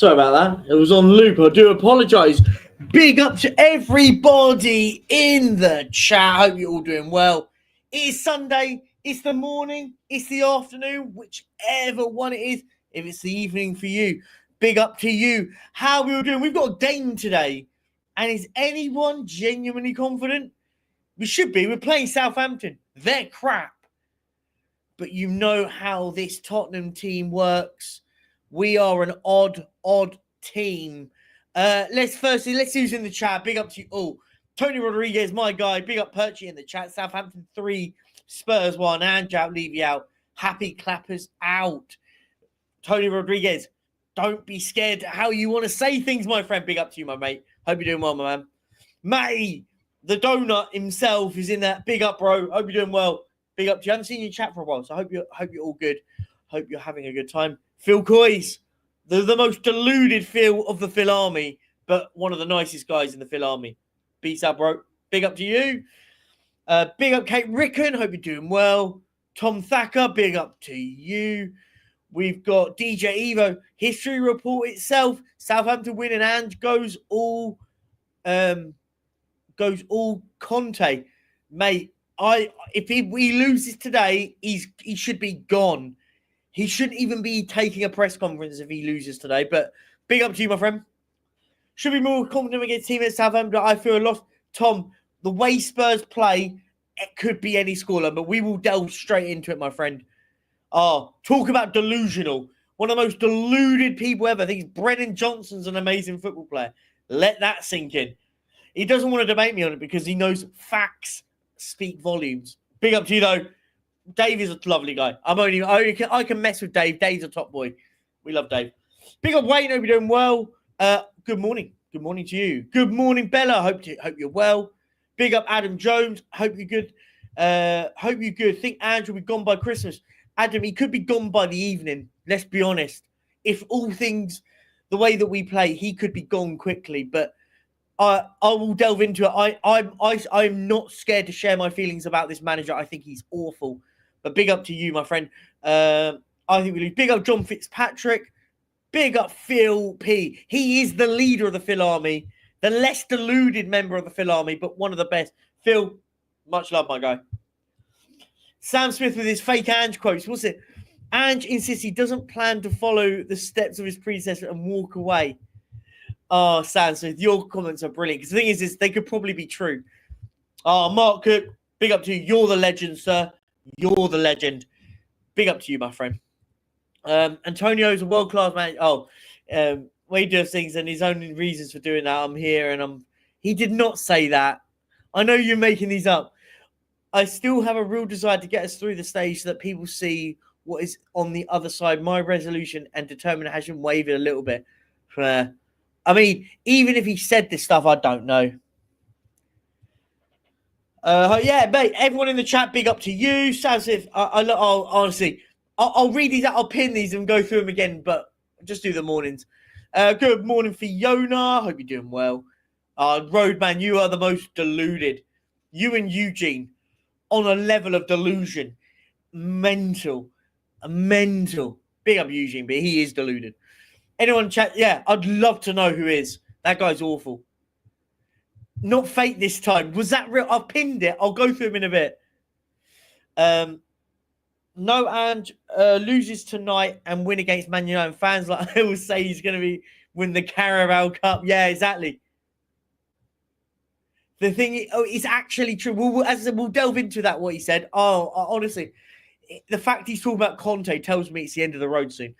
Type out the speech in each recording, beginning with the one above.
Sorry about that. It was on loop. I do apologise. Big up to everybody in the chat. Hope you're all doing well. It is Sunday. It's the morning. It's the afternoon. Whichever one it is. If it's the evening for you, big up to you. How are we all doing? We've got a game today. And is anyone genuinely confident? We should be. We're playing Southampton. They're crap. But you know how this Tottenham team works. We are an odd team. Let's use in the chat. Big up to you all. Tony Rodriguez, my guy. Big up Perchy in the chat. Southampton 3, Spurs 1. And out, leave you out. Happy clappers out. Tony Rodriguez, don't be scared how you want to say things, my friend. Big up to you, my mate. Hope you're doing well, my man. Matty, the donut himself, is in that. Big up, bro. Hope you're doing well. Big up to you. I haven't seen you chat for a while, so I hope you're all good. Hope you're having a good time. Phil Coyes, the most deluded Phil of the Phil Army, but one of the nicest guys in the Phil Army. Peace out, bro. Big up to you. Big up Kate Rickon. Hope you're doing well. Tom Thacker, big up to you. We've got DJ Evo. History report itself. Southampton winning and goes all Conte. Mate, if he loses today, he should be gone. He shouldn't even be taking a press conference if he loses today. But big up to you, my friend. Should be more confident against team at Southampton. I feel lost. Tom, the way Spurs play, it could be any scoreline, but we will delve straight into it, my friend. Talk about delusional. One of the most deluded people ever. I think Brennan Johnson's an amazing football player. Let that sink in. He doesn't want to debate me on it because he knows facts speak volumes. Big up to you, though. Dave is a lovely guy. I can mess with Dave. Dave's a top boy. We love Dave. Big up Wayne. Hope you're doing well. Good morning. Good morning to you. Good morning, Bella. Hope you're well. Big up Adam Jones. Hope you're good. Hope you're good. Think Andrew will be gone by Christmas. Adam, he could be gone by the evening. Let's be honest. If all things the way that we play, he could be gone quickly. But I will delve into it. I'm not scared to share my feelings about this manager. I think he's awful. But big up to you, my friend. I think we lose. Big up John Fitzpatrick. Big up Phil P. He is the leader of the Phil Army. The less deluded member of the Phil Army, but one of the best. Phil, much love, my guy. Sam Smith with his fake Ange quotes. What's it? Ange insists he doesn't plan to follow the steps of his predecessor and walk away. Oh, Sam Smith, your comments are brilliant. Because the thing is they could probably be true. Mark Cook, big up to you. You're the legend, sir. You're the legend. Big up to you, my friend. Antonio's a world-class man. Way he does things and his own reasons for doing that. I'm here and he did not say that. I know you're making these up. I still have a real desire to get us through the stage so that people see what is on the other side. My resolution and determination wavered a little bit. I mean, even if he said this stuff, I don't know. Yeah, mate, everyone in the chat, big up to you. Sounds if honestly, I'll read these out, I'll pin these and go through them again, but just do the mornings. Good morning, Fiona. Hope you're doing well. Roadman, you are the most deluded. You and Eugene on a level of delusion. Mental. Big up Eugene, but he is deluded. Anyone chat? Yeah, I'd love to know who is. That guy's awful. Not fake this time. Was that real? I've pinned it. I'll go through them in a bit. No, and loses tonight and win against Man United. Fans like I will say he's going to win the Carabao Cup. Yeah, exactly. The thing is actually true. As I said, we'll delve into that, what he said. Honestly, the fact he's talking about Conte tells me it's the end of the road soon.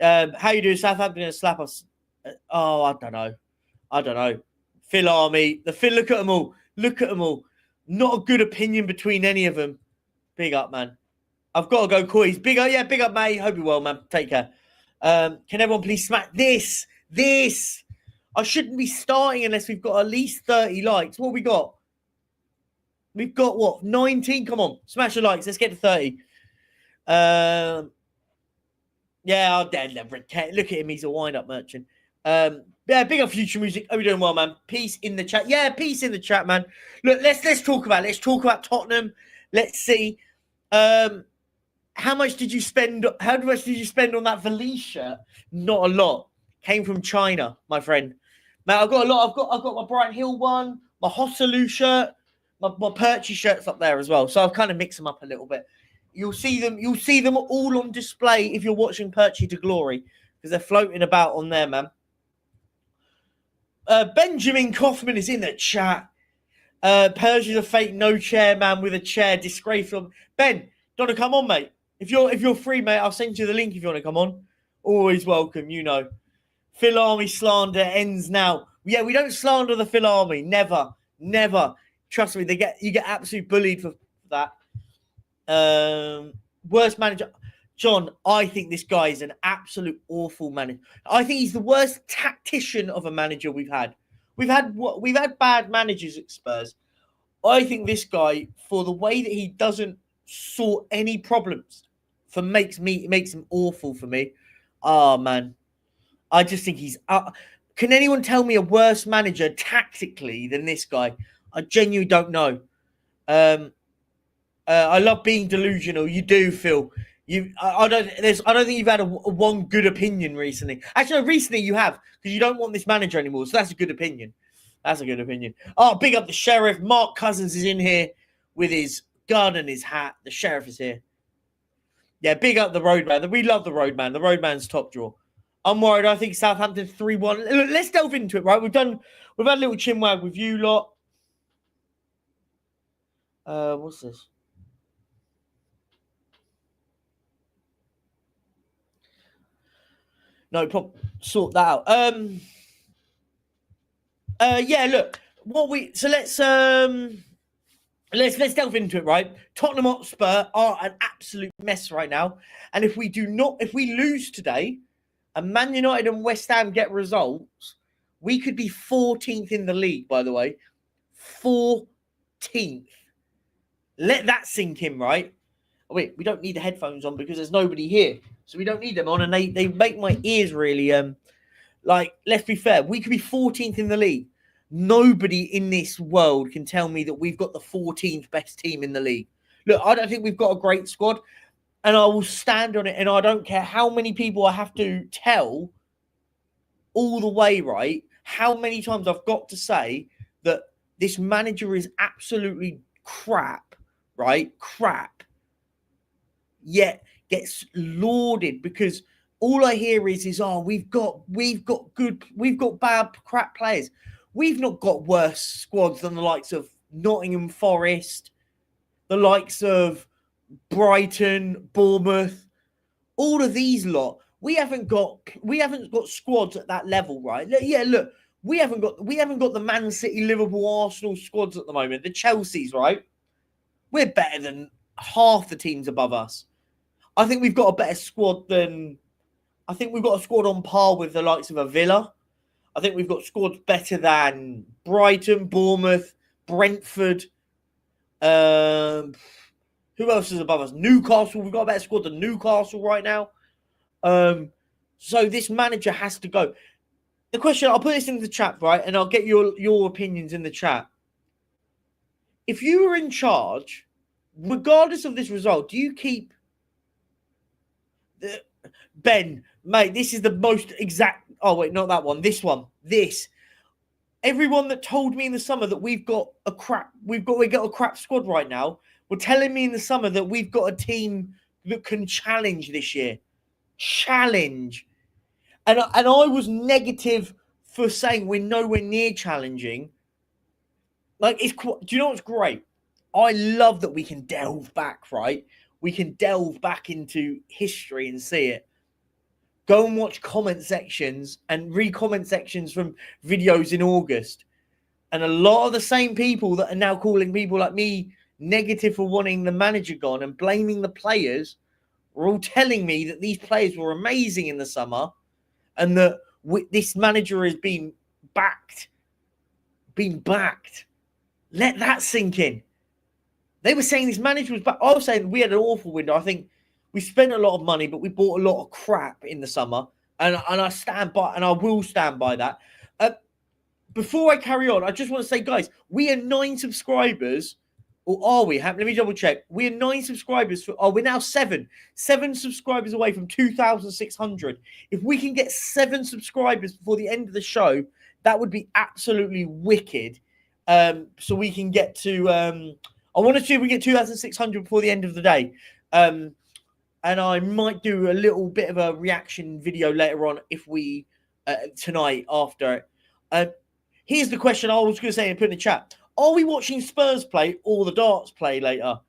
How you doing? Southampton going to slap us? I don't know. Phil Army. The Phil, look at them all. Not a good opinion between any of them. Big up, man. I've got to go, Coys. Big up, mate. Hope you're well, man. Take care. Can everyone please smack this? I shouldn't be starting unless we've got at least 30 likes. What have we got? We've got what? 19? Come on. Smash the likes. Let's get to 30. Yeah, I'll dead Look at him. He's a wind-up merchant. Yeah, big up Future Music. How are you doing well, man? Peace in the chat. Yeah, peace in the chat, man. Look, let's talk about it. Let's talk about Tottenham. Let's see. How much did you spend? How much did you spend on that Valise shirt? Not a lot. came from China, my friend. Man, I've got a lot. I've got my Brighton Hill one, my Hosselu shirt, my Perchy shirts up there as well. So I've kind of mixed them up a little bit. You'll see them all on display if you're watching Perchy to Glory, because they're floating about on there, man. Benjamin Kaufman is in the chat. Percy's a fake no chair man with a chair. Disgraceful. Ben, do you want to come on, mate? If you're free, mate, I'll send you the link if you want to come on. Always welcome, you know. Phil Army slander ends now. Yeah, we don't slander the Phil Army. Never. Trust me, you get absolutely bullied for that. Worst manager. John, I think this guy is an absolute awful manager. I think he's the worst tactician of a manager we've had. We've had bad managers at Spurs. I think this guy, for the way that he doesn't sort any problems, makes him awful for me. Oh man, I just think he's. Can anyone tell me a worse manager tactically than this guy? I genuinely don't know. I love being delusional. You do, Phil. I don't think you've had a one good opinion recently. Actually, no, recently you have, because you don't want this manager anymore. So that's a good opinion. Oh, big up the Sheriff. Mark Cousins is in here with his gun and his hat. The Sheriff is here. Yeah, big up the Roadman. We love the Roadman. The Roadman's top draw. I'm worried. I think Southampton 3-1. Let's delve into it, right? We've had a little chinwag with you lot. What's this? No problem. Sort that out. Yeah, look. Let's delve into it, right? Tottenham Hotspur are an absolute mess right now. And if we lose today, and Man United and West Ham get results, we could be 14th in the league, by the way. 14th. Let that sink in, right? Oh, wait, we don't need the headphones on because there's nobody here. So we don't need them on, and they make my ears really, let's be fair. We could be 14th in the league. Nobody in this world can tell me that we've got the 14th best team in the league. Look, I don't think we've got a great squad, and I will stand on it, and I don't care how many people I have to tell all the way, right? How many times I've got to say that this manager is absolutely crap, right? Crap. Yet gets lauded because all I hear is we've got bad crap players. We've not got worse squads than the likes of Nottingham Forest, the likes of Brighton, Bournemouth, all of these lot. We haven't got squads at that level, right? Yeah, look, we haven't got the Man City, Liverpool, Arsenal squads at the moment. The Chelsea's, right? We're better than half the teams above us. I think we've got a better squad than. I think we've got a squad on par with the likes of a Villa. I think we've got squads better than Brighton, Bournemouth, Brentford. Who else is above us? Newcastle. We've got a better squad than Newcastle right now. So this manager has to go. The question, I'll put this in the chat, right? And I'll get your opinions in the chat. If you were in charge, regardless of this result, do you keep... Ben, mate, this is the most exact... Oh, wait, not that one. This one. This. Everyone that told me in the summer that we've got a crap squad right now were telling me in the summer that we've got a team that can challenge this year. Challenge. And I was negative for saying we're nowhere near challenging. Do you know what's great? I love that we can delve back, right? We can delve back into history and see it. Go and watch comment sections and re-comment sections from videos in August. And a lot of the same people that are now calling people like me negative for wanting the manager gone and blaming the players were all telling me that these players were amazing in the summer and that this manager has been backed. Let that sink in. They were saying this manager was back. I was saying we had an awful window. I think we spent a lot of money, but we bought a lot of crap in the summer. And I stand by, and I will stand by that. Before I carry on, I just want to say, guys, we are 9 subscribers Or are we? Let me double check. We're 9 subscribers. We're now 7. 7 subscribers away from 2,600. If we can get 7 subscribers before the end of the show, that would be absolutely wicked. So we can get to... I want to see if we get 2,600 before the end of the day. And I might do a little bit of a reaction video later on if we... tonight after it. Here's the question I was going to say and put in the chat. Are we watching Spurs play or the darts play later?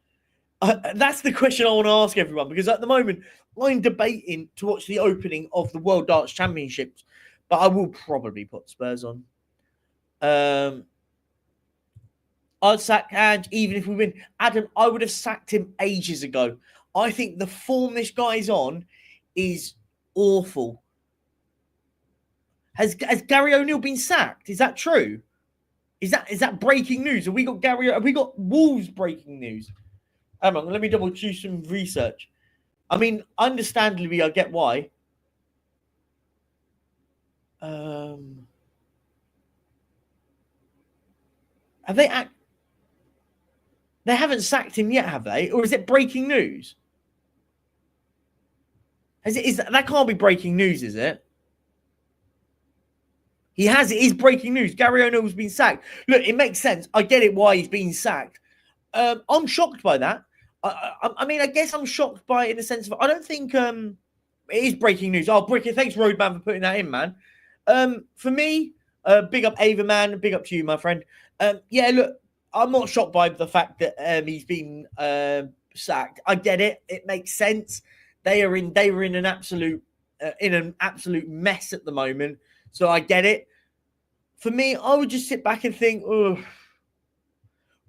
That's the question I want to ask everyone, because at the moment I'm debating to watch the opening of the World Darts Championships, but I will probably put Spurs on. I'd sack Ange even if we win. Adam, I would have sacked him ages ago. I think the form this guy's on is awful. Has Gary O'Neill been sacked? Is that true? Is that breaking news? Have we got Wolves breaking news? Hang on, let me double do some research. I mean, understandably, I get why. Have they They haven't sacked him yet, have they? Or is it breaking news? That can't be breaking news, is it? It is breaking news. Gary O'Neill's been sacked. Look, it makes sense. I get it why he's been sacked. I'm shocked by that. I mean, I guess I'm shocked by it in the sense of I don't think it is breaking news. Oh, Bricky, thanks, Roadman, for putting that in, man. For me, big up Ava, man. Big up to you, my friend. Yeah, look, I'm not shocked by the fact that he's been sacked. I get it. It makes sense. They were in an absolute mess at the moment. So I get it. For me, I would just sit back and think, oh,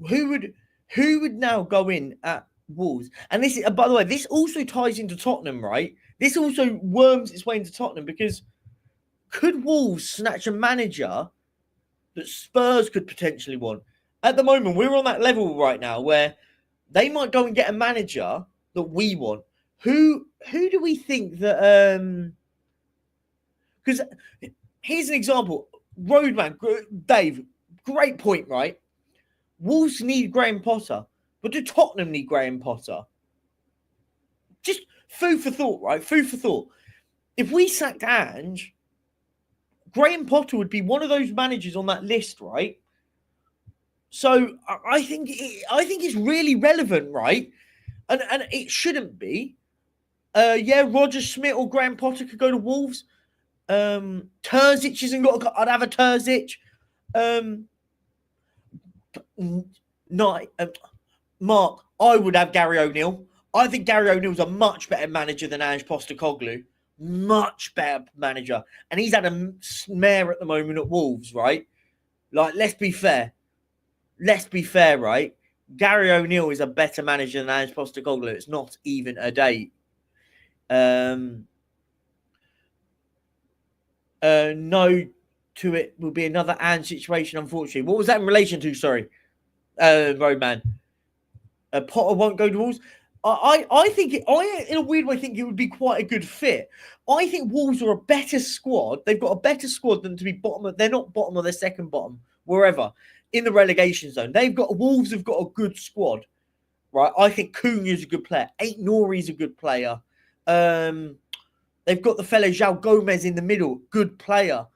who would now go in at Wolves? And this is, by the way, this also ties into Tottenham, right? This also worms its way into Tottenham, because could Wolves snatch a manager that Spurs could potentially want? At the moment, we're on that level right now where they might go and get a manager that we want. Who do we think that? Because here's an example. Roadman, Dave, great point, right? Wolves need Graham Potter, but do Tottenham need Graham Potter? Just food for thought, right? Food for thought. If we sacked Ange, Graham Potter would be one of those managers on that list, right? So I think it's really relevant, right? And it shouldn't be. Yeah, Roger Schmidt or Graham Potter could go to Wolves. Terzic isn't got. I'd have a Terzic. Mark, I would have Gary O'Neill. I think Gary O'Neill's a much better manager than Ange Postecoglou. Much better manager, and he's had a mare at the moment at Wolves, right? Like, let's be fair. Right? Gary O'Neill is a better manager than Ange Postecoglou. It's not even a date. No to it will be another Ange situation, unfortunately. What was that in relation to? Sorry, Roadman. Potter won't go to Wolves. I think in a weird way, think it would be quite a good fit. I think Wolves are a better squad. They've got a better squad than to be bottom. They're not bottom of their second bottom, wherever in the relegation zone. Wolves have got a good squad, right? I think Cunha's a good player. Aït-Nouri's a good player. They've got the fellow João Gomez in the middle, good player.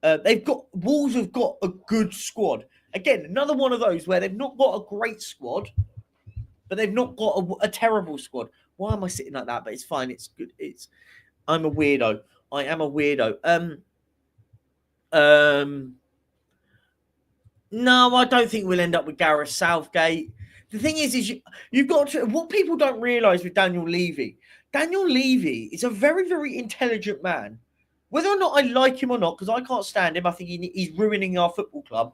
Wolves have got a good squad. Again, another one of those where they've not got a great squad, but they've not got a terrible squad. Why am I sitting like that? But it's fine. It's good. I'm a weirdo. I am a weirdo. No, I don't think we'll end up with Gareth Southgate. The thing is you've got to. What people don't realise with Daniel Levy. Daniel Levy is a very, very intelligent man. Whether or not I like him or not, because I can't stand him, I think he's ruining our football club.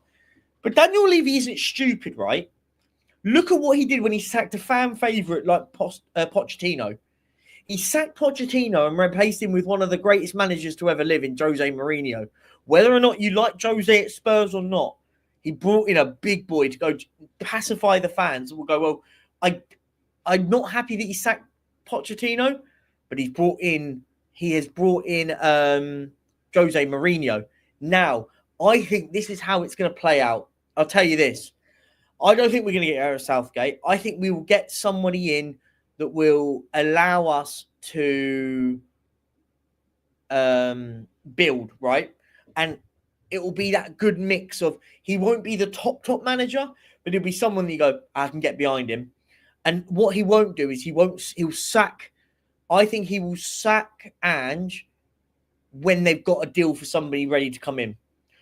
But Daniel Levy isn't stupid, right? Look at what he did when he sacked a fan favourite like Pochettino. He sacked Pochettino and replaced him with one of the greatest managers to ever live in Jose Mourinho. Whether or not you like Jose at Spurs or not, he brought in a big boy to go pacify the fans. We'll go, well, I'm not happy that he sacked Pochettino, but he has brought in Jose Mourinho. Now, I think this is how it's going to play out. I'll tell you this. I don't think we're going to get Gareth Southgate. I think we will get somebody in that will allow us to build, right? And it will be that good mix of, he won't be the top manager, but he'll be someone that you go, I can get behind him. And what he won't do is he'll sack. I think he will sack Ange when they've got a deal for somebody ready to come in.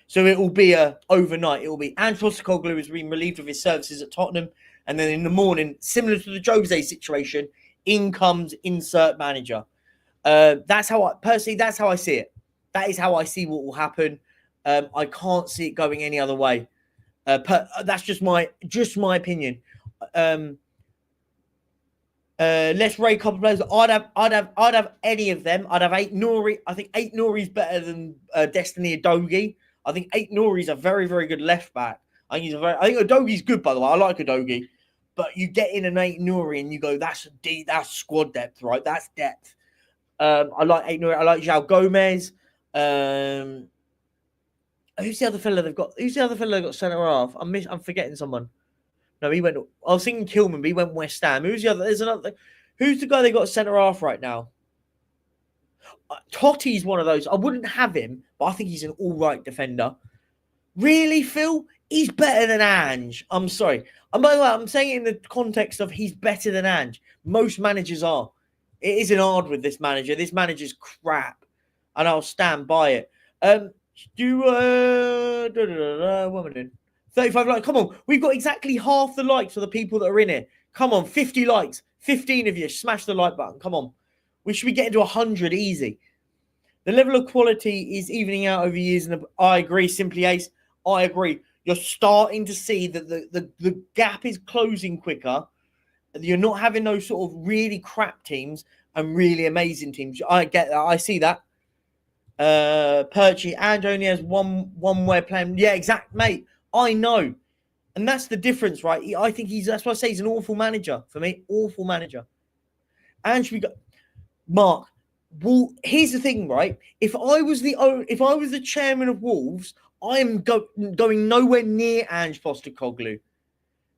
So it will be overnight. It will be Ange Postecoglou has been relieved of his services at Tottenham, and then in the morning, similar to the Jose situation, in comes insert manager. That's how I see it. That is how I see what will happen. I can't see it going any other way. That's just my opinion. Let's rate a couple of players. I'd have any of them. I'd have Aït-Nouri. I think Aït-Nouri is better than Destiny Udogie. I think Aït-Nouri is a very, very good left back. I think Udogie's good, by the way. I like Udogie. But you get in an Aït-Nouri and you go, that's squad depth, right? That's depth. I like Aït-Nouri. I like João Gomez. Who's the other fella they've got? Who's the other fella they got centre half? I'm forgetting someone. No, he went. I was thinking Kilman, but he went West Ham. Who's the other? There's another. Who's the guy they got centre half right now? Totti's one of those. I wouldn't have him, but I think he's an all right defender. Really, Phil? He's better than Ange. I'm sorry. By the way, I'm saying it in the context of he's better than Ange. Most managers are. It isn't hard with this manager. This manager's crap, and I'll stand by it. What am I doing? 35 likes. Come on. We've got exactly half the likes for the people that are in here. Come on, 50 likes. 15 of you. Smash the like button. Come on. We should be getting to 100 easy. The level of quality is evening out over years. And I agree, Simply Ace. I agree. You're starting to see that the gap is closing quicker. You're not having those sort of really crap teams and really amazing teams. I get that. I see that. Perchy, and only has one way playing. Yeah, exact, mate. I know. And that's the difference, right? I think that's why I say he's an awful manager for me. Awful manager. And should we go, Mark? Well, here's the thing, right? If I was the chairman of Wolves, I am going nowhere near Ange Postecoglou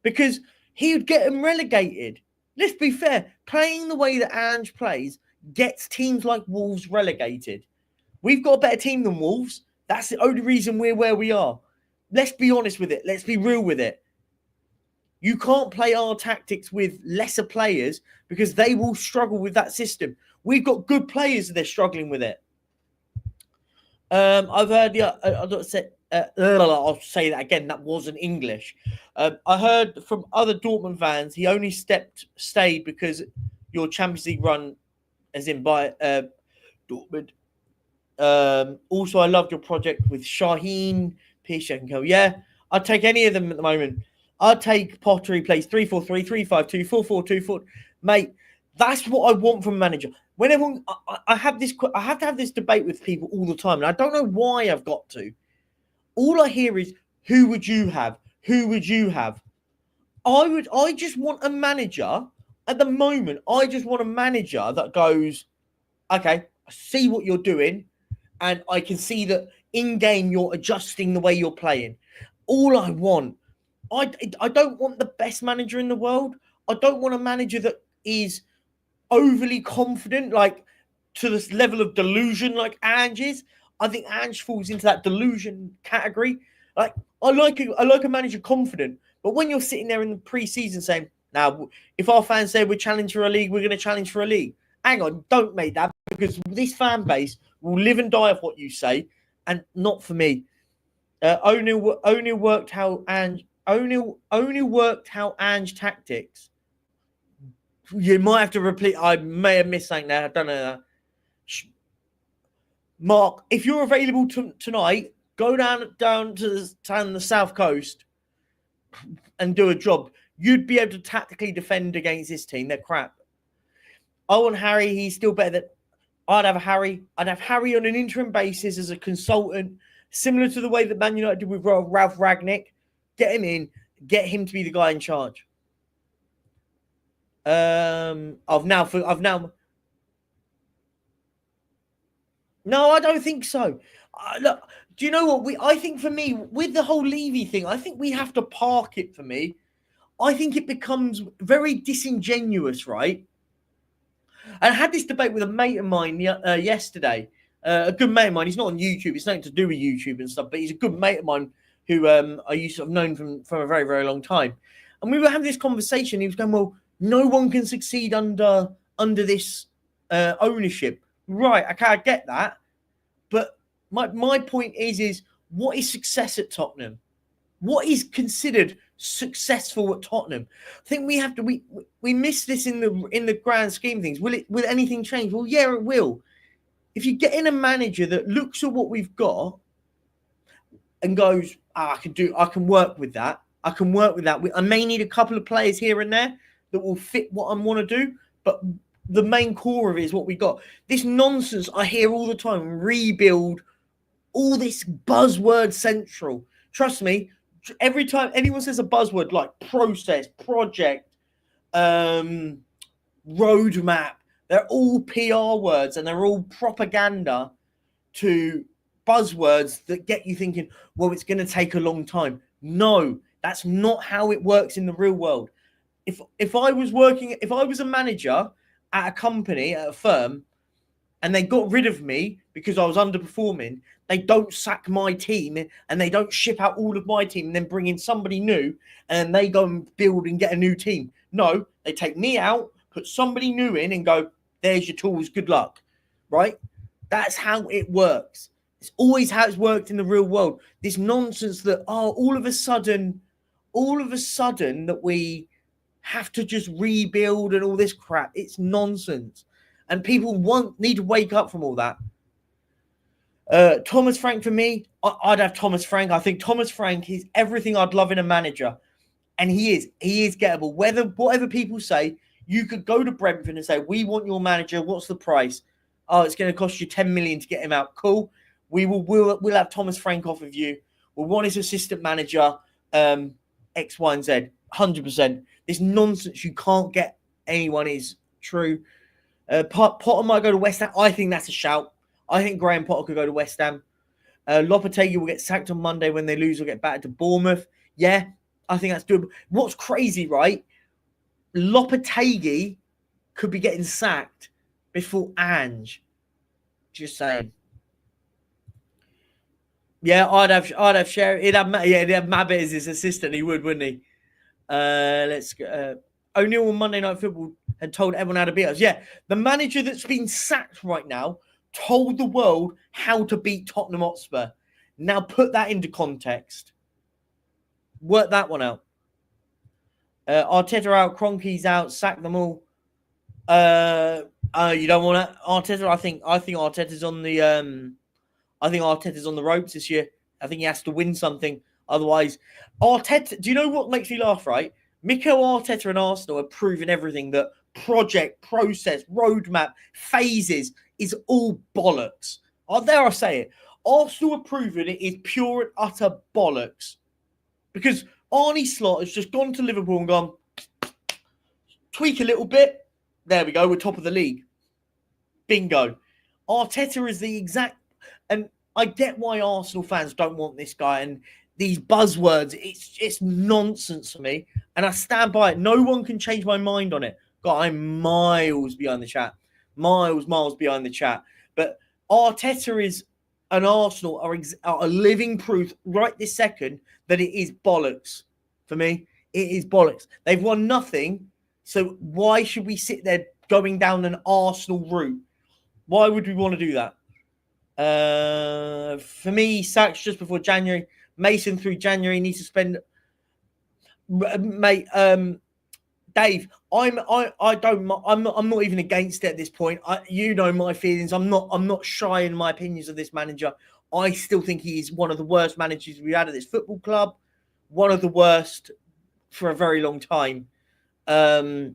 because he would get them relegated. Let's be fair. Playing the way that Ange plays gets teams like Wolves relegated. We've got a better team than Wolves. That's the only reason we're where we are. Let's be honest with it. Let's be real with it. You can't play our tactics with lesser players because they will struggle with that system. We've got good players, they're struggling with it. I've heard, I'll say that again, that wasn't English. I heard from other Dortmund fans, he only stayed because your Champions League run, as in by Dortmund. Also, I loved your project with Shaheen, Piszczynko. Yeah, I'd take any of them at the moment. I'd take Potter, who plays 3-4-3, 3-5-2, 4-4-2, mate. That's what I want from a manager. When everyone, I have to have this debate with people all the time, and I don't know why I've got to. All I hear is, who would you have? Who would you have? I just want a manager at the moment. I just want a manager that goes, okay, I see what you're doing, and I can see that in game you're adjusting the way you're playing. All I want, I don't want the best manager in the world. I don't want a manager that is overly confident, like to this level of delusion like Ange is. I think Ange falls into that delusion category. Like I like a manager confident, but when you're sitting there in the pre-season saying, now if our fans say we're challenging for a league, we're going to challenge for a league. Hang on, don't make that, because this fan base will live and die of what you say, and not for me. Only worked how Ange tactics. You might have to repeat. I may have missed something there. I don't know. Mark, if you're available tonight, go down to the south coast and do a job. You'd be able to tactically defend against this team. They're crap. I want Harry. He's still better than. I'd have Harry. I'd have Harry on an interim basis as a consultant, similar to the way that Man United did with Ralph Ragnick. Get him in. Get him to be the guy in charge. I've now. No, I don't think so. Look, do you know what? I think for me, with the whole Levy thing, I think we have to park it for me I think it becomes very disingenuous, right? And I had this debate with a mate of mine yesterday. A good mate of mine. He's not on YouTube. It's nothing to do with YouTube and stuff, but he's a good mate of mine who I used to have known from a very, very long time. And we were having this conversation. He was going, well, no one can succeed under this ownership. Right, okay, I get that. But my point is what is success at Tottenham? What is considered successful at Tottenham? I think we miss this in the grand scheme of things. Will anything change? Well, yeah, it will. If you get in a manager that looks at what we've got and goes, I can work with that. I can work with that. I may need a couple of players here and there that will fit what I want to do, but the main core of it is what we got. This nonsense I hear all the time, rebuild, all this buzzword central. Trust me, every time anyone says a buzzword like process, project, roadmap, they're all PR words and they're all propaganda to buzzwords that get you thinking, well, it's going to take a long time. No, that's not how it works in the real world. If I was a manager at a company, at a firm, and they got rid of me because I was underperforming, they don't sack my team and they don't ship out all of my team and then bring in somebody new and they go and build and get a new team. No, they take me out, put somebody new in and go, there's your tools, good luck, right? That's how it works. It's always how it's worked in the real world. This nonsense that, all of a sudden that we have to just rebuild and all this crap. It's nonsense. And people need to wake up from all that. Thomas Frank, for me, I'd have Thomas Frank. I think Thomas Frank is everything I'd love in a manager. And he is gettable. Whatever people say, you could go to Brentford and say, we want your manager. What's the price? Oh, it's going to cost you 10 million to get him out. Cool. We'll have Thomas Frank off of you. We'll want his assistant manager, X, Y, and Z. 100%. This nonsense you can't get anyone is true. Potter might go to West Ham. I think that's a shout. I think Graham Potter could go to West Ham. Lopetegui will get sacked on Monday when they lose or get battered to Bournemouth. Yeah, I think that's doable. What's crazy, right? Lopetegui could be getting sacked before Ange. Just saying. Yeah, I'd have Sherry. He'd have Mabbott as his assistant. He would, wouldn't he? Let's go. O'Neill on Monday Night Football had told everyone how to beat us. Yeah, the manager that's been sacked right now told the world how to beat Tottenham Hotspur. Now put that into context. Work that one out. Arteta out, Kroenke's out, sack them all. You don't want to Arteta. I think Arteta's on the I think Arteta's on the ropes this year. I think he has to win something. Otherwise, Arteta, do you know what makes me laugh, right? Mikel Arteta and Arsenal are proving everything that project, process, roadmap, phases is all bollocks. There I say it. Arsenal are proving it is pure and utter bollocks. Because Arne Slot has just gone to Liverpool and gone, tweak a little bit. There we go. We're top of the league. Bingo. Arteta is the exact... And I get why Arsenal fans don't want this guy and these buzzwords. It's nonsense for me. And I stand by it. No one can change my mind on it. God, I'm miles behind the chat. Miles behind the chat. But Arteta is and Arsenal are a living proof right this second that it is bollocks. For me, it is bollocks. They've won nothing. So why should we sit there going down an Arsenal route? Why would we want to do that? For me, sacks just before January. Mason through January needs to spend. Mate, Dave, I'm not even against it at this point. You know my feelings. I'm not shy in my opinions of this manager. I still think he's one of the worst managers we've had at this football club. One of the worst for a very long time. I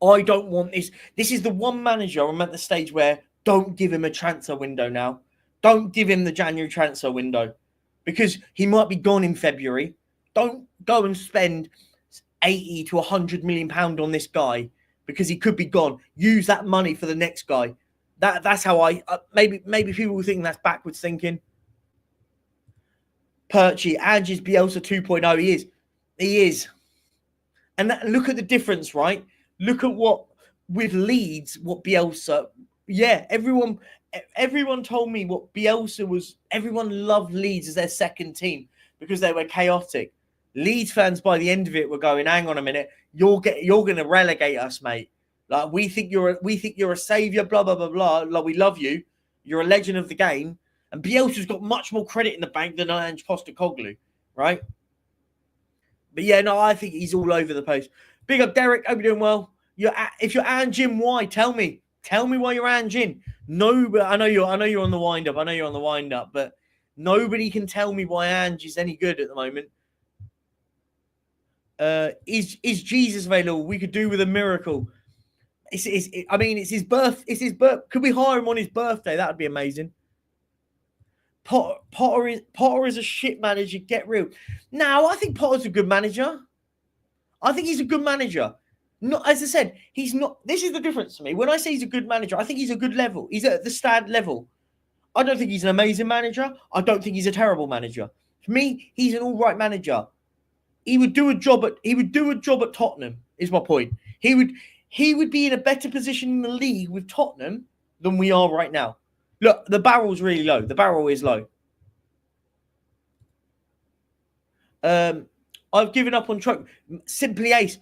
don't want this. This is the one manager I'm at the stage where don't give him a transfer window now. Don't give him the January transfer window because he might be gone in February. Don't go and spend 80 to 100 million pound on this guy because he could be gone. Use that money for the next guy. That's how I maybe people will think that's backwards thinking. Perchy, Ange is Bielsa 2.0. He is. And look at the difference, right? Look at what with Leeds, what Bielsa. Yeah, everyone told me what Bielsa was. Everyone loved Leeds as their second team because they were chaotic. Leeds fans by the end of it were going, "Hang on a minute, you're going to relegate us, mate. Like we think you're a savior, blah blah blah blah. Like we love you. You're a legend of the game." And Bielsa's got much more credit in the bank than Ange Postecoglou, right? But yeah, no, I think he's all over the place. Big up, Derek. Hope you're doing well. If you're Anjin, why? Tell me why you're Anjin. No, but I know you're on the wind up. But nobody can tell me why Ange is any good at the moment. Is Jesus available? We could do with a miracle. It's his birth. It's his birth. Could we hire him on his birthday? That would be amazing. Potter is a shit manager. Get real. Now, I think Potter's a good manager. I think he's a good manager. Not, as I said, he's not. This is the difference to me. When I say he's a good manager, I think he's a good level. He's at the standard level. I don't think he's an amazing manager. I don't think he's a terrible manager. For me, he's an all right manager. He would do a job at Tottenham. Is my point. He would be in a better position in the league with Tottenham than we are right now. Look, the barrel's really low. The barrel is low. I've given up on trophy. Simply Ace.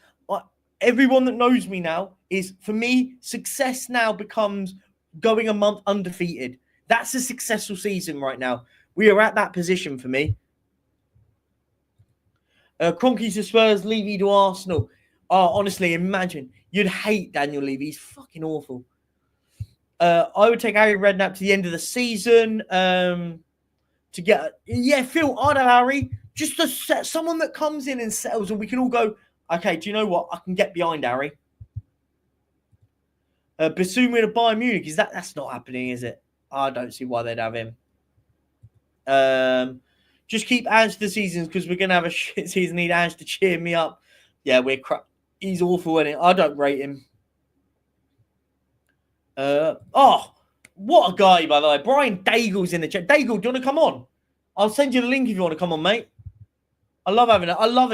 Everyone that knows me now is, for me, success now becomes going a month undefeated. That's a successful season right now. We are at that position for me. Kroenke to Spurs, Levy to Arsenal. Honestly, imagine. You'd hate Daniel Levy. He's fucking awful. I would take Harry Redknapp to the end of the season to get... Yeah, Phil, I'd have Harry. Just to set someone that comes in and settles and we can all go, okay, do you know what? I can get behind Harry. Basuma to Bayern Munich. That's not happening, is it? I don't see why they'd have him. Just keep Ange the seasons because we're going to have a shit season. Need Ange to cheer me up. Yeah, we're crap. He's awful, isn't it? I don't rate him. What a guy, by the way. Brian Daigle's in the chat. Daigle, do you want to come on? I'll send you the link if you want to come on, mate. I love a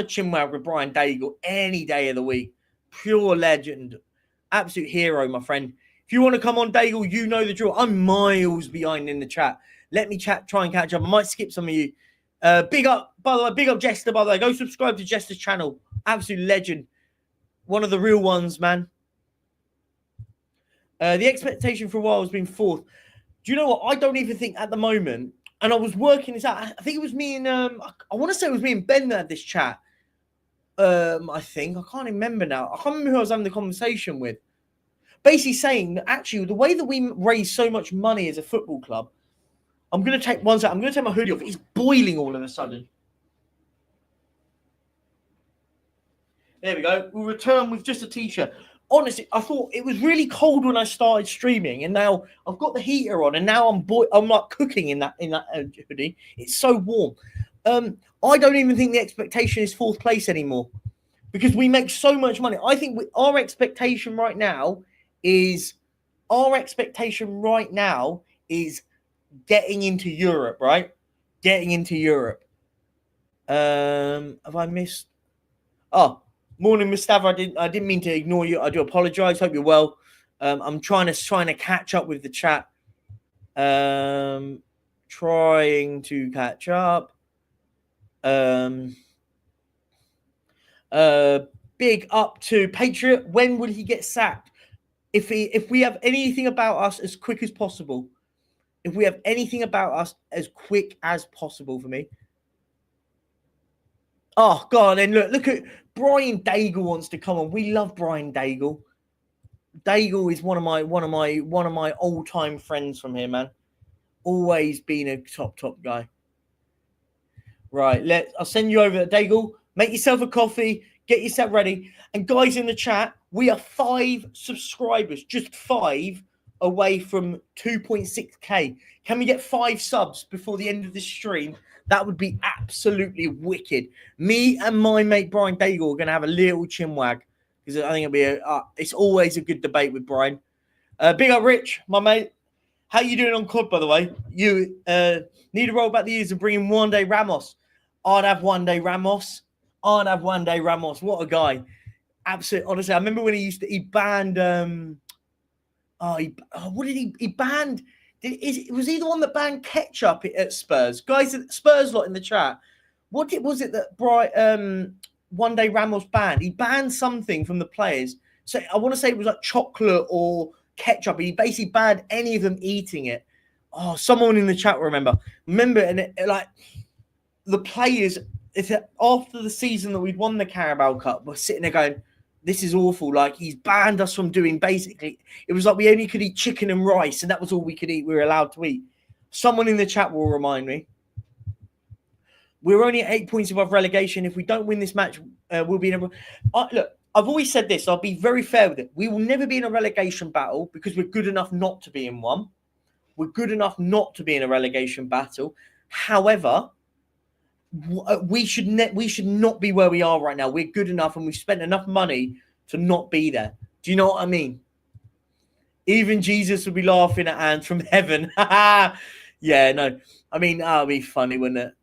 chinwag with Brian Daigle any day of the week. Pure legend. Absolute hero, my friend. If you want to come on, Daigle, you know the drill. I'm miles behind in the chat. Let me try and catch up. I might skip some of you. Big up, by the way, big up Jester, by the way. Go subscribe to Jester's channel. Absolute legend. One of the real ones, man. The expectation for a while has been fourth. Do you know what? I don't even think at the moment, and I was working this out. I think it was me and I want to say it was me and Ben that had this chat. I think I can't remember now. I can't remember who I was having the conversation with. Basically saying that actually the way that we raise so much money as a football club, I'm going to take one second. I'm going to take my hoodie off. It's boiling all of a sudden. There we go. We'll return with just a t-shirt. Honestly, I thought it was really cold when I started streaming, and now I've got the heater on, and now I'm like cooking in that hoodie. It's so warm. I don't even think the expectation is fourth place anymore because we make so much money. I think our expectation right now is getting into Europe, right? Getting into Europe. Have I missed? Oh. Morning, Mustafa. I didn't mean to ignore you. I do apologize. Hope you're well. I'm trying to catch up with the chat. Trying to catch up. Big up to Patriot. When will he get sacked? If we have anything about us as quick as possible. If we have anything about us as quick as possible for me. Oh God! And look at Brian Daigle wants to come on. We love Brian Daigle. Daigle is one of my all-time friends from here, man. Always been a top guy. Right, I'll send you over to Daigle. Make yourself a coffee. Get yourself ready. And guys in the chat, we are 5 subscribers, just 5 away from 2.6k. Can we get 5 subs before the end of this stream? That would be absolutely wicked. Me and my mate Brian Daigle are going to have a little chinwag because I think it'll be it's always a good debate with Brian. Big up, Rich, my mate. How you doing on COD, by the way? You need to roll back the years and bring in One Day Ramos. I'd have One Day Ramos. What a guy. Absolutely. Honestly, I remember when he banned what did he banned? Was he the one that banned ketchup at Spurs? Guys at Spurs lot in the chat. Was it that one day Ramos banned? He banned something from the players. So I want to say it was like chocolate or ketchup. He basically banned any of them eating it. Oh, someone in the chat will remember. And like the players, after the season that we'd won the Carabao Cup, we're sitting there going, this is awful. Like, he's banned us from doing basically, it was like we only could eat chicken and rice, and that was all we could eat. We were allowed to eat. Someone in the chat will remind me. We're only at 8 points above relegation. If we don't win this match, we'll be in a... Look, I've always said this. I'll be very fair with it. We will never be in a relegation battle because we're good enough not to be in one. We're good enough not to be in a relegation battle. However, we should not be where we are right now. We're good enough and we've spent enough money to not be there. Do you know what I mean? Even Jesus would be laughing at Anne from heaven. Yeah, no. I mean, that would be funny, wouldn't it?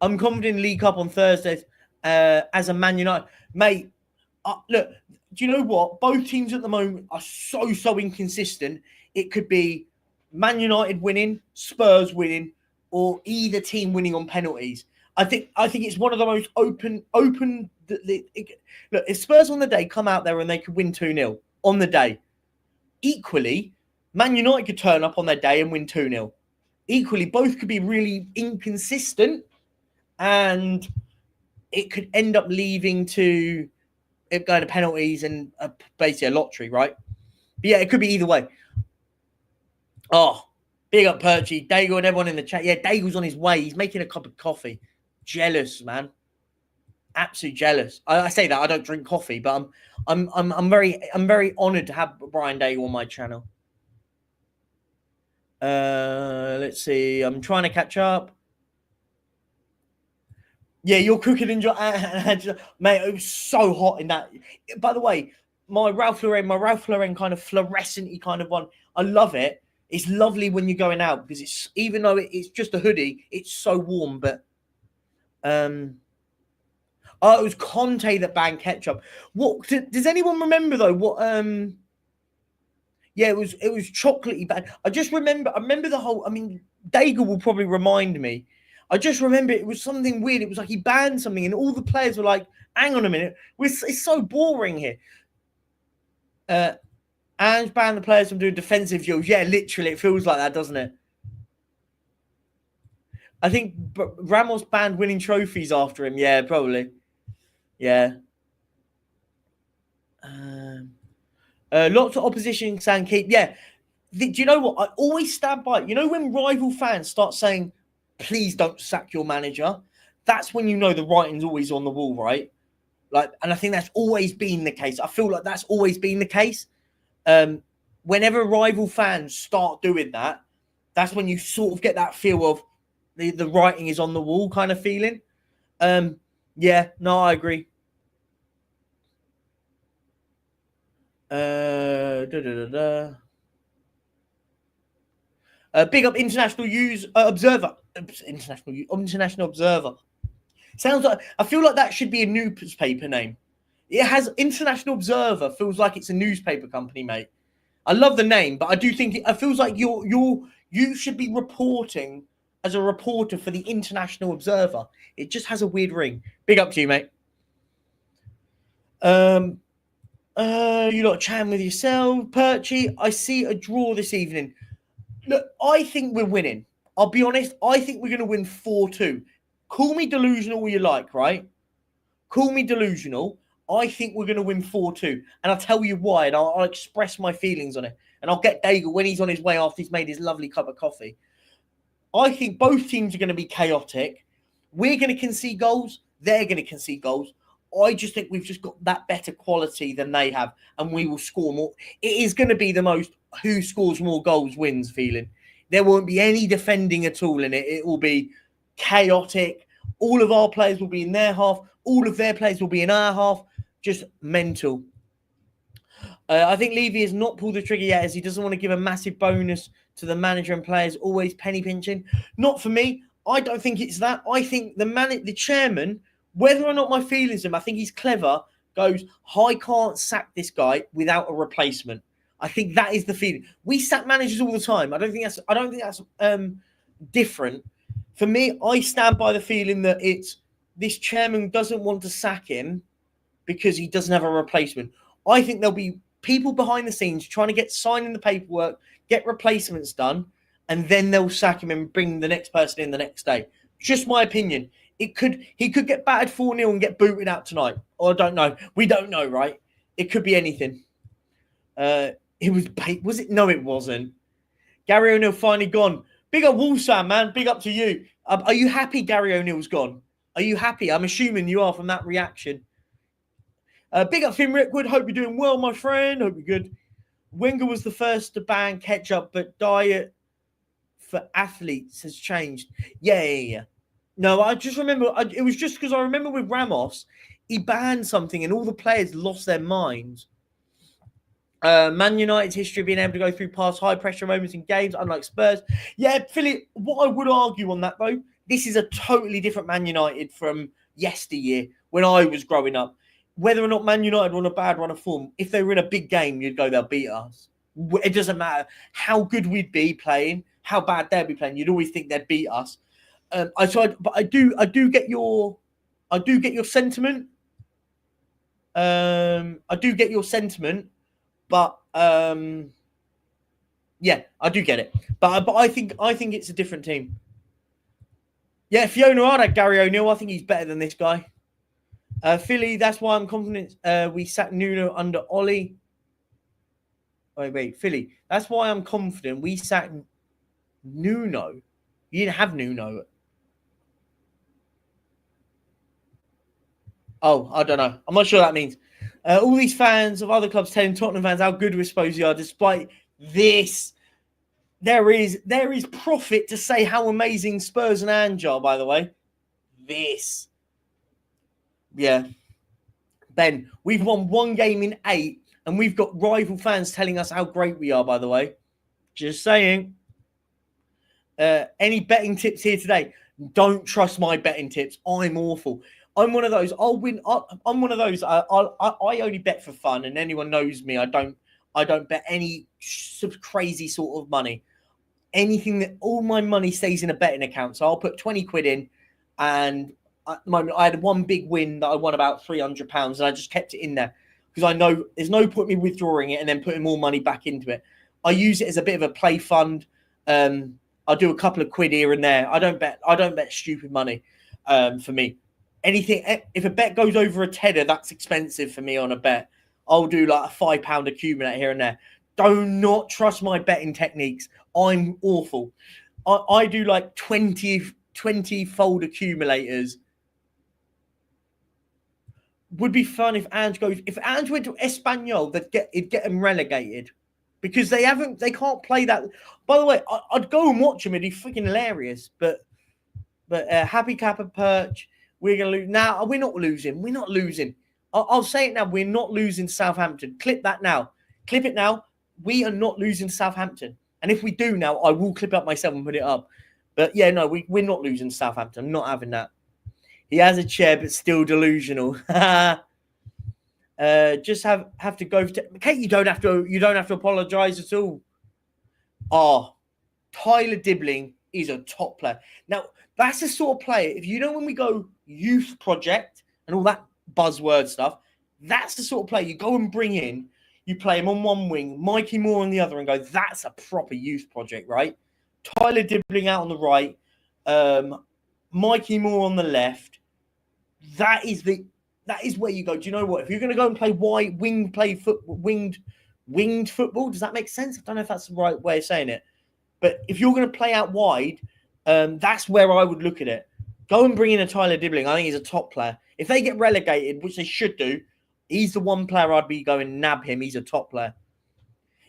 I'm confident in League Cup on Thursdays as a Man United. Mate, look, do you know what? Both teams at the moment are so inconsistent. It could be Man United winning, Spurs winning, or either team winning on penalties. I think it's one of the most open. Look, if Spurs on the day come out there and they could win 2-0 on the day, equally, Man United could turn up on their day and win 2-0. Equally, both could be really inconsistent, and it could end up leading to it going to penalties and basically a lottery, right? But yeah, it could be either way. Oh, big up Perchy, Daigle, and everyone in the chat. Yeah, Daigle's on his way. He's making a cup of coffee. Jealous, man. Absolutely jealous. I say that I don't drink coffee, but I'm very honoured to have Brian Daigle on my channel. Let's see. I'm trying to catch up. Yeah, you're cooking in your mate. It was so hot in that. By the way, my Ralph Lauren kind of fluorescent-y kind of one. I love it. It's lovely when you're going out because it's, even though it's just a hoodie, it's so warm. But it was Conte that banned ketchup. What does anyone remember though? What yeah, it was chocolatey bad. I remember the whole. I mean, Daigle will probably remind me. I just remember it was something weird. It was like he banned something, and all the players were like, "Hang on a minute, it's so boring here." And banned the players from doing defensive drills. Yeah, literally, it feels like that, doesn't it? I think Ramos banned winning trophies after him. Yeah, probably. Yeah. Lots of opposition saying keep. Yeah. Do you know what? I always stand by. You know when rival fans start saying, please don't sack your manager, that's when you know the writing's always on the wall, right? Like, and I think that's always been the case. I feel like that's always been the case. Whenever rival fans start doing that, that's when you sort of get that feel of the writing is on the wall kind of feeling. Yeah, no, I agree. Big up International Observer. International Observer. Sounds like, I feel like that should be a newspaper name. It has International Observer. Feels like it's a newspaper company, mate. I love the name, but I do think it feels like you should be reporting as a reporter for the International Observer. It just has a weird ring. Big up to you, mate. You lot chatting with yourself, Perchy. I see a draw this evening. Look, I think we're winning. I'll be honest. I think we're going to win 4-2. Call me delusional all you like, right? Call me delusional. I think we're going to win 4-2. And I'll tell you why, and I'll express my feelings on it. And I'll get Daigle when he's on his way after he's made his lovely cup of coffee. I think both teams are going to be chaotic. We're going to concede goals. They're going to concede goals. I just think we've just got that better quality than they have, and we will score more. It is going to be the most who scores more goals wins feeling. There won't be any defending at all in it. It will be chaotic. All of our players will be in their half. All of their players will be in our half. Just mental. I think Levy has not pulled the trigger yet, as he doesn't want to give a massive bonus to the manager and players, always penny pinching. Not for me. I don't think it's that. I think the chairman Whether or not my feelings him, I think he's clever. Goes, I can't sack this guy without a replacement. I think that is the feeling. We sack managers all the time. I don't think that's different. For me, I stand by the feeling that it's this chairman doesn't want to sack him because he doesn't have a replacement. I think there'll be people behind the scenes trying to get signing the paperwork, get replacements done, and then they'll sack him and bring the next person in the next day. Just my opinion. He could get battered 4-0 and get booted out tonight. Or I don't know. We don't know, right? It could be anything. Was it? No, it wasn't. Gary O'Neill finally gone. Big up Wolfsam, man. Big up to you. Are you happy Gary O'Neill's gone? Are you happy? I'm assuming you are from that reaction. Big up Finn Rickwood. Hope you're doing well, my friend. Hope you're good. Wenger was the first to ban ketchup, but diet for athletes has changed. Yeah. No, I just remember. It was just because I remember with Ramos, he banned something and all the players lost their minds. Man United's history of being able to go through past high-pressure moments in games, unlike Spurs. Yeah, Philly, what I would argue on that, though, this is a totally different Man United from yesteryear when I was growing up. Whether or not Man United were on a bad run of form, if they were in a big game, you'd go, they'll beat us. It doesn't matter how good we'd be playing, how bad they'd be playing. You'd always think they'd beat us. But I do get your sentiment. I do get your sentiment. But yeah, I do get it. But I think it's a different team. Yeah, Fiona Arda, Gary O'Neill. I think he's better than this guy. Philly, that's why I'm confident we sacked Nuno under Ollie. Wait, Philly. That's why I'm confident we sacked Nuno. You didn't have Nuno. Oh, I don't know. I'm not sure what that means. All these fans of other clubs telling Tottenham fans how good we're supposed to are, despite this. There is profit to say how amazing Spurs and Ange are, by the way. This. Yeah. Ben, we've won one game in 8, and we've got rival fans telling us how great we are, by the way. Just saying. Any betting tips here today? Don't trust my betting tips. I'm awful. I'm one of those. I'll win. I'm one of those. I only bet for fun, and anyone knows me. I don't bet any crazy sort of money. Anything that all my money stays in a betting account. So I'll put 20 quid in, and at the moment I had one big win that I won about £300, and I just kept it in there because I know there's no point me withdrawing it and then putting more money back into it. I use it as a bit of a play fund. I do a couple of quid here and there. I don't bet stupid money. For me. Anything, if a bet goes over a tenner, that's expensive for me on a bet. I'll do like a £5 accumulate here and there. Do not trust my betting techniques. I'm awful. I do like 20-fold accumulators. Would be fun if Ange goes. If Ange went to Espanyol, it'd get them relegated because they can't play that. By the way, I'd go and watch him. It'd be freaking hilarious. But Happy Kappa Perch. We're going to lose. Now, we're not losing. We're not losing. I'll say it now. We're not losing Southampton. Clip that now. Clip it now. We are not losing Southampton. And if we do now, I will clip up myself and put it up. But yeah, no, we're not losing Southampton. I'm not having that. He has a chair, but still delusional. Just have to go. Kate, you don't have to apologise at all. Oh, Tyler Dibbling is a top player. Now, that's the sort of player, if you know when we go youth project and all that buzzword stuff, that's the sort of player you go and bring in, you play him on one wing, Mikey Moore on the other, and go, that's a proper youth project, right? Tyler Dibbling out on the right, Mikey Moore on the left. That is where you go. Do you know what? If you're going to go and play winged football, does that make sense? I don't know if that's the right way of saying it. But if you're going to play out wide, that's where I would look at it. Go and bring in a Tyler Dibbling. I think he's a top player. If they get relegated, which they should do, he's the one player I'd be going nab him. He's a top player.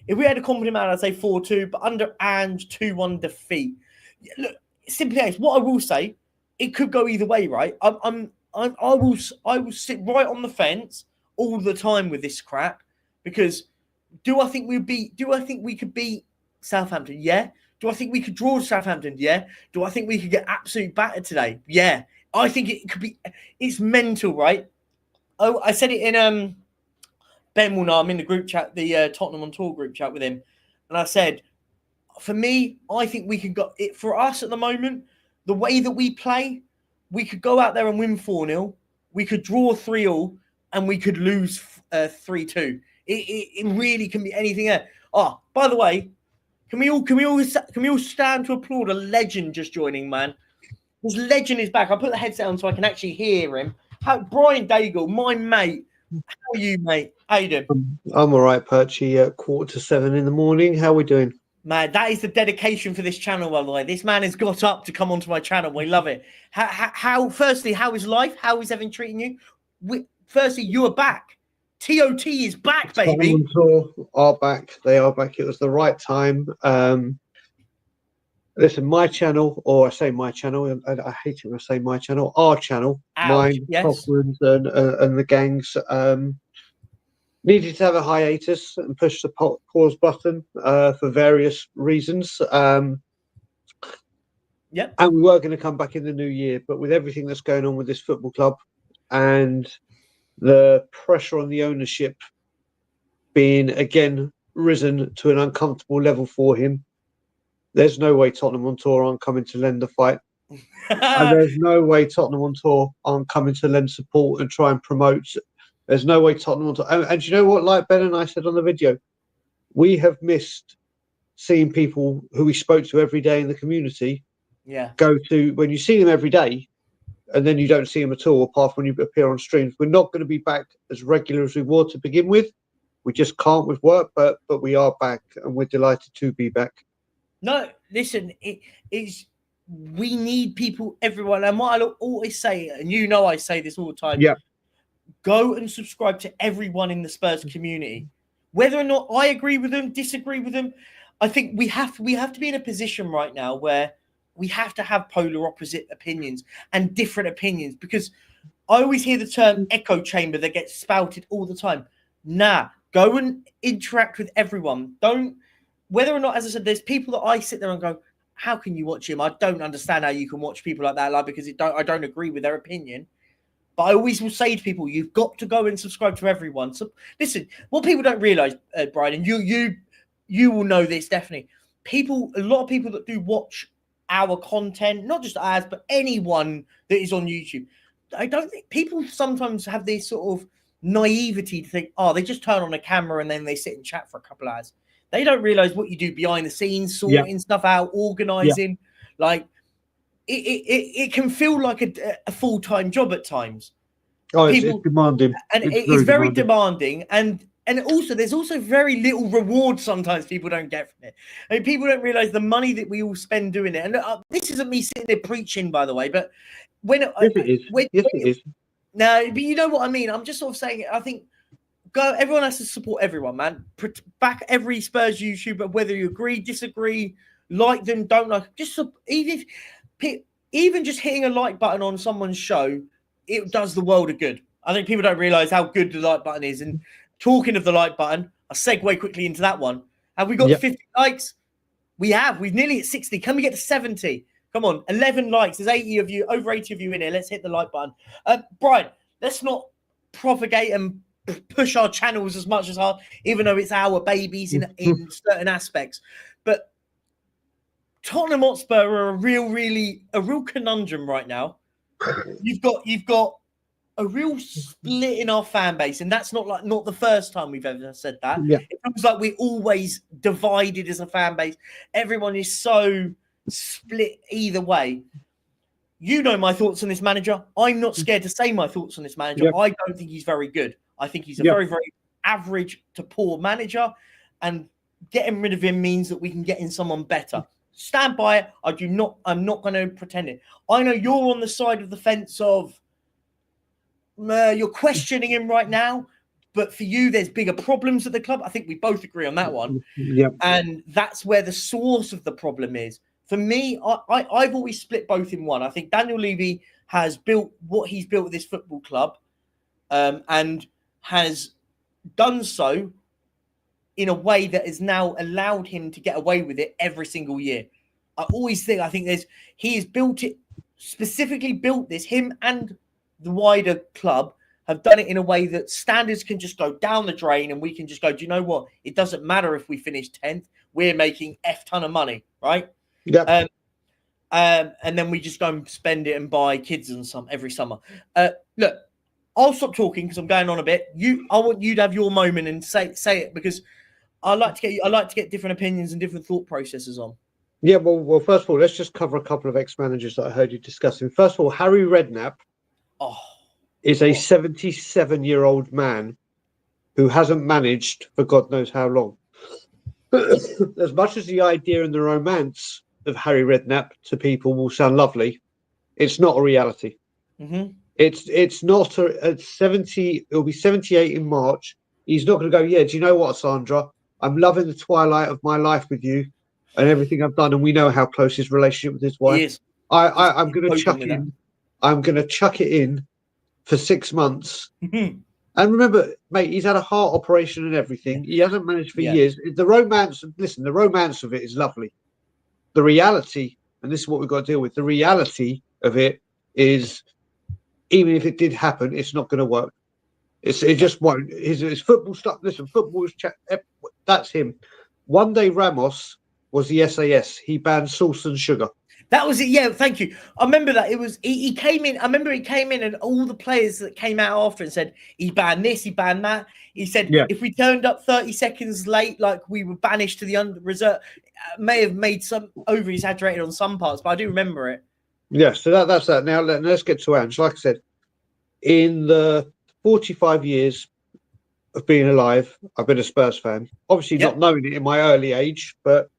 If we had a confident man, I'd say 4-2, but under Ange, 2-1 defeat. Look, simply as what I will say, it could go either way, right? I will sit right on the fence all the time with this crap because do I think we could beat Southampton? Yeah. Do I think we could draw Southampton? Yeah. Do I think we could get absolute battered today? Yeah. I think it could be. It's mental, right? Oh, I said it in Ben will know. I'm in the group chat, the Tottenham on Tour group chat with him, and I said, for me, I think we could go it for us at the moment. The way that we play, we could go out there and win 4-0. We could draw 3-3, and we could lose 3-2. It really can be anything else. Oh, by the way, can we all stand to applaud a legend just joining, man? This legend is back. I put the headset on so I can actually hear him. Brian Daigle, my mate. How are you, mate? How you doing? I'm all right, Perchy. 6:45 in the morning. How are we doing? Man, that is the dedication for this channel, by the way. This man has got up to come onto my channel. We love it. Firstly, how is life? How is everything treating you? Firstly, you are back. TOT is back, baby. Tottenham Tour are back. They are back. It was the right time. Listen, my channel, or I say my channel, and I hate it when I say my channel, our channel, mine, yes. Cochrane's and the gangs, needed to have a hiatus and push the pause button for various reasons. Yep. And we were going to come back in the new year, but with everything that's going on with this football club and the pressure on the ownership being again risen to an uncomfortable level for him, there's no way Tottenham on Tour aren't coming to lend a fight. And there's no way Tottenham on Tour aren't coming to lend support and try and promote. There's no way Tottenham on Tour. And you know what, like Ben and I said on the video, we have missed seeing people who we spoke to every day in the community go to, when you see them every day and then you don't see them at all, apart from when you appear on streams. We're not going to be back as regular as we were to begin with. We just can't with work, but we are back and we're delighted to be back. No, listen, we need people, everyone. And what I'll always say, and you know I say this all the time, go and subscribe to everyone in the Spurs community. Whether or not I agree with them, disagree with them, I think we have to be in a position right now where we have to have polar opposite opinions and different opinions, because I always hear the term echo chamber that gets spouted all the time. Nah, go and interact with everyone. Don't, whether or not, as I said, there's people that I sit there and go, how can you watch him? I don't understand how you can watch people like that, like, because I don't agree with their opinion. But I always will say to people, you've got to go and subscribe to everyone. So listen, what people don't realize, Brian, and you will know this definitely. A lot of people that do watch our content, not just ours, but anyone that is on YouTube, I don't think people sometimes have this sort of naivety to think, oh, they just turn on a camera and then they sit and chat for a couple of hours. They don't realize what you do behind the scenes, sorting stuff out, organizing. Like it can feel like a full-time job at times. Oh, it's demanding. And it's very demanding. And also, there's also very little reward sometimes people don't get from it. I mean, people don't realize the money that we all spend doing it. And this isn't me sitting there preaching, by the way, but it is. No, but you know what I mean? I'm just sort of saying, I think, everyone has to support everyone, man. Back every Spurs YouTuber, whether you agree, disagree, like them, don't like, just even just hitting a like button on someone's show, it does the world of good. I think people don't realize how good the like button is. And talking of the like button, I'll segue quickly into that one. Have we got 50 likes? We have. We're nearly at 60. Can we get to 70? Come on, 11 likes. There's 80 of you, over 80 of you in here. Let's hit the like button. Brian, let's not propagate and push our channels as much as hard, even though it's our babies in certain aspects. But Tottenham Hotspur are a real conundrum right now. You've got a real split in our fan base, and that's not the first time we've ever said that. It feels like we're always divided as a fan base. Everyone is so split either way. You know my thoughts on this manager. I'm not scared to say my thoughts on this manager. I don't think he's very good. I think he's a very, very average to poor manager, and getting rid of him means that we can get in someone better. Stand by it. I'm not going to pretend it. I know you're on the side of the fence of you're questioning him right now, but for you, there's bigger problems at the club. I think we both agree on that one. And that's where the source of the problem is. For me, I've always split both in one. I think Daniel Levy has built what he's built with this football club, and has done so in a way that has now allowed him to get away with it every single year. I think he has built it specifically built this. Him and the wider club have done it in a way that standards can just go down the drain, and we can just go, do you know what? It doesn't matter if we finish 10th. We're making F ton of money, right? Yeah. And then we just go and spend it and buy kids and some every summer. Look, I'll stop talking because I'm going on a bit. I want you to have your moment and say it, because I like to get different opinions and different thought processes on. Yeah, well, first of all, let's just cover a couple of ex-managers that I heard you discussing. First of all, Harry Redknapp is a 77-year-old man who hasn't managed for God knows how long. As much as the idea and the romance of Harry Redknapp to people will sound lovely, it's not a reality. Mm-hmm. It's not at 70. It'll be 78 in March. He's not going to go, yeah, do you know what, Sandra? I'm loving the twilight of my life with you and everything I've done. And we know how close his relationship with his wife is. I'm going to chuck in. I'm going to chuck it in for 6 months. Mm-hmm. And remember, mate, he's had a heart operation and everything. He hasn't managed for years. The romance of it is lovely. The reality, and this is what we've got to deal with, the reality of it is, even if it did happen, it's not going to work. It just won't. His football stuff. Listen, football is that's him. One day Ramos was the SAS. He banned sauce and sugar. That was it. Yeah, thank you. I remember that. It was he came in. I remember he came in, and all the players that came out after and said he banned this, he banned that. He said if we turned up 30 seconds late, like we were banished to the reserve. May have made some over exaggerated on some parts, but I do remember it. Yeah, so that's that. Now let's get to Ange. Like I said, in the 45 years of being alive, I've been a Spurs fan. Obviously, not knowing it in my early age, but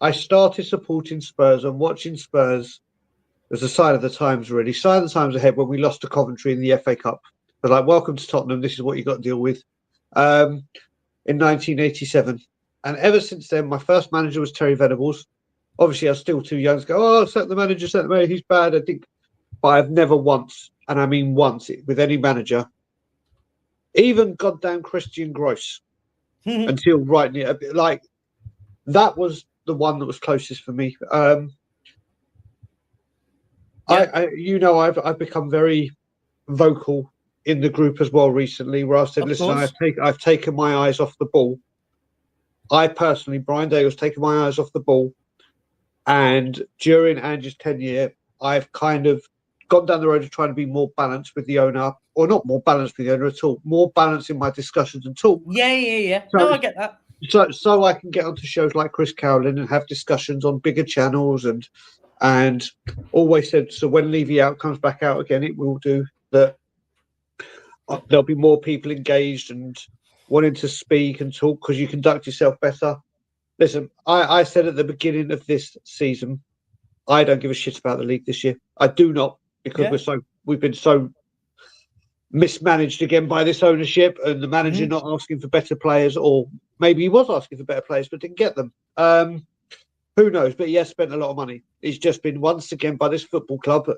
I started supporting Spurs and watching Spurs as a sign of the times, really. Sign of the times ahead when we lost to Coventry in the FA Cup. But like, welcome to Tottenham. This is what you got to deal with. In 1987. And ever since then, my first manager was Terry Venables. Obviously, I was still too young to go, oh, set the manager, he's bad. I think, but I've never once, and I mean once, with any manager, even goddamn Christian Gross, until right near, like, that was the one that was closest for me. I've become very vocal in the group as well recently, where I said, listen, I've taken my eyes off the ball. I personally, Brian Dale's taken my eyes off the ball, and during Ange's tenure, I've kind of gone down the road of trying to be more balanced with the owner, or not more balanced with the owner at all, more balanced in my discussions and talk. Yeah. No, I get that. So I can get onto shows like Chris Cowlin and have discussions on bigger channels, and always said, so when Levy Out comes back out again, it will do that. There'll be more people engaged and wanting to speak and talk because you conduct yourself better. Listen, I said at the beginning of this season, I don't give a shit about the league this year. I do not, because we've been so mismanaged again by this ownership and the manager not asking for better players, or maybe he was asking for better players but didn't get them. Who knows? But he has spent a lot of money. He's just been once again by this football club.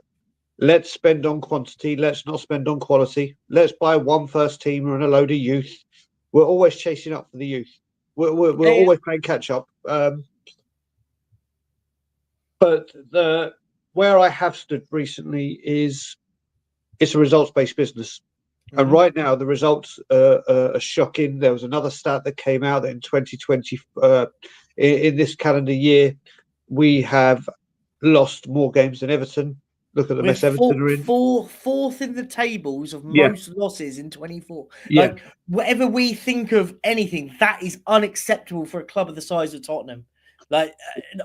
Let's spend on quantity. Let's not spend on quality. Let's buy one first teamer and a load of youth. We're always chasing up for the youth. We're always playing catch up. But where I have stood recently is it's a results-based business. And right now, the results are shocking. There was another stat that came out that in 2020, in this calendar year, we have lost more games than Everton. Look at the mess Everton are in. Fourth in the tables of most losses in 24. Like, whatever we think of anything, that is unacceptable for a club of the size of Tottenham. Like,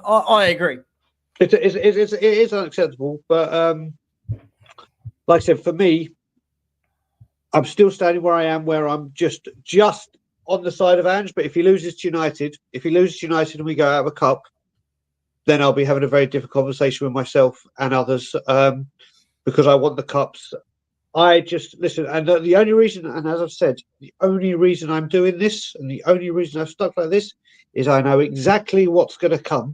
I agree. It is unacceptable. But like I said, for me, I'm still standing where I am, where I'm just on the side of Ange. But if he loses to United, and we go out of a cup, then I'll be having a very different conversation with myself and others, because I want the cups. I just listen, and the only reason, and as I've said, the only reason I'm doing this, and the only reason I've stuck like this, is I know exactly what's going to come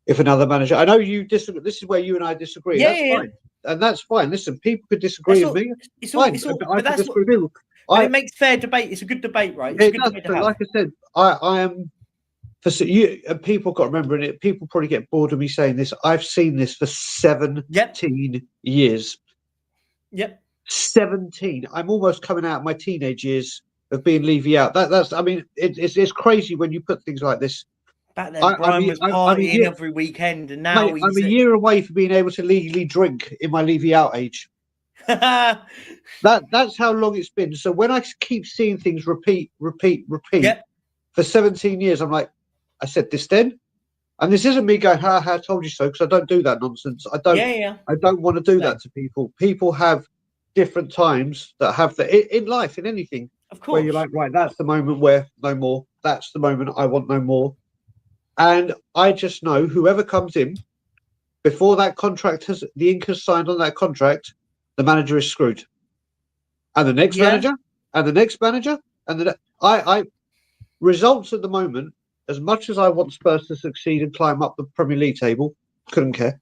if another manager. I know you disagree. This is where you and I disagree. Fine. And that's fine. Listen, people could disagree with me. It's fine. It makes fair debate. It's a good debate, right? Like I said, I am you and people got to remember, and it people probably get bored of me saying this. I've seen this for 17 years. Yep. 17. I'm almost coming out of my teenage years of being Levy out. That's. I mean, it's crazy when you put things like this. Back then, Brian was partying every weekend, and now I'm a year away from being able to legally drink in my Levy out age. That's how long it's been. So when I keep seeing things repeat for 17 years, I'm like, I said this then, and this isn't me going, "Ha ha, I told you so," because I don't do that nonsense. I don't want to do that to people. People have different times that have in life, in anything. Of course, where you're like, right, that's the moment where no more. That's the moment I want no more. And I just know whoever comes in before that contract the ink has signed on that contract, the manager is screwed. And the next manager, and the next manager, and I results at the moment, as much as I want Spurs to succeed and climb up the Premier League table, couldn't care.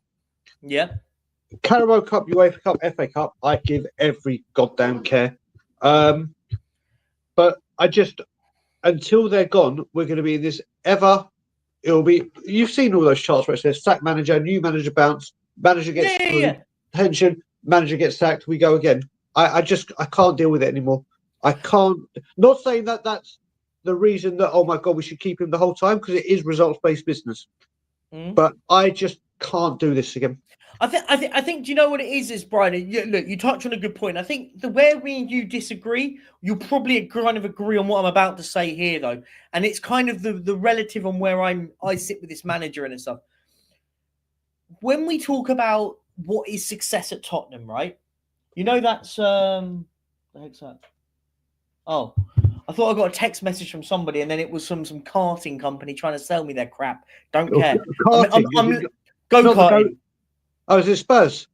Yeah. Carabao Cup, UEFA Cup, FA Cup, I give every goddamn care. But I just, until they're gone, we're going to be in this it'll be, you've seen all those charts where it says sack manager, new manager bounce, manager gets screwed, tension, manager gets sacked, we go again. I can't deal with it anymore. I can't, not saying that that's the reason that, oh my God, we should keep him the whole time, because it is results-based business. But I just can't do this again. I think. Do you know what it is, Brian? Look, you touch on a good point. I think the way me and you disagree, you'll probably kind of agree on what I'm about to say here, though, and it's kind of the relative on where I sit with this manager and stuff. When we talk about what is success at Tottenham, right? You know that's the heck's that? Oh, I thought I got a text message from somebody, and then it was some karting company trying to sell me their crap. Don't care. I'm go-karting. Oh, is it Spurs?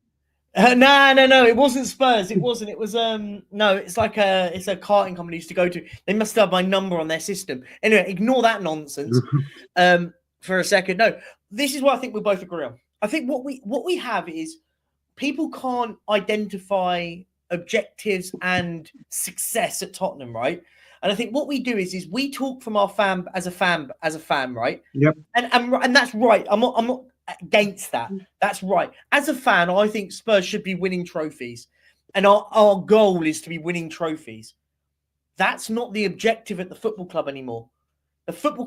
No, it wasn't Spurs. It wasn't. It was no. It's like it's a karting company I used to go to. They must have my number on their system. Anyway, ignore that nonsense. For a second. No, this is what I think we both agree on. I think what we have is people can't identify objectives and success at Tottenham, right? And I think what we do is we talk from our fan as a fan, right? Yep. And that's right. I'm not against that. That's right. As a fan, I think Spurs should be winning trophies, and our goal is to be winning trophies. That's not the objective at the football club anymore. The football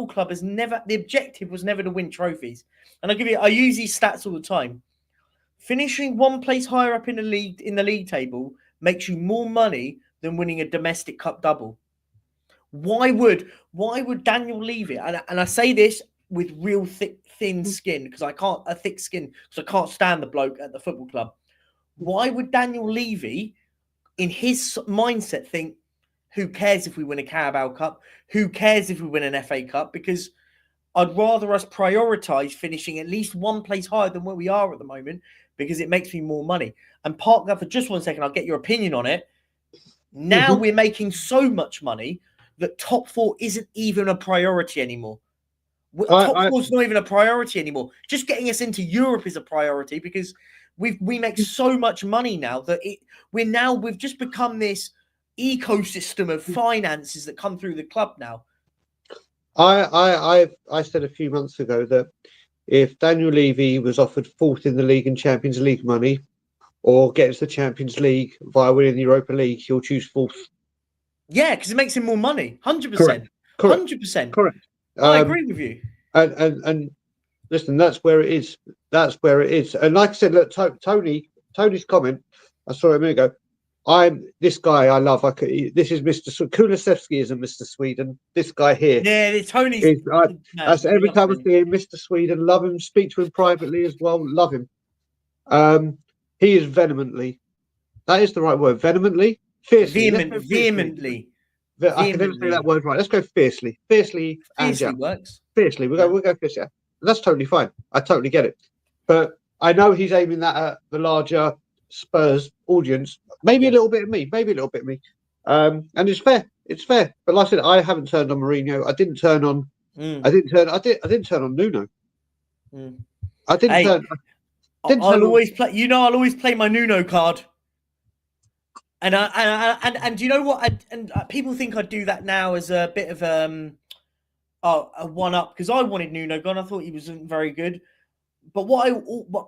club has never, the objective was never to win trophies. And I use these stats all the time. Finishing one place higher up in the league table makes you more money than winning a domestic cup double. Why would Daniel Levy? And I say this with real thin skin, because I can't stand the bloke at the football club. Why would Daniel Levy, in his mindset, think, who cares if we win a Carabao Cup? Who cares if we win an FA Cup? Because I'd rather us prioritise finishing at least one place higher than where we are at the moment, because it makes me more money. And park that for just 1 second. I'll get your opinion on it. Now we're making so much money that top four isn't even a priority anymore. Top four's not even a priority anymore. Just getting us into Europe is a priority, because we make so much money now that we've just become this ecosystem of finances that come through the club now. I said a few months ago that if Daniel Levy was offered fourth in the league and Champions League money, or gets the Champions League via winning the Europa League, he'll choose fourth. Yeah, because it makes him more money. 100%. 100%. Correct. I agree with you. And listen, that's where it is. That's where it is. And like I said, look, Tony's comment, I saw it a minute ago. This guy I love. This is Mr. Kulusevski isn't Mr. Sweden. This guy here. Yeah, Tony's. That's every time I see him, Mr. Sweden. Love him. Speak to him privately as well. Love him. He is vehemently. That is the right word. Vehemently, fiercely. Vehemently. I can never say that word right. Let's go fiercely. Fiercely works. Fiercely. We'll go fiercely. That's totally fine. I totally get it. But I know he's aiming that at the larger Spurs audience. Maybe a little bit of me. And it's fair. It's fair. But like I said, I haven't turned on Mourinho. I didn't turn on. I didn't turn on Nuno. I'll always play. I'll always play my Nuno card. And do you know what? And people think I do that now as a bit of a one up because I wanted Nuno gone. I thought he wasn't very good. But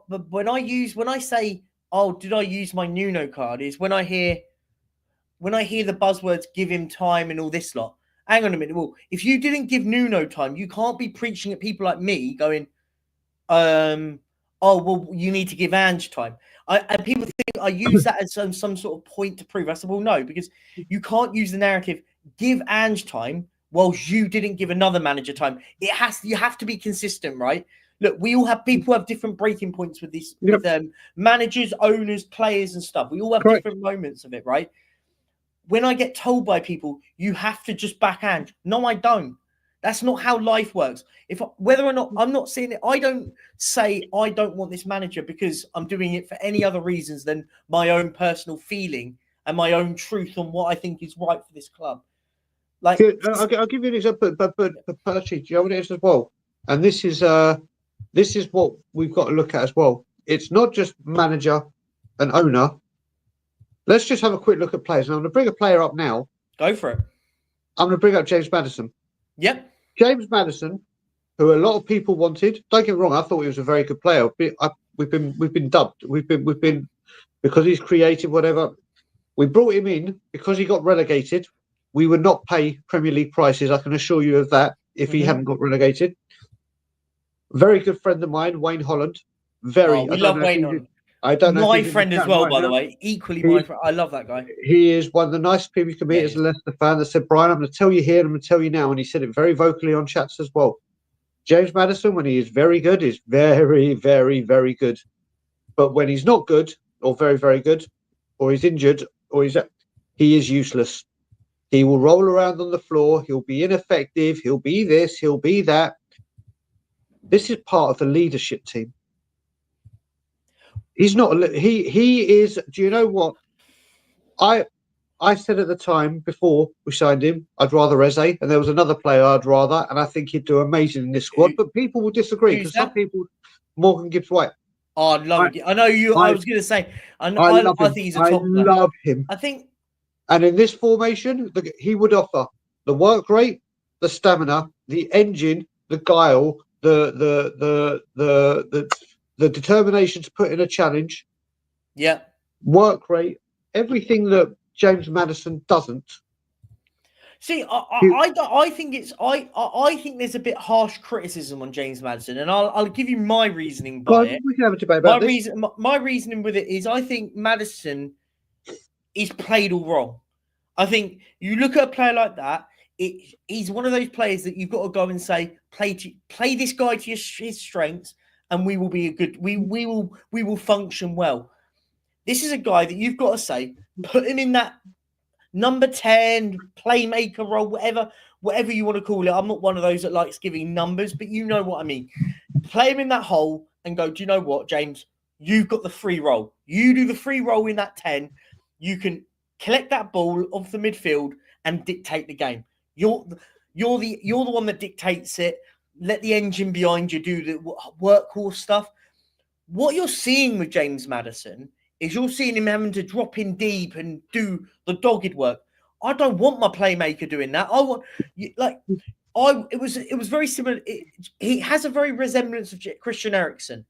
but when I say, oh, did I use my Nuno card? Is when I hear the buzzwords, give him time and all this lot. Hang on a minute. Well, if you didn't give Nuno time, you can't be preaching at people like me going, oh, well, you need to give Ange time. And people think I use that as some sort of point to prove. I said, well, no, because you can't use the narrative, give Ange time, whilst you didn't give another manager time. You have to be consistent, right? Look, people have different breaking points with this, with managers, owners, players, and stuff. We all have different moments of it, right? When I get told by people, you have to just back Ange. No, I don't. That's not how life works. Whether or not I'm not seeing it, I don't say I don't want this manager because I'm doing it for any other reasons than my own personal feeling and my own truth on what I think is right for this club. Like, I'll give you an example, but Percy, do you know what it is as well? And this is what we've got to look at as well. It's not just manager and owner. Let's just have a quick look at players. And I'm going to bring a player up now. Go for it. I'm going to bring up James Maddison. Yep. James Maddison, who a lot of people wanted. Don't get me wrong. I thought he was a very good player. We've been dubbed. We've been because he's creative, whatever. We brought him in because he got relegated. We would not pay Premier League prices. I can assure you of that. If he hadn't got relegated. Very good friend of mine, Wayne Holland. We love Wayne Holland. I don't know. My friend as well, by the way. Equally my friend. I love that guy. He is one of the nicest people you can meet as a Leicester fan. That said, Brian, I'm going to tell you here and I'm going to tell you now. And he said it very vocally on chats as well. James Maddison, when he is very good, is very, very, very good. But when he's not good or very, very good, or he's injured, he is useless. He will roll around on the floor. He'll be ineffective. He'll be this. He'll be that. This is part of the leadership team. He's not. He is. Do you know what? I said at the time before we signed him, I'd rather Eze, and there was another player I'd rather, and I think he'd do amazing in this squad. But people will disagree because some people, Morgan Gibbs-White. Oh, I love it. I know you. I was going to say. I think he's a top player. I love him. I think. And in this formation, he would offer the work rate, the stamina, the engine, the guile, the determination to put in a challenge. Yeah. Work rate, everything that James Maddison doesn't. See, I think there's a bit harsh criticism on James Maddison, and I'll give you my reasoning by it. We can have a debate about this. My reasoning with it is I think Maddison is played all wrong. I think you look at a player like that, he's one of those players that you've got to go and say, play this guy to his strengths, and we will be we will function well. This is a guy that you've got to say, put him in that number 10 playmaker role, whatever you want to call it. I'm not one of those that likes giving numbers, but you know what I mean. Play him in that hole and go, do you know what, James? You've got the free role. You do the free role in that 10. You can collect that ball off the midfield and dictate the game. You're the one that dictates it. Let the engine behind you do the workhorse stuff. What you're seeing with James Maddison is you're seeing him having to drop in deep and do the dogged work. I don't want my playmaker doing that. It was very similar. He has a very resemblance of Christian Eriksen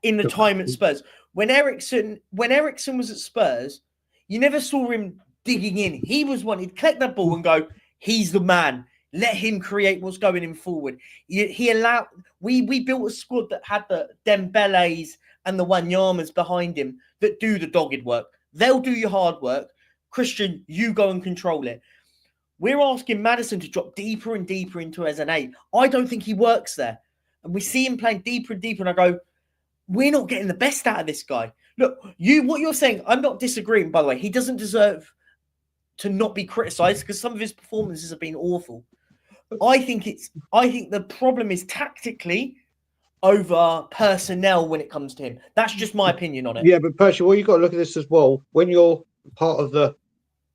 in the time at Spurs. When Eriksen was at Spurs, you never saw him digging in. He was one. He'd collect that ball and go, he's the man. Let him create what's going in forward. He allowed. We built a squad that had the Dembélés and the Wanyamas behind him that do the dogged work. They'll do your hard work. Christian, you go and control it. We're asking Maddison to drop deeper and deeper into as an 8. I don't think he works there. And we see him playing deeper and deeper, and I go, we're not getting the best out of this guy. Look, what you're saying, I'm not disagreeing, by the way. He doesn't deserve to not be criticised because some of his performances have been awful. I think the problem is tactically over personnel when it comes to him. That's just my opinion on it. Yeah, but Percy, well, you've got to look at this as well. When you're part of the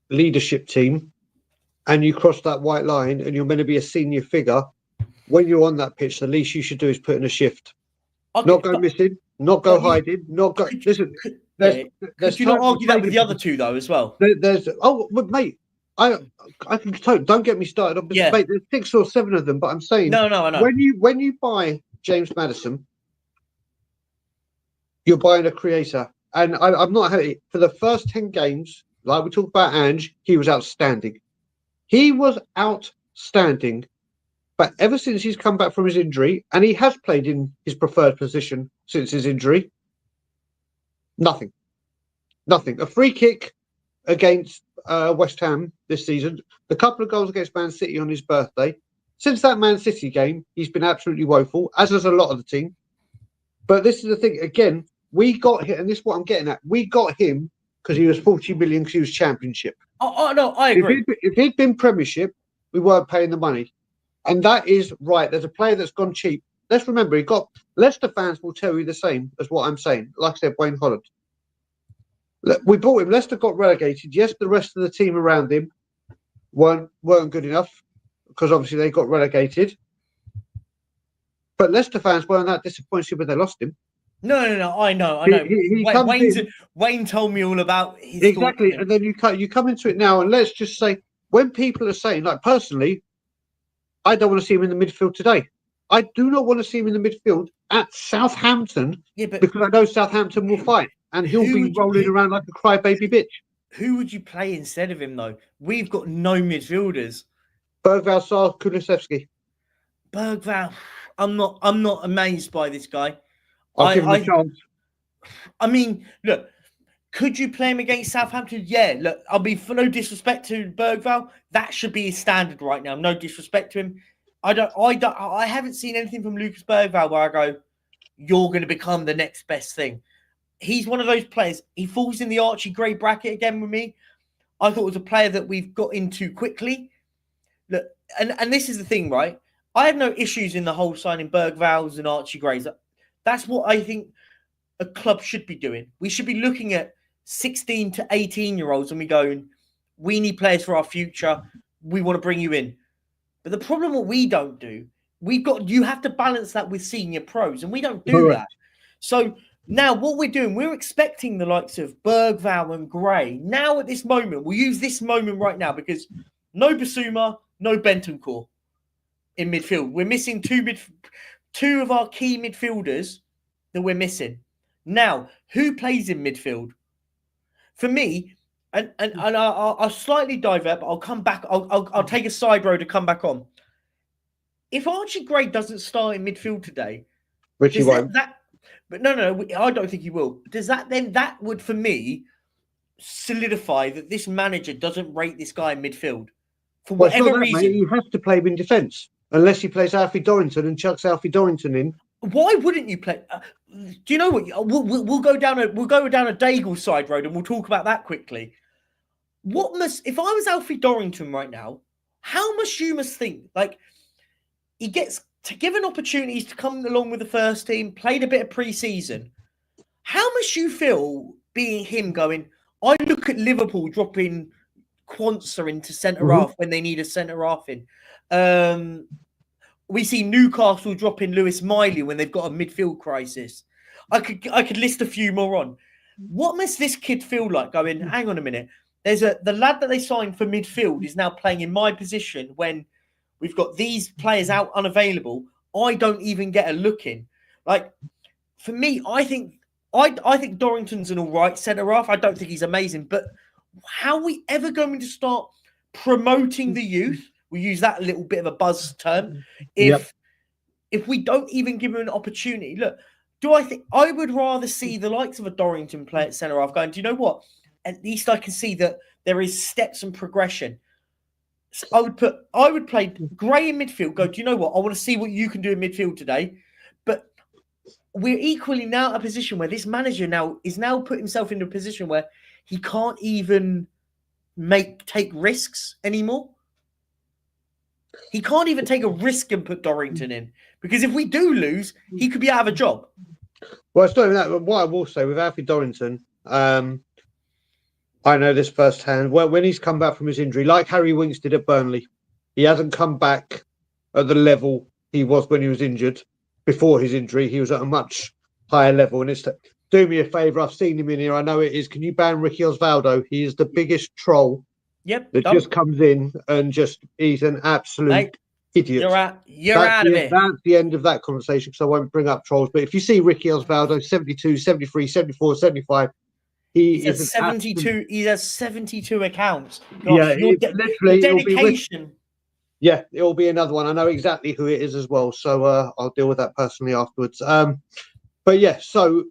leadership team and you cross that white line and you're meant to be a senior figure, when you're on that pitch, the least you should do is put in a shift. Okay, not go missing, not go hiding, not go... Listen, could you not argue that with the other two, though, as well? Mate, I don't get me started on Yeah. mate, there's 6 or 7 of them, but I'm saying No, I know. when you buy James Maddison, you're buying a creator. And I'm not happy for the first 10 games, like we talked about Ange, he was outstanding. He was outstanding. But ever since he's come back from his injury, and he has played in his preferred position since his injury, nothing. Nothing. A free kick against West Ham this season, the couple of goals against Man City on his birthday. Since that Man City game, he's been absolutely woeful, as has a lot of the team. But this is the thing, again, we got him, and this is what I'm getting at. We got him because he was 40 million because he was Championship. Oh, no, I agree. If he'd been Premiership, we weren't paying the money. And that is right. There's a player that's gone cheap. Let's remember, he got Leicester fans will tell you the same as what I'm saying. Like I said, Wayne Holland. We bought him. Leicester got relegated. Yes, the rest of the team around him weren't good enough because obviously they got relegated. But Leicester fans weren't that disappointed when they lost him. No, I know. Wayne told me all about his exactly, and then you come into it now, and let's just say when people are saying, like personally, I don't want to see him in the midfield today. I do not want to see him in the midfield at Southampton because I know Southampton will fight, and he'll be rolling around like a crybaby bitch. Who would you play instead of him, though? We've got no midfielders. Bergvall, Sarr, Kulusevski. Bergvall, I'm not amazed by this guy. I'll give him a chance. I mean, look, could you play him against Southampton? Yeah, look, I'll be for no disrespect to Bergvall, that should be his standard right now. No disrespect to him. I haven't seen anything from Lucas Bergvall where I go, you're going to become the next best thing. He's one of those players. He falls in the Archie Gray bracket again with me. I thought it was a player that we've got into quickly. Look, and this is the thing, right? I have no issues in the whole signing Bergvalls and Archie Grays. That's what I think a club should be doing. We should be looking at 16 to 18-year-olds and we go, we need players for our future. We want to bring you in. But the problem what we don't do, you have to balance that with senior pros, and we don't do that. So now what we're doing, we're expecting the likes of Bergvall and Gray. Now at this moment, we'll use this moment right now because no Basuma, no Bentancur in midfield. We're missing two of our key midfielders that we're missing. Now, who plays in midfield? For me, and I'll slightly divert, but I'll come back. I'll take a side road to come back on. If Archie Gray doesn't start in midfield today, which he won't. But no, I don't think he will. Does that would for me solidify that this manager doesn't rate this guy in midfield for whatever reason? Mate, you have to play him in defence unless he plays Alfie Dorrington and chucks Alfie Dorrington in. Why wouldn't you play? Do you know what? We'll go down a Daigle side road and we'll talk about that quickly. If I was Alfie Dorrington right now, how much you must think like he gets to given opportunities to come along with the first team, played a bit of pre-season. How much you feel being him going? I look at Liverpool dropping Quansah into centre half when they need a centre half in. We see Newcastle dropping Lewis Miley when they've got a midfield crisis. I could list a few more on. What must this kid feel like going, hang on a minute, the lad that they signed for midfield is now playing in my position when we've got these players out unavailable. I don't even get a look in. Like, for me, I think Dorrington's an all right centre half. I don't think he's amazing, but how are we ever going to start promoting the youth? We use that a little bit of a buzz term. If we don't even give him an opportunity, look, I would rather see the likes of a Dorrington play at centre half going, do you know what? At least I can see that there is steps and progression. So I would play Gray in midfield, go, do you know what? I want to see what you can do in midfield today. But we're equally now at a position where this manager is put himself into a position where he can't even take risks anymore. He can't even take a risk and put Dorrington in. Because if we do lose, he could be out of a job. Well, it's not even that. But what I will say with Alfie Dorrington, I know this firsthand. Well, when he's come back from his injury, like Harry Winks did at Burnley, he hasn't come back at the level he was when he was injured. Before his injury, he was at a much higher level. And it's do me a favour. I've seen him in here. I know it is. Can you ban Ricky Osvaldo? He is the biggest troll Yep. that Done. just comes in and he's an absolute Mate, idiot. You're out of it. That's the end of that conversation, because I won't bring up trolls. But if you see Ricky Osvaldo, 72, 73, 74, 75, he is an 72. absolute, He has 72 accounts. yeah, Gosh, your literally, dedication. it'll be another one. I know exactly who it is as well, so I'll deal with that personally afterwards. But yeah, so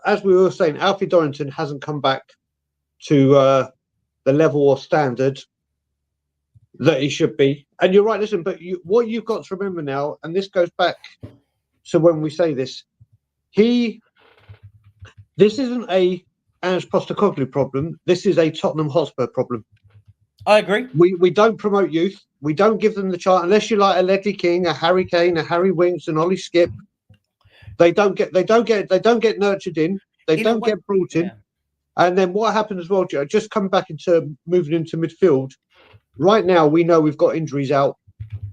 as we were saying, Alfie Dorrington hasn't come back to the level or standard that he should be. And you're right, listen, but what you've got to remember now, and this goes back to when we say this, this isn't a Ange Postecoglou problem. This is a Tottenham Hotspur problem. I agree. We don't promote youth. We don't give them the chance, unless you like a Ledley King, a Harry Kane, a Harry Winks, and Ollie Skip. They don't get nurtured in. They don't get brought in. And then what happened as well, Joe, just come back into moving into midfield. Right now, we know we've got injuries out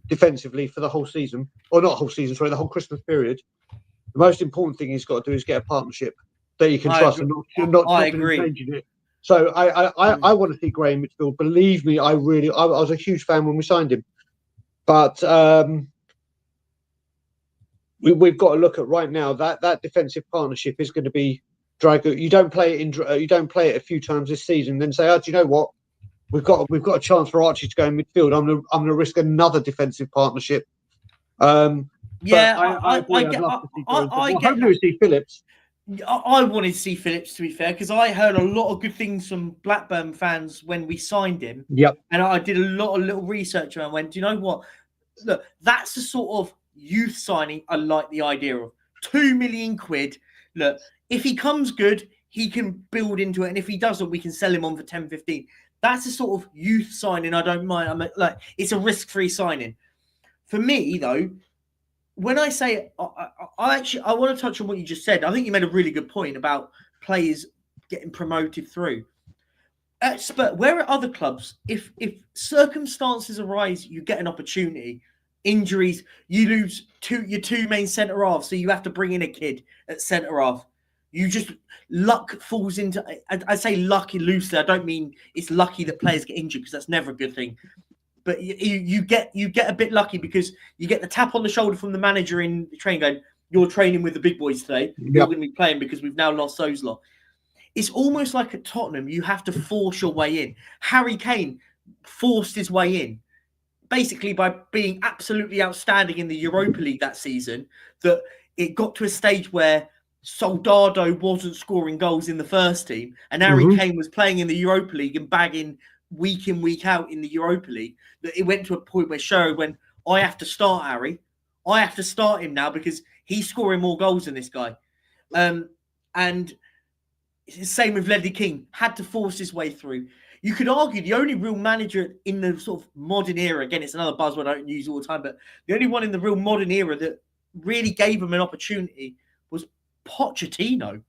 defensively for the whole season, or not whole season, sorry, the whole Christmas period. The most important thing he's got to do is get a partnership that you can trust and not changing it. So I want to see Gray in midfield. Believe me, I was a huge fan when we signed him. But we've got to look at right now that defensive partnership is going to be Drago. You don't play it a few times this season, then say, do you know what? We've got a chance for Archie to go in midfield. I'm gonna risk another defensive partnership. I get to see Phillips. I wanted to see Phillips, to be fair, because I heard a lot of good things from Blackburn fans when we signed him. Yep. And I did a lot of little research and I went, do you know what? Look, that's the sort of youth signing I like the idea of. 2 million quid. Look, if he comes good, he can build into it. And if he doesn't, we can sell him on for 10, 15. That's the sort of youth signing I don't mind. It's a risk-free signing. For me, though, when I say I want to touch on what you just said. I think you made a really good point about players getting promoted through. But where at other clubs, if circumstances arise, you get an opportunity. Injuries, you lose your two main centre halves, so you have to bring in a kid at centre half. You just luck falls into. I say lucky loosely. I don't mean it's lucky that players get injured, because that's never a good thing. But you get a bit lucky because you get the tap on the shoulder from the manager in the training going, "You're training with the big boys today. Yep. You're going to be playing because we've now lost those lot." It's almost like at Tottenham, you have to force your way in. Harry Kane forced his way in, basically by being absolutely outstanding in the Europa League that season. That it got to a stage where Soldado wasn't scoring goals in the first team, and Harry Kane was playing in the Europa League and bagging week in, week out in the Europa League, that it went to a point where Sherwood went, I have to start Harry. I have to start him now because he's scoring more goals than this guy. And it's the same with Ledley King, had to force his way through. You could argue the only real manager in the sort of modern era, again, it's another buzzword I don't use all the time, but the only one in the real modern era that really gave him an opportunity was Pochettino.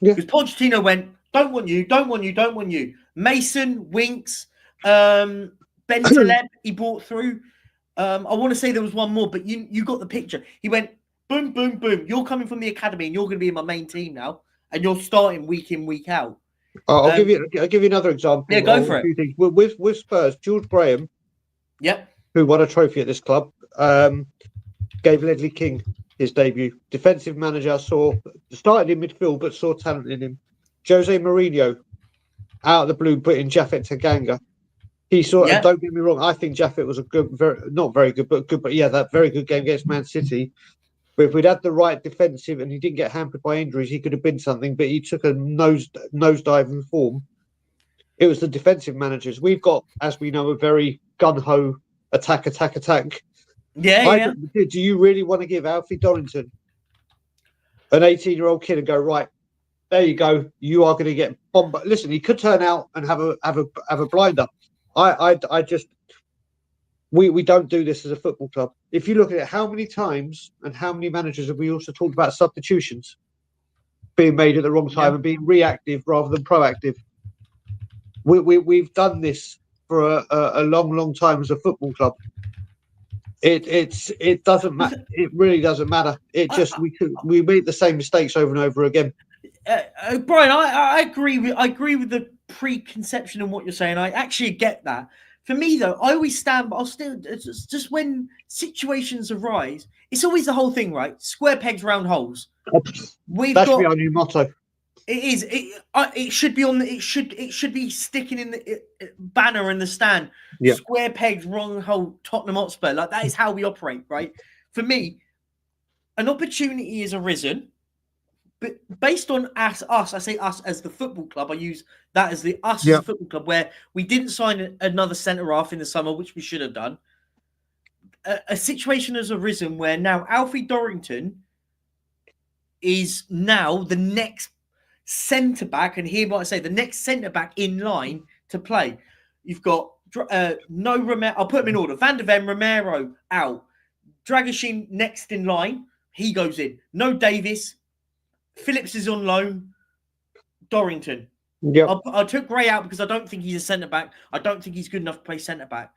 Yeah. Because Pochettino went, don't want you, don't want you, don't want you. Mason, Winks, Bentaleb, he brought through. I want to say there was one more, but you got the picture. He went, boom, boom, boom. You're coming from the academy and you're going to be in my main team now. And you're starting week in, week out. I'll give you another example. Yeah, go for it. With Spurs, George Graham, who won a trophy at this club, gave Ledley King his debut. Defensive manager, started in midfield but saw talent in him. Jose Mourinho, out of the blue, put in Japhet Tanganga. He saw, and don't get me wrong, I think Japhet was a good, not very good, but good. But yeah, that very good game against Man City. But if we'd had the right defensive and he didn't get hampered by injuries, he could have been something. But he took a nosedive in form. It was the defensive managers. We've got, as we know, a very gung-ho attack. Yeah. Do you really want to give Alfie Dorrington an 18-year-old kid and go, right, there you go, you are going to get bombarded? Listen, he could turn out and have a blinder. We don't do this as a football club. If you look at it, how many times and how many managers have we also talked about substitutions being made at the wrong time and being reactive rather than proactive? We've done this for a long time as a football club. It doesn't matter. It really doesn't matter. We make the same mistakes over and over again. Brian, I agree with the preconception on what you're saying. I actually get that. For me, though, I always stand, but I'll still just when situations arise, it's always the whole thing, right? Square pegs, round holes. That should be our new motto. It is. It should be on. It should be sticking in the banner in the stand. Yeah. Square pegs, round hole. Tottenham Hotspur. Like that is how we operate, right? For me, an opportunity has arisen. But based on us, I say us as the football club, I use that as the us as a football club, where we didn't sign another centre half in the summer, which we should have done. A situation has arisen where now Alfie Dorrington is now the next centre back, and here might say the next centre back in line to play. You've got no Romero. I'll put them in order: Van der Ven, Romero out, Dragoshin next in line. He goes in. No Davis. Phillips is on loan. Dorrington. Yep. I took Gray out because I don't think he's a centre back. I don't think he's good enough to play centre back.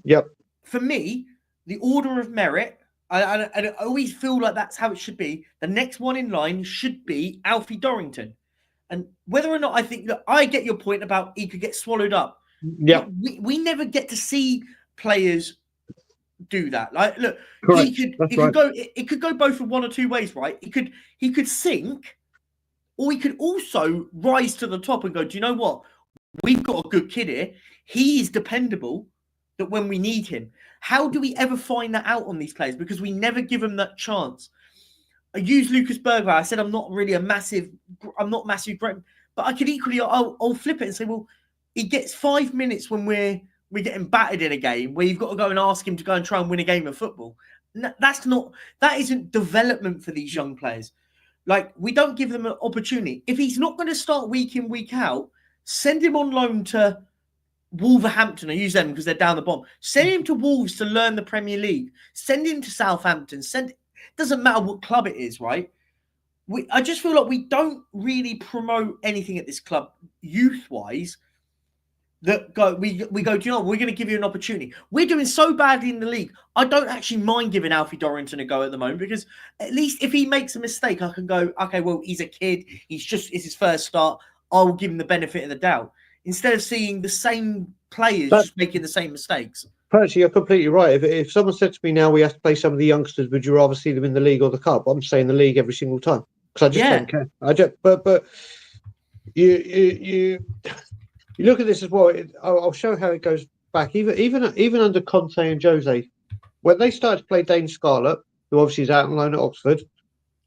Yep. For me, the order of merit, I always feel like that's how it should be. The next one in line should be Alfie Dorrington. And whether or not I think, look, I get your point about he could get swallowed up. Yeah. We never get to see players do that. Like, look, Correct. It could go both of one or two ways, right? He could sink, or he could also rise to the top and go, do you know what? We've got a good kid here. He is dependable that when we need him. How do we ever find that out on these players? Because we never give them that chance. I use Lucas Bergwijn. I said I'm not massive, but I could equally, I'll flip it and say, well, he gets 5 minutes when we're getting battered in a game where you've got to go and ask him to go and try and win a game of football. That isn't development for these young players. Like, we don't give them an opportunity. If he's not going to start week in, week out, send him on loan to Wolverhampton. I use them because they're down the bottom. Send him to Wolves to learn the Premier League. Send him to Southampton. Doesn't matter what club it is, right? I just feel like we don't really promote anything at this club youth-wise. We go, do you know what? We're going to give you an opportunity. We're doing so badly in the league. I don't actually mind giving Alfie Dorrington a go at the moment, because at least if he makes a mistake, I can go, okay, well, he's a kid. It's his first start. I'll give him the benefit of the doubt. Instead of seeing the same players just making the same mistakes. Percy, you're completely right. If someone said to me now we have to play some of the youngsters, would you rather see them in the league or the cup? I'm saying the league every single time, because I just don't care. But you look at this as well. I'll show how it goes back. Even under Conte and Jose, when they started to play Dane Scarlett, who obviously is out on loan at Oxford,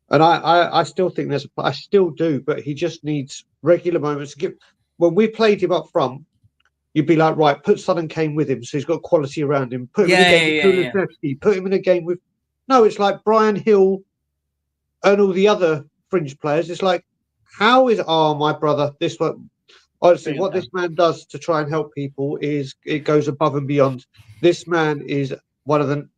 and I still think I still do, but he just needs regular moments to give. When we played him up front, you'd be like, right, put Son and Kane with him, so he's got quality around him. Put him in a game with Kulusevski. Put him in a game with. No, it's like Brian Hill and all the other fringe players. It's like, how is my brother this one? Honestly, what this man does to try and help people is it goes above and beyond. This man is one of the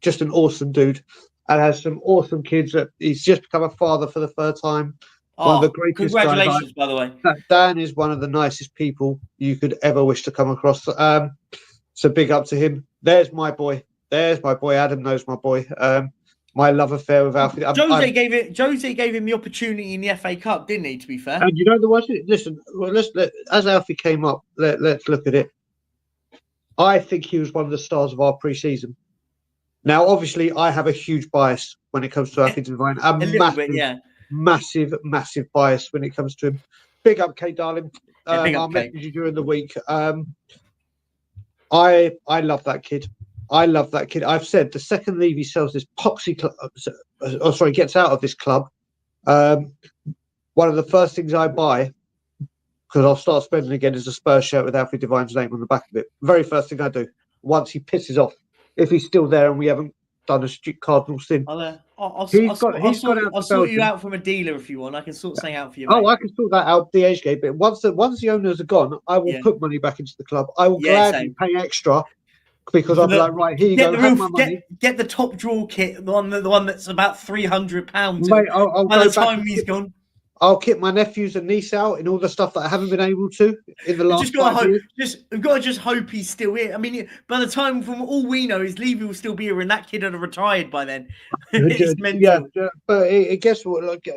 just an awesome dude, and has some awesome kids. He's just become a father for the third time. One of the greatest. Congratulations, by the way. Dan is one of the nicest people you could ever wish to come across. So big up to him. There's my boy. Adam knows my boy. My love affair with Alfie. Jose gave him the opportunity in the FA Cup, didn't he? To be fair, and you know the one. Listen, as Alfie came up, let's look at it. I think he was one of the stars of our pre-season. Now, obviously, I have a huge bias when it comes to Alfie Devine. Massive bias when it comes to him. Big up, Kate, darling. I'll message you during the week. I love that kid. I've said the second Levy sells this poxy club, gets out of this club, one of the first things I buy, because I'll start spending again, is a Spurs shirt with Alfie Devine's name on the back of it. Very first thing I do, once he pisses off, if he's still there and we haven't done a strict cardinal sin. I'll sort you out from a dealer if you want. I can sort something out for you. Mate. I can sort that out, the age gate. But once the owners are gone, I will put money back into the club. I will gladly pay extra. Because I'll be like, right, here you go. Have my money. Get the top drawer kit, the one that's about £300. Mate, by the time he's gone, I'll kit my nephews and niece out in all the stuff that I haven't been able to in the last 5 years. We've got to just hope he's still here. I mean, by the time, from all we know, is Levy will still be here, and that kid would have retired by then. It's mental. But guess what? Like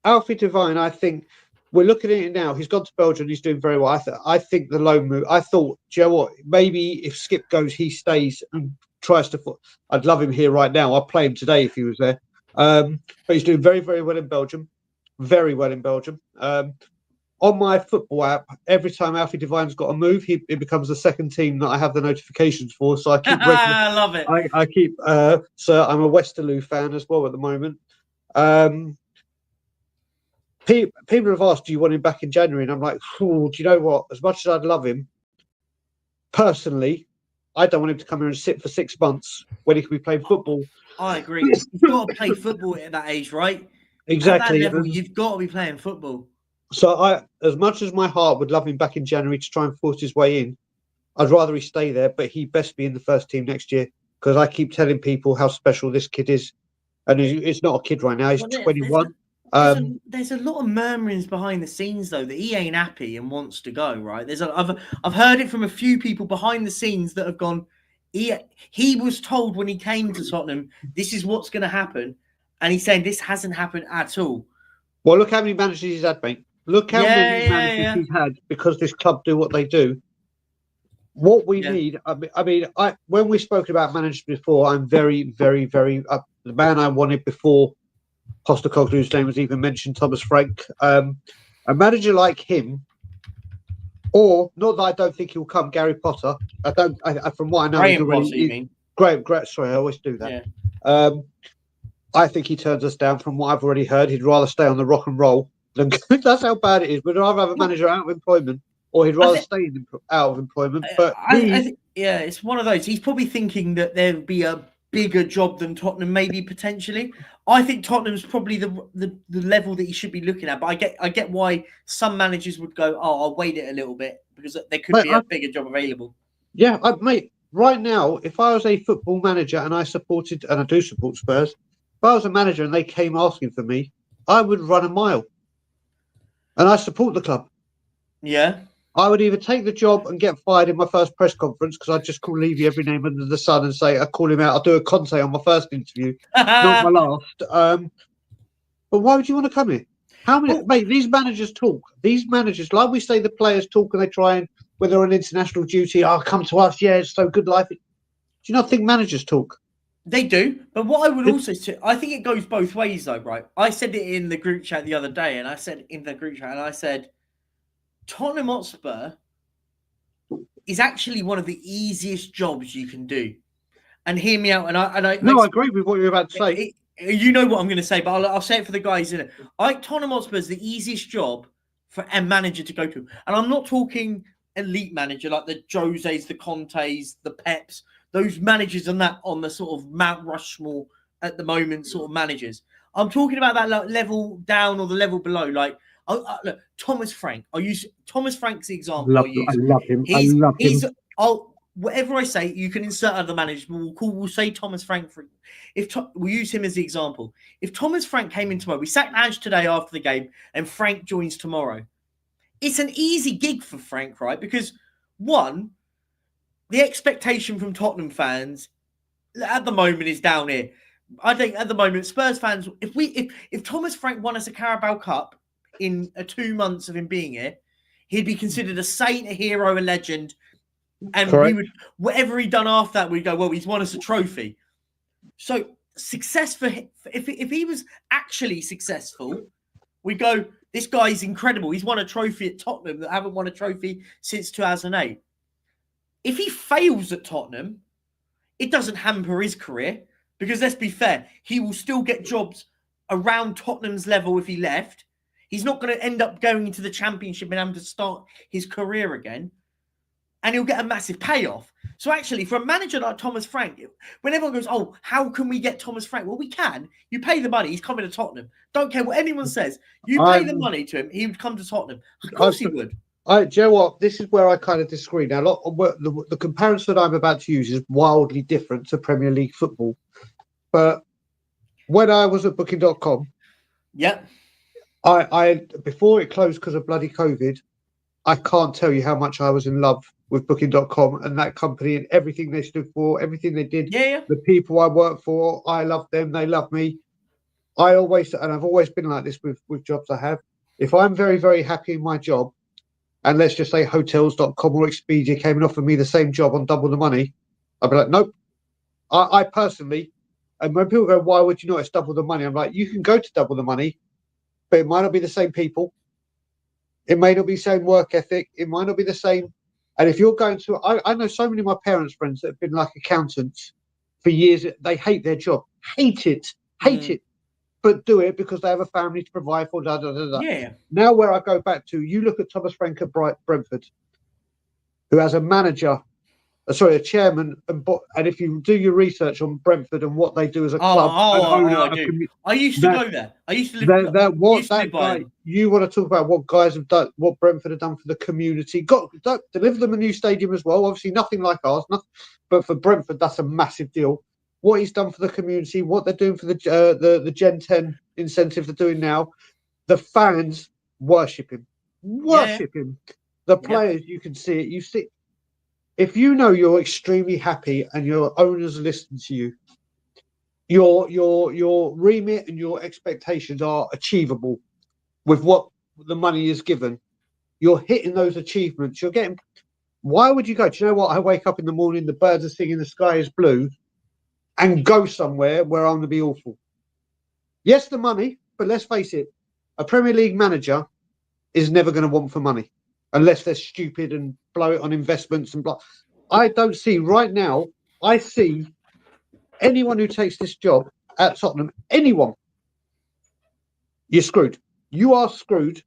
Alfie Devine, I think we're looking at it now. He's gone to Belgium. He's doing very well. I think the loan move. I thought, do you know what? Maybe if Skip goes, he stays and tries to. I'd love him here right now. I'd play him today if he was there. But he's doing very, very well in Belgium. Very well in Belgium. On my football app, every time Alfie Devine's got a move, it becomes the second team that I have the notifications for. So I keep. I love it. I keep. So I'm a Westerlo fan as well at the moment. People have asked, do you want him back in January? And I'm like, do you know what? As much as I'd love him, personally, I don't want him to come here and sit for 6 months when he could be playing football. I agree. You've got to play football at that age, right? Exactly. At that level, you've got to be playing football. So as much as my heart would love him back in January to try and force his way in, I'd rather he stay there, but he best be in the first team next year, because I keep telling people how special this kid is. And it's not a kid right now. He's 21. There's a lot of murmurings behind the scenes though that he ain't happy and wants to go, right? I've heard it from a few people behind the scenes that have gone, he was told when he came to Tottenham, this is what's going to happen, and he's saying this hasn't happened at all. Well, look how many managers he's had, mate. Look how many managers he's had, because this club do what they do. What we need, when we spoke about managers before, I'm very, very, very the man I wanted before Postecoglou's name was even mentioned, Thomas Frank. A manager like him, or not that I don't think he'll come, Gary Potter. From what I know, Graham Potter, you mean? Graham. Sorry, I always do that. Yeah. I think he turns us down. From what I've already heard, he'd rather stay on the rock and roll than. That's how bad it is. We'd rather have a manager out of employment, or he'd rather stay out of employment. But I think, it's one of those. He's probably thinking that there'd be a bigger job than Tottenham, maybe potentially. I think Tottenham's probably the level that he should be looking at. But I get why some managers would go, I'll wait it a little bit, because there could be a bigger job available. Yeah, mate. Right now, if I was a football manager and I supported, and I do support Spurs, if I was a manager and they came asking for me, I would run a mile. And I support the club. Yeah. I would either take the job and get fired in my first press conference, because I'd just call Levy every name under the sun and say, I call him out. I'll do a Conte on my first interview, not my last. But why would you want to come here? How many, mate, these managers talk. These managers, like we say, the players talk and they try and, when they're on international duty, come to us. Yeah, it's so good life. Do you not think managers talk? They do, but what I would also say, I think it goes both ways, though, right? I said it in the group chat the other day, and I said, Tottenham Hotspur is actually one of the easiest jobs you can do. And hear me out. I agree with what you're about to say. You know what I'm going to say, but I'll say it for the guys in it. Tottenham Hotspur is the easiest job for a manager to go to, and I'm not talking elite manager like the Jose's, the Contes, the Peps. Those managers on the sort of Mount Rushmore at the moment sort of managers. I'm talking about that level down or the level below. Like, look, Thomas Frank. I'll use Thomas Frank's example. I love him. I love him. Whatever I say, you can insert other managers. We'll say Thomas Frank. We'll use him as the example. If Thomas Frank came in tomorrow, we sacked Ange today after the game, and Frank joins tomorrow. It's an easy gig for Frank, right? Because one, the expectation from Tottenham fans at the moment is down here. I think at the moment, Spurs fans, if Thomas Frank won us a Carabao Cup in 2 months of him being here, he'd be considered a saint, a hero, a legend. And we would, whatever he'd done after that, we'd go, well, he's won us a trophy. So success for him, if he was actually successful, we'd go, this guy's incredible. He's won a trophy at Tottenham that haven't won a trophy since 2008. If he fails at Tottenham, it doesn't hamper his career, because let's be fair, he will still get jobs around Tottenham's level if he left. He's not going to end up going into the Championship and having to start his career again. And he'll get a massive payoff. So actually, for a manager like Thomas Frank, when everyone goes, how can we get Thomas Frank? Well, we can. You pay the money. He's coming to Tottenham. Don't care what anyone says. You pay the money to him. He would come to Tottenham. Of course he would. Do you know what? This is where I kind of disagree. Now, the comparison I'm about to use is wildly different to Premier League football. But when I was at Booking.com, I before it closed because of bloody COVID, I can't tell you how much I was in love with Booking.com and that company and everything they stood for, everything they did. Yeah. The people I work for, I love them. They love me. I've always been like this with jobs I have. If I'm very, very happy in my job, and let's just say Hotels.com or Expedia came and offered me the same job on double the money, I'd be like, nope. I personally, and when people go, why would you not? It's double the money. I'm like, you can go to double the money, but it might not be the same people. It may not be the same work ethic. It might not be the same. And if you're going to, I know so many of my parents' friends that have been like accountants for years. They hate their job, hate it, but do it because they have a family to provide for. Yeah. Now, where I go back to, you look at Thomas Frank at Brentford, who has a manager, a chairman, and if you do your research on Brentford and what they do as a club, I do. I used to go there. I used to live that guy. You want to talk about what guys have done, what Brentford have done for the community? Deliver them a new stadium as well. Obviously, nothing like ours, but for Brentford, that's a massive deal. What he's done for the community, what they're doing for the Gen 10 incentive they're doing now, the fans worship him. The players, you can see it. You see. If you know you're extremely happy and your owners listen to you, your remit and your expectations are achievable with what the money is given. You're hitting those achievements. You're getting. Why would you go? Do you know what? I wake up in the morning, the birds are singing, the sky is blue, and go somewhere where I'm going to be awful. Yes, the money, but let's face it, a Premier League manager is never going to want for money. Unless they're stupid and blow it on investments and blah. I don't see right now. I see anyone who takes this job at Tottenham, anyone, you're screwed. You are screwed,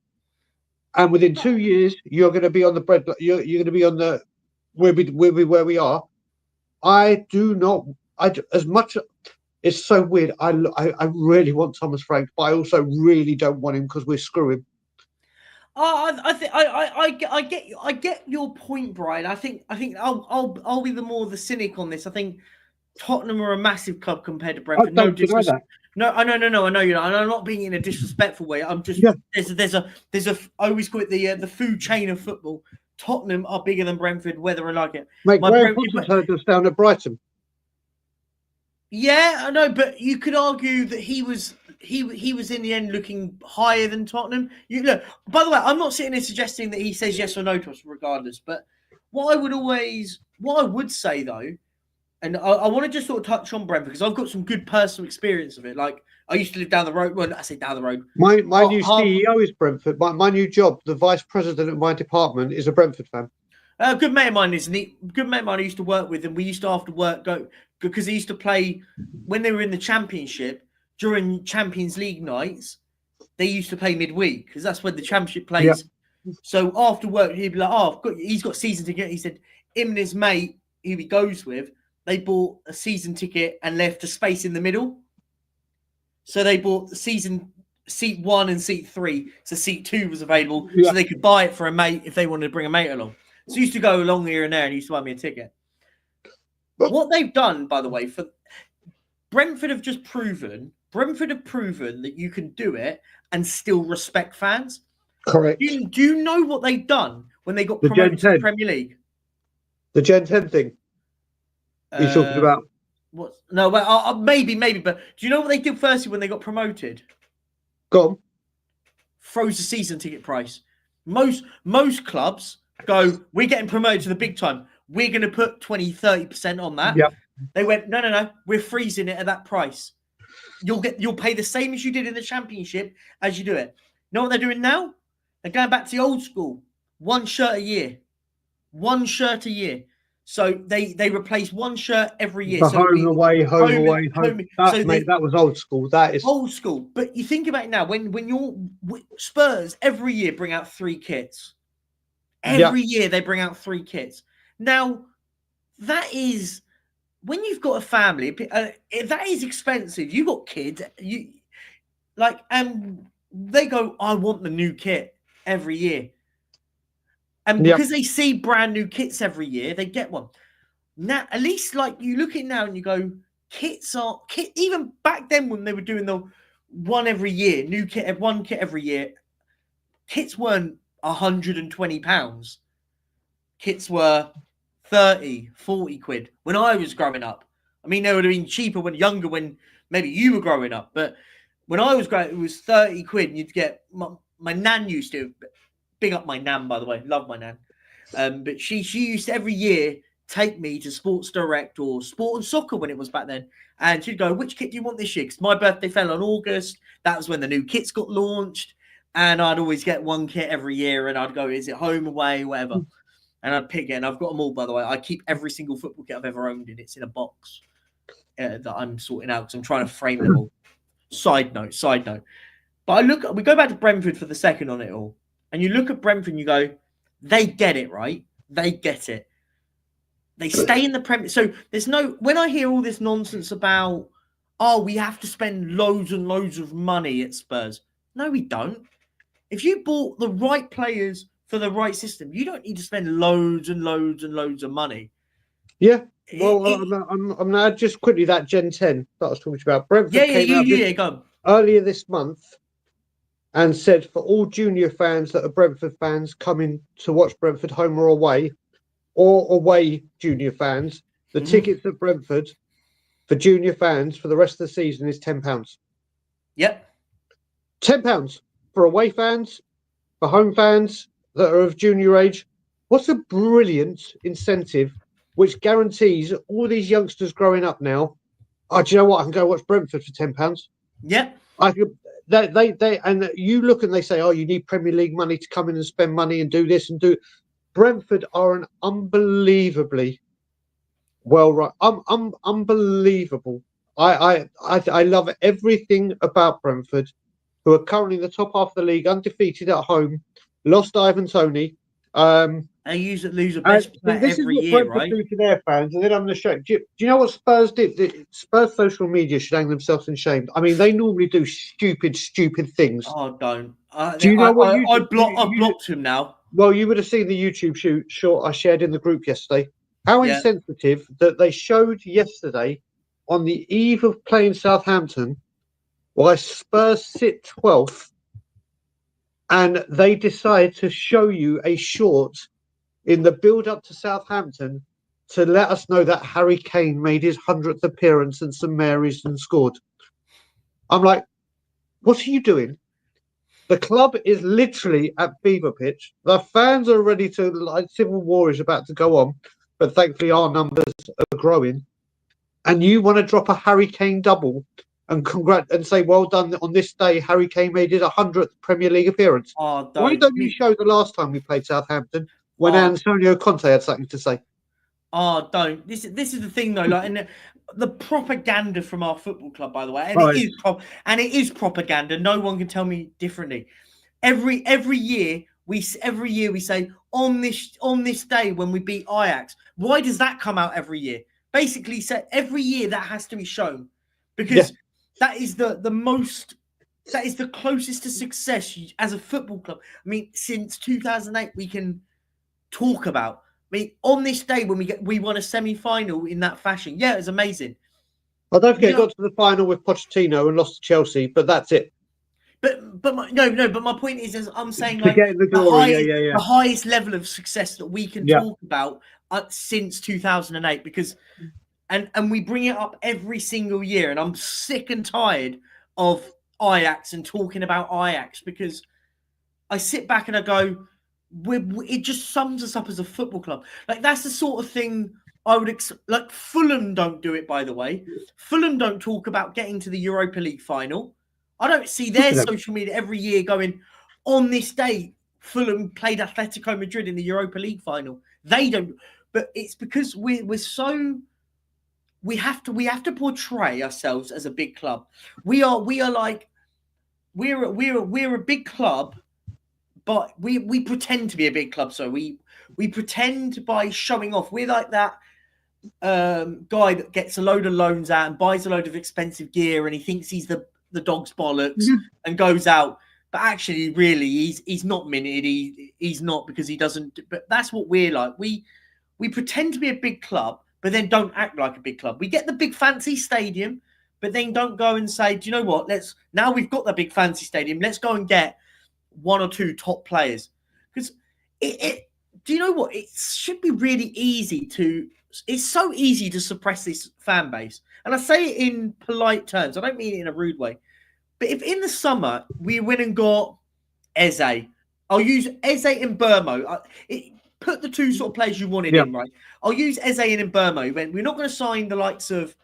and within 2 years, you're going to be on the bread. You're going to be on the we'll be where we are. I do not. As much. It's so weird. I really want Thomas Frank, but I also really don't want him because we're screwing. I get your point, Brian. I think I'll be the cynic on this. I think Tottenham are a massive club compared to Brentford. I don't deny that. No, I know you're not. And I'm not being in a disrespectful way. I'm just there's a I always call it the food chain of football. Tottenham are bigger than Brentford, whether I like it. Mate, Graham Potter's heard us down at Brighton. Yeah, I know, but you could argue that he was in the end looking higher than Tottenham. You know, by the way, I'm not sitting there suggesting that he says yes or no to us regardless. But what I would say though, and I want to just sort of touch on Brentford because I've got some good personal experience of it. Like I used to live down the road. Well, I say down the road. My new CEO is Brentford. My new job, the vice president of my department, is a Brentford fan. A good mate of mine is good mate of mine I used to work with, and we used to after work go because he used to play when they were in the Championship during Champions League nights. They used to play midweek because that's when the Championship plays. Yeah. So after work, he'd be like, he's got season ticket. He said him and his mate, who he goes with, they bought a season ticket and left a space in the middle. So they bought the seat 1 and seat 3. So seat 2 was available. Yeah. So they could buy it for a mate if they wanted to bring a mate along. So he used to go along here and there and he used to buy me a ticket. What they've done, by the way, for Brentford have proven that you can do it and still respect fans. Correct. Do you know what they've done when they got promoted to the Premier League? The Gen 10 thing you're talking about? What? No, well, maybe. But do you know what they did firstly when they got promoted? Go on. Froze the season ticket price. Most clubs go, we're getting promoted to the big time. We're going to put 20-30% on that. Yeah. They went, no, we're freezing it at that price. You'll pay the same as you did in the Championship as you do it. You know what they're doing now? They're going back to the old school. 1 shirt a year. 1 shirt a year. So they replace 1 shirt every year. So home away. That was old school. That is old school. But you think about it now. When you're Spurs every year bring out 3 kits. Every year they bring out 3 kits. Now that is when you've got a family. That is expensive. You got kids. They go, I want the new kit every year. And because they see brand new kits every year, they get one. Now, at least you look at it now and you go, kit. Even back then when they were doing the one every year, new kit, 1 kit every year, kits weren't £120. Kits were 30, 40 quid when I was growing up. I mean, they would have been cheaper when maybe you were growing up. But when I was growing up, it was 30 quid and you'd get my nan used to. Big up my nan, by the way. Love my nan. But she used to every year take me to Sports Direct or Sport and Soccer when it was back then. And she'd go, which kit do you want this year? Because my birthday fell on August. That was when the new kits got launched. And I'd always get one kit every year. And I'd go, is it home, away, whatever. And I'd pick it. And I've got them all, by the way. I keep every single football kit I've ever owned in. It's in a box that I'm sorting out because I'm trying to frame them all. Side note. But we go back to Brentford for the second on it all. And you look at Brentford and you go, they get it, right? They get it. They stay in the Premier. So there's no, when I hear all this nonsense about, oh, we have to spend loads and loads of money at Spurs. No, we don't. If you bought the right players for the right system, you don't need to spend loads and loads and loads of money. Yeah. Well, I'm now just quickly that Gen 10 that I was talking about. Brentford came out earlier this month and said for all junior fans that are Brentford fans coming to watch Brentford home or away junior fans, the tickets at Brentford for junior fans for the rest of the season is £10. Yep. £10 for away fans, for home fans that are of junior age. What's a brilliant incentive which guarantees all these youngsters growing up now, oh, do you know what? I can go watch Brentford for £10. Yep. I could. They and you look and they say, oh, you need Premier League money to come in and spend money and do this and do. Brentford are an unbelievably well run. Unbelievable. I love everything about Brentford, who are currently in the top half of the league, undefeated at home, lost Ivan Toney. They lose a best player every year, Brentford right? do to their fans, and then I'm going to show. Do you know what Spurs did? Spurs social media should hang themselves in shame. I mean, they normally do stupid things. Oh, don't. Do you know what I blocked him now. Well, you would have seen the YouTube short I shared in the group yesterday. How insensitive that they showed yesterday on the eve of playing Southampton, why Spurs sit 12th, and they decide to show you a short in the build-up to Southampton to let us know that Harry Kane made his 100th appearance in St Mary's and scored. I'm like, what are you doing? The club is literally at fever pitch. The fans are ready to, like, civil war is about to go on, but thankfully our numbers are growing. And you want to drop a Harry Kane double and say, well done, on this day, Harry Kane made his 100th Premier League appearance. Oh, why don't you show the last time we played Southampton when Antonio Conte had something to say? Oh, don't. This is the thing, though. Like, and the propaganda from our football club, by the way, and it is propaganda. No one can tell me differently. Every year we say on this day when we beat Ajax. Why does that come out every year? Basically, so every year that has to be shown because that is the closest to success as a football club. I mean, since 2008, we can talk about. I mean, on this day when we won a semi-final in that fashion, yeah, it was amazing. I don't forget, got to the final with Pochettino and lost to Chelsea, but that's it. But my point is I'm saying like the highest level of success that we can talk about since 2008 because and we bring it up every single year, and I'm sick and tired of Ajax and talking about Ajax because I sit back and I go, it just sums us up as a football club. Like that's the sort of thing I would like. Fulham don't do it, by the way. Fulham don't talk about getting to the Europa League final. I don't see their social media every year going, on this day, Fulham played Atletico Madrid in the Europa League final. They don't, but it's because we have to portray ourselves as a big club. We're a big club, but we pretend to be a big club. So we pretend by showing off. We're like that guy that gets a load of loans out and buys a load of expensive gear, and he thinks he's the dog's bollocks and goes out. But actually, really, he's not minted. He's not because he doesn't. But that's what we're like. We pretend to be a big club, but then don't act like a big club. We get the big fancy stadium, but then don't go and say, do you know what? Now we've got the big fancy stadium. Let's go and get one or two top players. Because do you know what? It should be really easy it's so easy to suppress this fan base. And I say it in polite terms. I don't mean it in a rude way. But if in the summer we went and got Eze. I'll use Eze and Burmo. Put the two sort of players you wanted in, right? I'll use Eze and Burmo. We're not going to sign the likes of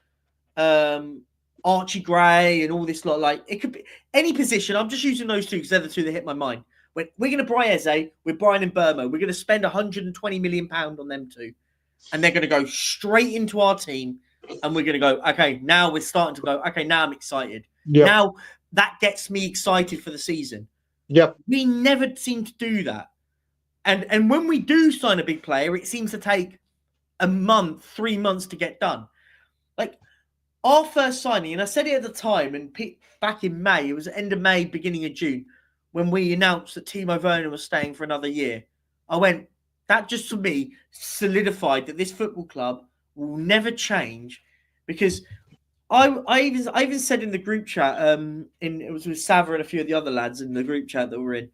Archie Gray and all this lot. Like, it could be any position. I'm just using those two because they're the two that hit my mind. We're going to buy Eze. We're buying in Burmo. We're going to spend £120 million on them two. And they're going to go straight into our team. And we're going to go, okay, now we're starting to go, okay, now I'm excited. Yep. Now that gets me excited for the season. Yep. We never seem to do that. And when we do sign a big player, it seems to take a month, 3 months to get done. Like our first signing, and I said it at the time, and back in May, it was the end of May, beginning of June, when we announced that Timo Werner was staying for another year. I went, that just for me solidified that this football club will never change, because I even said in the group chat, it was with Sava and a few of the other lads in the group chat that were in,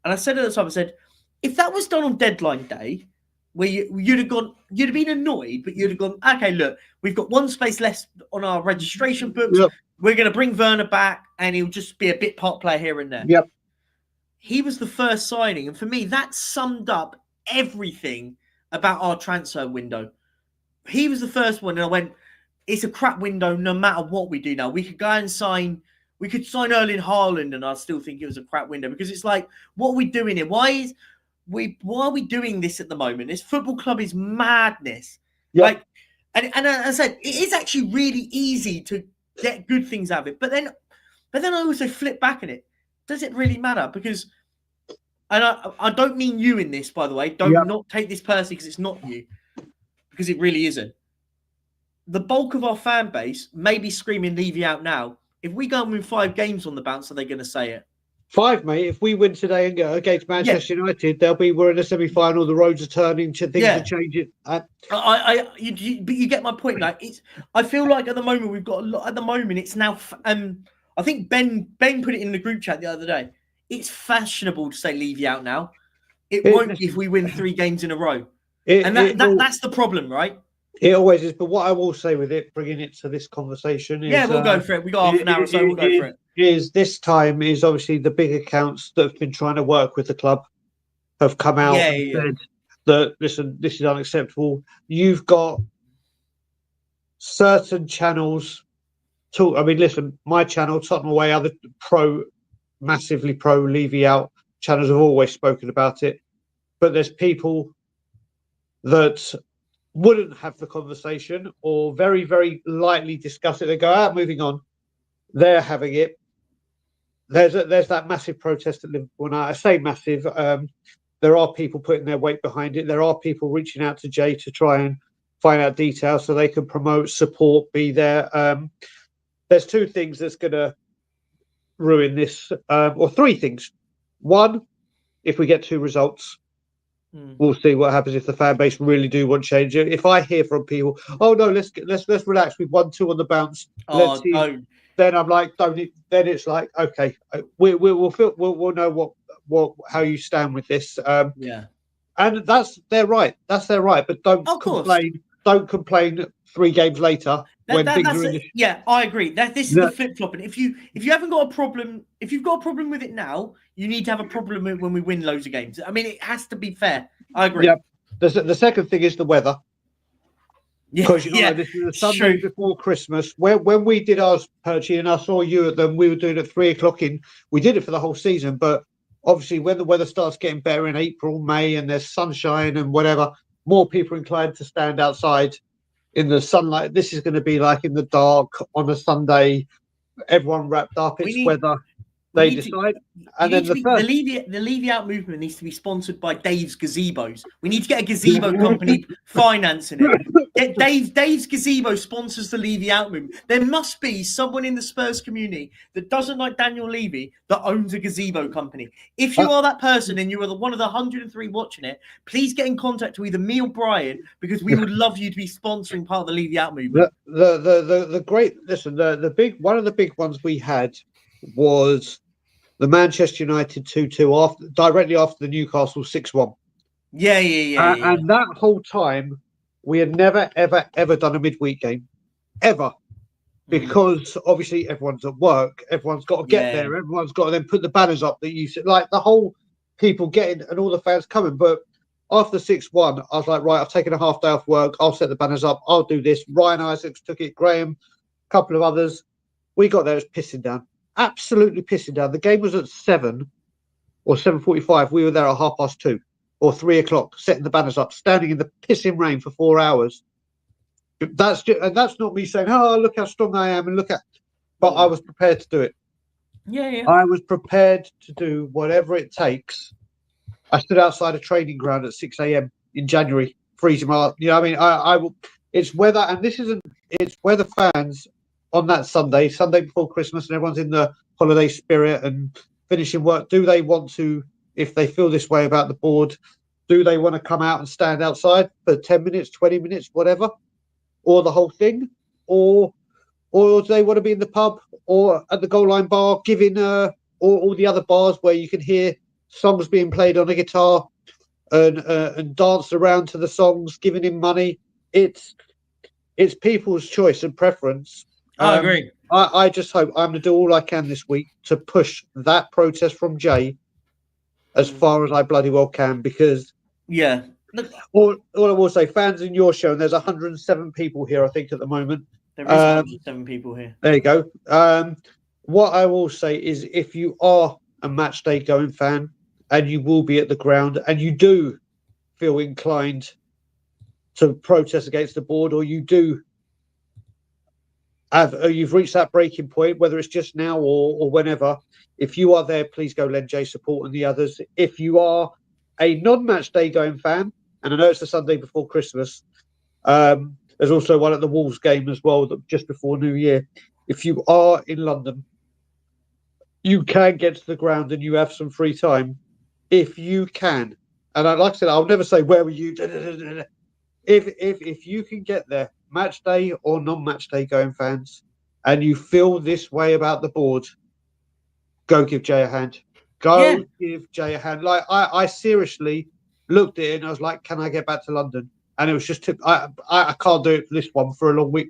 and I said at the time, I said, if that was done on deadline day, where you'd have been annoyed, but you'd have gone, okay, look, we've got one space less on our registration books. Yep. We're going to bring Werner back, and he'll just be a bit part player here and there. Yep. He was the first signing, and for me, that summed up everything about our transfer window. He was the first one, and I went, it's a crap window no matter what we do now. We could go and sign Erling Haaland, and I still think it was a crap window, because it's like, what are we doing here? Why are we doing this at the moment? This football club is madness. Yep. Like, and as I said, it is actually really easy to get good things out of it. But then I also flip back on it. Does it really matter? Because, and I don't mean you in this, by the way. Don't not take this personally, because it's not you, because it really isn't. The bulk of our fan base may be screaming Levy out now. If we go and win 5 games on the bounce, are they going to say it? 5, mate. If we win today and go against Manchester United, we're in the semi-final. The roads are turning. Things are changing. But you get my point. Like, I feel like at the moment we've got a lot. At the moment, it's now. I think Ben put it in the group chat the other day. It's fashionable to say Levy out now. It won't be if we win 3 games in a row. That's the problem, right? It always is. But what I will say with it, bringing it to this conversation, is we'll go for it. We got half an hour, so we'll go for it. Is this time is obviously the big accounts that have been trying to work with the club have come out and said that, listen, this is unacceptable. You've got certain channels. Listen, my channel, Tottenham Away, other massively pro Levy out channels have always spoken about it, but there's people that wouldn't have the conversation or very, very lightly discuss it. They go, moving on. They're having it. There's that massive protest at Liverpool. And I say massive. There are people putting their weight behind it. There are people reaching out to Jay to try and find out details so they can promote, support, be there. There's 2 things that's going to ruin this, or 3 things. 1, if we get 2 results, we'll see what happens if the fan base really do want change. If I hear from people, oh no, let's relax. We've won 2 on the bounce. Then I'm like, don't. Then it's like, okay, we'll know how you stand with this. And they're right. That's their right. But don't complain. Don't complain 3 games later when things are in the... Yeah, I agree. This is the flip flopping. If you haven't got a problem, if you've got a problem with it now, you need to have a problem with when we win loads of games. I mean, it has to be fair. I agree. Yeah. The second thing is the weather. Because this is the Sunday before Christmas. When we did ours, Perchy, and I saw you at them, we were doing it at 3 o'clock we did it for the whole season, but obviously when the weather starts getting better in April, May, and there's sunshine and whatever, more people are inclined to stand outside in the sunlight. This is going to be like in the dark on a Sunday, everyone wrapped up. It's weather. They decide. And then the Levy Out movement needs to be sponsored by Dave's Gazebos. We need to get a gazebo company financing it. Get Dave's Gazebo sponsors the Levy Out movement. There must be someone in the Spurs community that doesn't like Daniel Levy that owns a gazebo company. If you are that person and you are one of the 103 watching it, please get in contact with either me or Brian, because we would love you to be sponsoring part of the Levy Out movement. The great one of the big ones we had was the Manchester United 2-2 directly after the Newcastle 6-1. Yeah. And that whole time, we had never, ever, ever done a midweek game. Ever. because obviously everyone's at work, everyone's got to get there, everyone's got to then put the banners up that you said, like the whole people getting and all the fans coming. But after 6-1, I was like, right, I've taken a half day off work. I'll set the banners up. I'll do this. Ryan Isaacs took it. Graham, a couple of others. We got there. It was pissing down. Absolutely pissing down. The game was at 7 or 7:45. We were there at 2:30 or 3 o'clock, setting the banners up, standing in the pissing rain for 4 hours. That's not me saying, oh, look how strong I am and look at. But I was prepared to do it. Yeah. I was prepared to do whatever it takes. I stood outside a training ground at 6 a.m. in January, freezing my heart. You know, I will. It's weather, and this isn't. It's weather fans on that Sunday before Christmas, and everyone's in the holiday spirit and finishing work. Do they want to, if they feel this way about the board, do they want to come out and stand outside for 10 minutes, 20 minutes, whatever, or the whole thing, or do they want to be in the pub or at the goal line bar, giving or all the other bars where you can hear songs being played on a guitar and dance around to the songs, giving him money. It's people's choice and preference. I agree. I just hope I'm going to do all I can this week to push that protest from Jay as far as I bloody well can, because all I will say, fans in your show, and there's 107 people here, I think, at the moment. There is 107 people here. There you go. What I will say is, if you are a match day going fan and you will be at the ground and you do feel inclined to protest against the board, or you do you've reached that breaking point, whether it's just now or whenever, if you are there, please go lend Jay support and the others. If you are a non-match day going fan, and I know it's the Sunday before Christmas, there's also one at the Wolves game as well, just before New Year. If you are in London, you can get to the ground and you have some free time. If you can, and like I said, I'll never say where were you. If you can get there, match day or non-match day going fans, and you feel this way about the board, go give Jay a hand. Give Jay a hand. Like I seriously looked at it and I was like, can I get back to London? And it was just I can't do it for this one for a long week.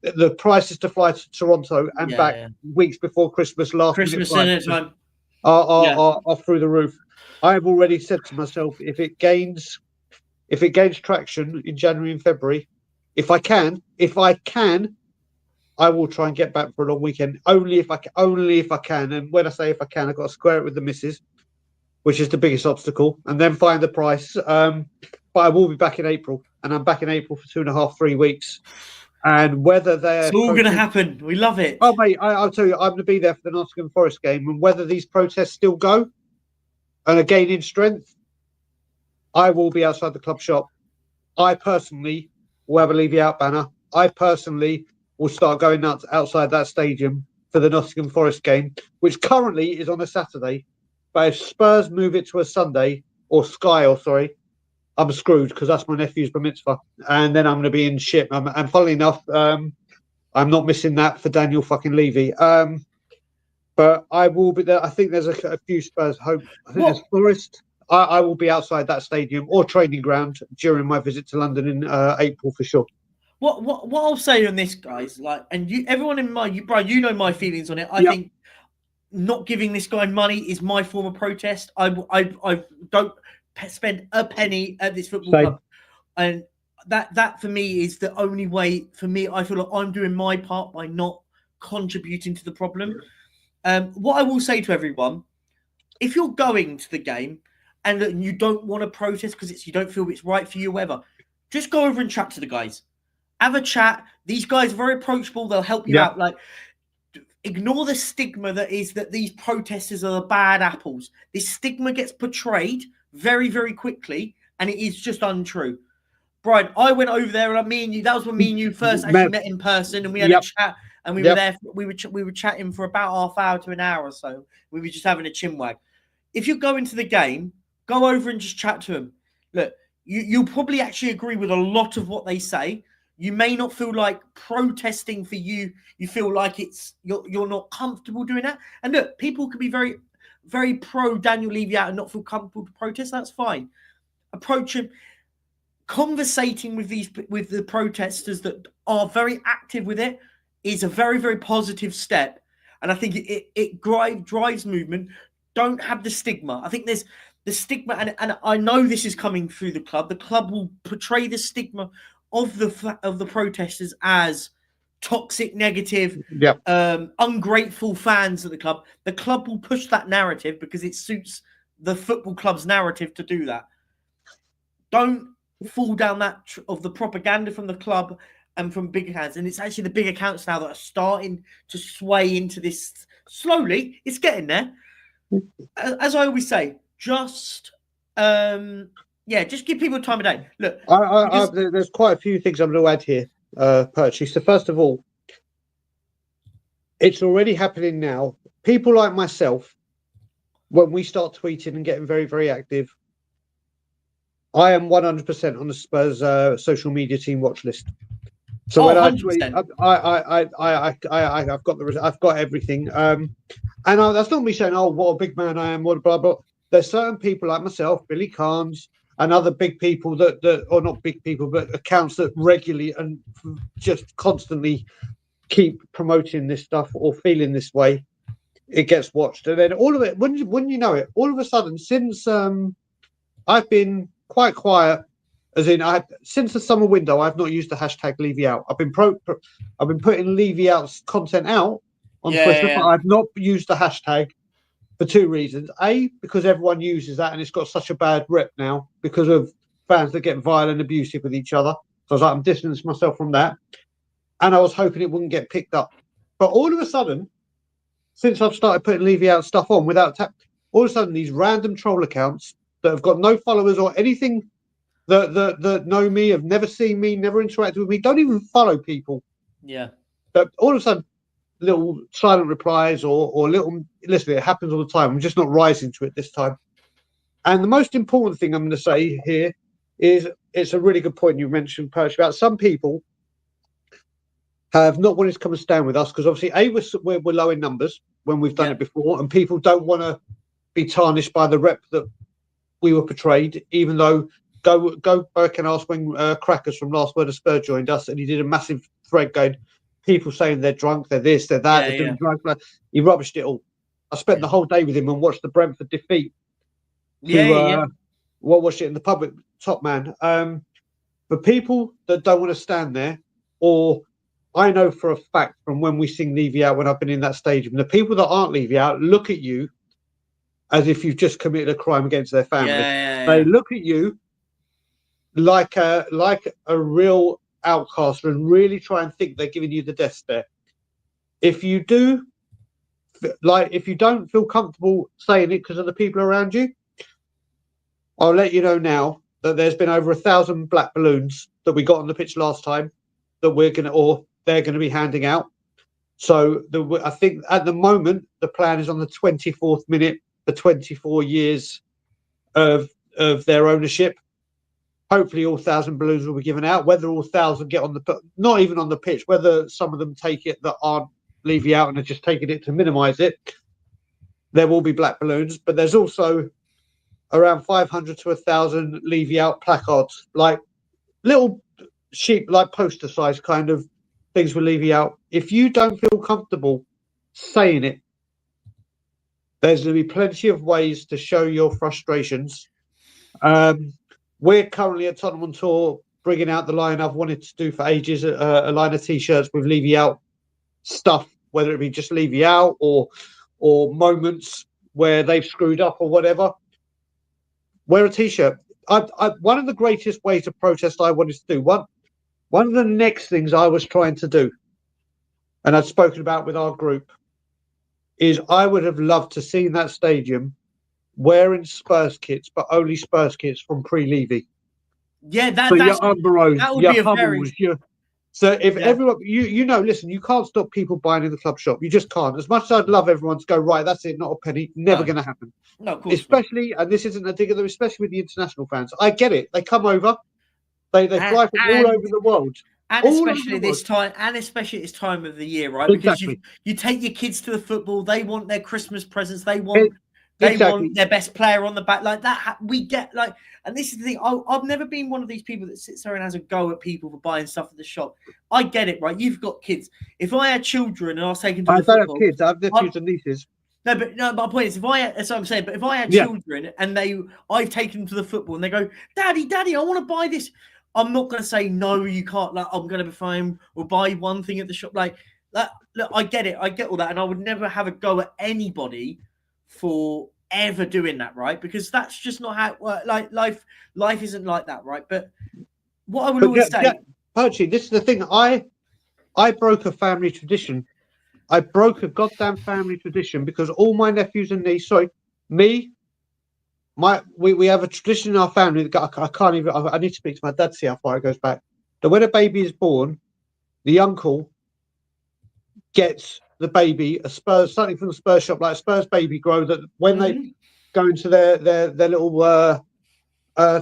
The prices to fly to Toronto and back weeks before Christmas, Christmas time are through the roof. I've already said to myself, if it gains traction in January and February, if I can, I will try and get back for a long weekend. Only if I can. And when I say if I can, I've got to square it with the missus, which is the biggest obstacle, and then find the price. But I will be back in April, and I'm back in April for 2.5, 3 weeks. And whether they're... It's all going to happen. We love it. Oh, mate, I'll tell you, I'm going to be there for the Nottingham Forest game, and whether these protests still go and are gaining strength, I will be outside the club shop. I personally will have a Leave You Out banner. I personally will start going nuts outside that stadium for the Nottingham Forest game, which currently is on a Saturday. But if Spurs move it to a Sunday, or I'm screwed, because that's my nephew's bar mitzvah. And then I'm going to be in shit. And funnily enough, I'm not missing that for Daniel fucking Levy. But I will be there. I think there's a few Spurs home. I think there's Forest. I will be outside that stadium or training ground during my visit to London in April for sure. What I'll say on this, guys, like, and you, everyone in mind, Brian, you know my feelings on it. I think not giving this guy money is my form of protest. I don't spend a penny at this football club, and that for me is the only way. For me, I feel like I'm doing my part by not contributing to the problem. What I will say to everyone, if you're going to the game and you don't want to protest because you don't feel it's right for you, whatever, just go over and chat to the guys. Have a chat. These guys are very approachable. They'll help you out. Like, ignore the stigma that is that these protesters are the bad apples. This stigma gets portrayed very, very quickly, and it is just untrue. Brian, I went over there, and that was when me and you first actually met in person, and we had a chat, and we were there. We were chatting for about half hour to an hour or so. We were just having a chinwag. If you're going to the game, go over and just chat to them. Look, you'll probably actually agree with a lot of what they say. You may not feel like protesting for you. You feel like you're not comfortable doing that. And look, people can be very, very pro Daniel Levy out and not feel comfortable to protest. That's fine. Approach him, conversating with the protesters that are very active with it. is a very, very positive step. And I think it drives movement. Don't have the stigma. I think there's the stigma, and I know this is coming through the club. The club will portray the stigma of the protesters as toxic, negative, ungrateful fans of the club. The club will push that narrative because it suits the football club's narrative to do that. Don't fall down that of the propaganda from the club and from big accounts. And it's actually the big accounts now that are starting to sway into this slowly. It's getting there. As I always say, just give people time of day. Look, there's quite a few things I'm going to add here, Perchy. So first of all, it's already happening now. People like myself, when we start tweeting and getting very, very active, I am 100% on the Spurs social media team watch list. So when I tweet, I've got everything. And that's not me saying, "Oh, what a big man I am," what blah blah. There's certain people like myself, Billy Carnes, and other big people that or not big people, but accounts that regularly and just constantly keep promoting this stuff or feeling this way. It gets watched, and then all of it, when you know it, all of a sudden, since I've been quite quiet, as in since the summer window, I've not used the hashtag Levy Out. I've been putting Levy Out's content out on Twitter, but I've not used the hashtag for two reasons. A, because everyone uses that, and it's got such a bad rep now because of fans that get violent and abusive with each other. So I was like, I'm distancing myself from that, and I was hoping it wouldn't get picked up. But all of a sudden, since I've started putting Levy Out stuff on without all of a sudden these random troll accounts that have got no followers or anything that know me, have never seen me, never interacted with me, don't even follow people. Yeah. But all of a sudden, little silent replies or little, listen, it happens all the time. I'm just not rising to it this time. And the most important thing I'm going to say here is, it's a really good point you mentioned, Perch, about some people have not wanted to come and stand with us because obviously, we're low in numbers when we've done it before, and people don't want to be tarnished by the rep that we were portrayed, even though go back and ask when Crackers from Last Word of Spurs joined us, and he did a massive thread going, people saying they're drunk, they're this, they're that, they're doing drugs. He rubbished it all. I spent the whole day with him and watched the Brentford defeat. Watched it in the public, top man. For people that don't want to stand there, or I know for a fact from when we sing Levy Out, when I've been in that stadium, the people that aren't Levy Out look at you as if you've just committed a crime against their family. They look at you like a real outcast and really try and think they're giving you the death stare. If you don't feel comfortable saying it because of the people around you, I'll let you know now that there's been over 1,000 black balloons that we got on the pitch last time that they're going to be handing out. So I think at the moment the plan is on the 24th minute for 24 years of their ownership. Hopefully all 1,000 balloons will be given out. Whether all 1,000 get not even on the pitch, whether some of them take it that aren't Levy Out and are just taking it to minimise it, there will be black balloons. But there's also around 500 to 1,000 Levy Out placards, like little sheep, like poster size kind of things with Levy Out. If you don't feel comfortable saying it, there's going to be plenty of ways to show your frustrations. We're currently at Tottenham on Tour bringing out the line I've wanted to do for ages, a line of T-shirts with Levy Out stuff, whether it be just Levy Out or moments where they've screwed up or whatever. Wear a T-shirt. One of the greatest ways to protest I wanted to do, one of the next things I was trying to do, and I've spoken about with our group, is I would have loved to see that stadium wearing Spurs kits, but only Spurs kits from pre-Levy. Yeah, that would be a very... So if everyone, listen, you can't stop people buying in the club shop. You just can't. As much as I'd love everyone to go, right, that's it, not a penny, never going to happen. No, of course especially, and this isn't a dig at them, especially with the international fans. I get it. They come over, they fly from all over the world. And especially this time of the year, right? Because you take your kids to the football, they want their Christmas presents, they want They Exactly. want their best player on the back like that. We get like, and this is the thing. I've never been one of these people that sits there and has a go at people for buying stuff at the shop. I get it, right? You've got kids. If I had children and I was taken to I the don't have football, kids. I have nephews and nieces. no, but my point is, that's what I'm saying. But if I had Yeah. children and I've taken them to the football and they go, Daddy, I want to buy this. I'm not going to say no, you can't. Like, I'm going to be fine. We'll buy one thing at the shop. Like, look, I get it. I get all that, and I would never have a go at anybody for ever doing that, right? Because that's just not how it works. Like life isn't like that, right? But what I would always say, Archie, this is the thing. I broke a family tradition. I broke a goddamn family tradition because all my nephews and nieces, we have a tradition in our family that I can't even. I need to speak to my dad to see how far it goes back. That when a baby is born, the uncle gets the baby something from the Spurs shop, like a Spurs baby grow. That when they go into their little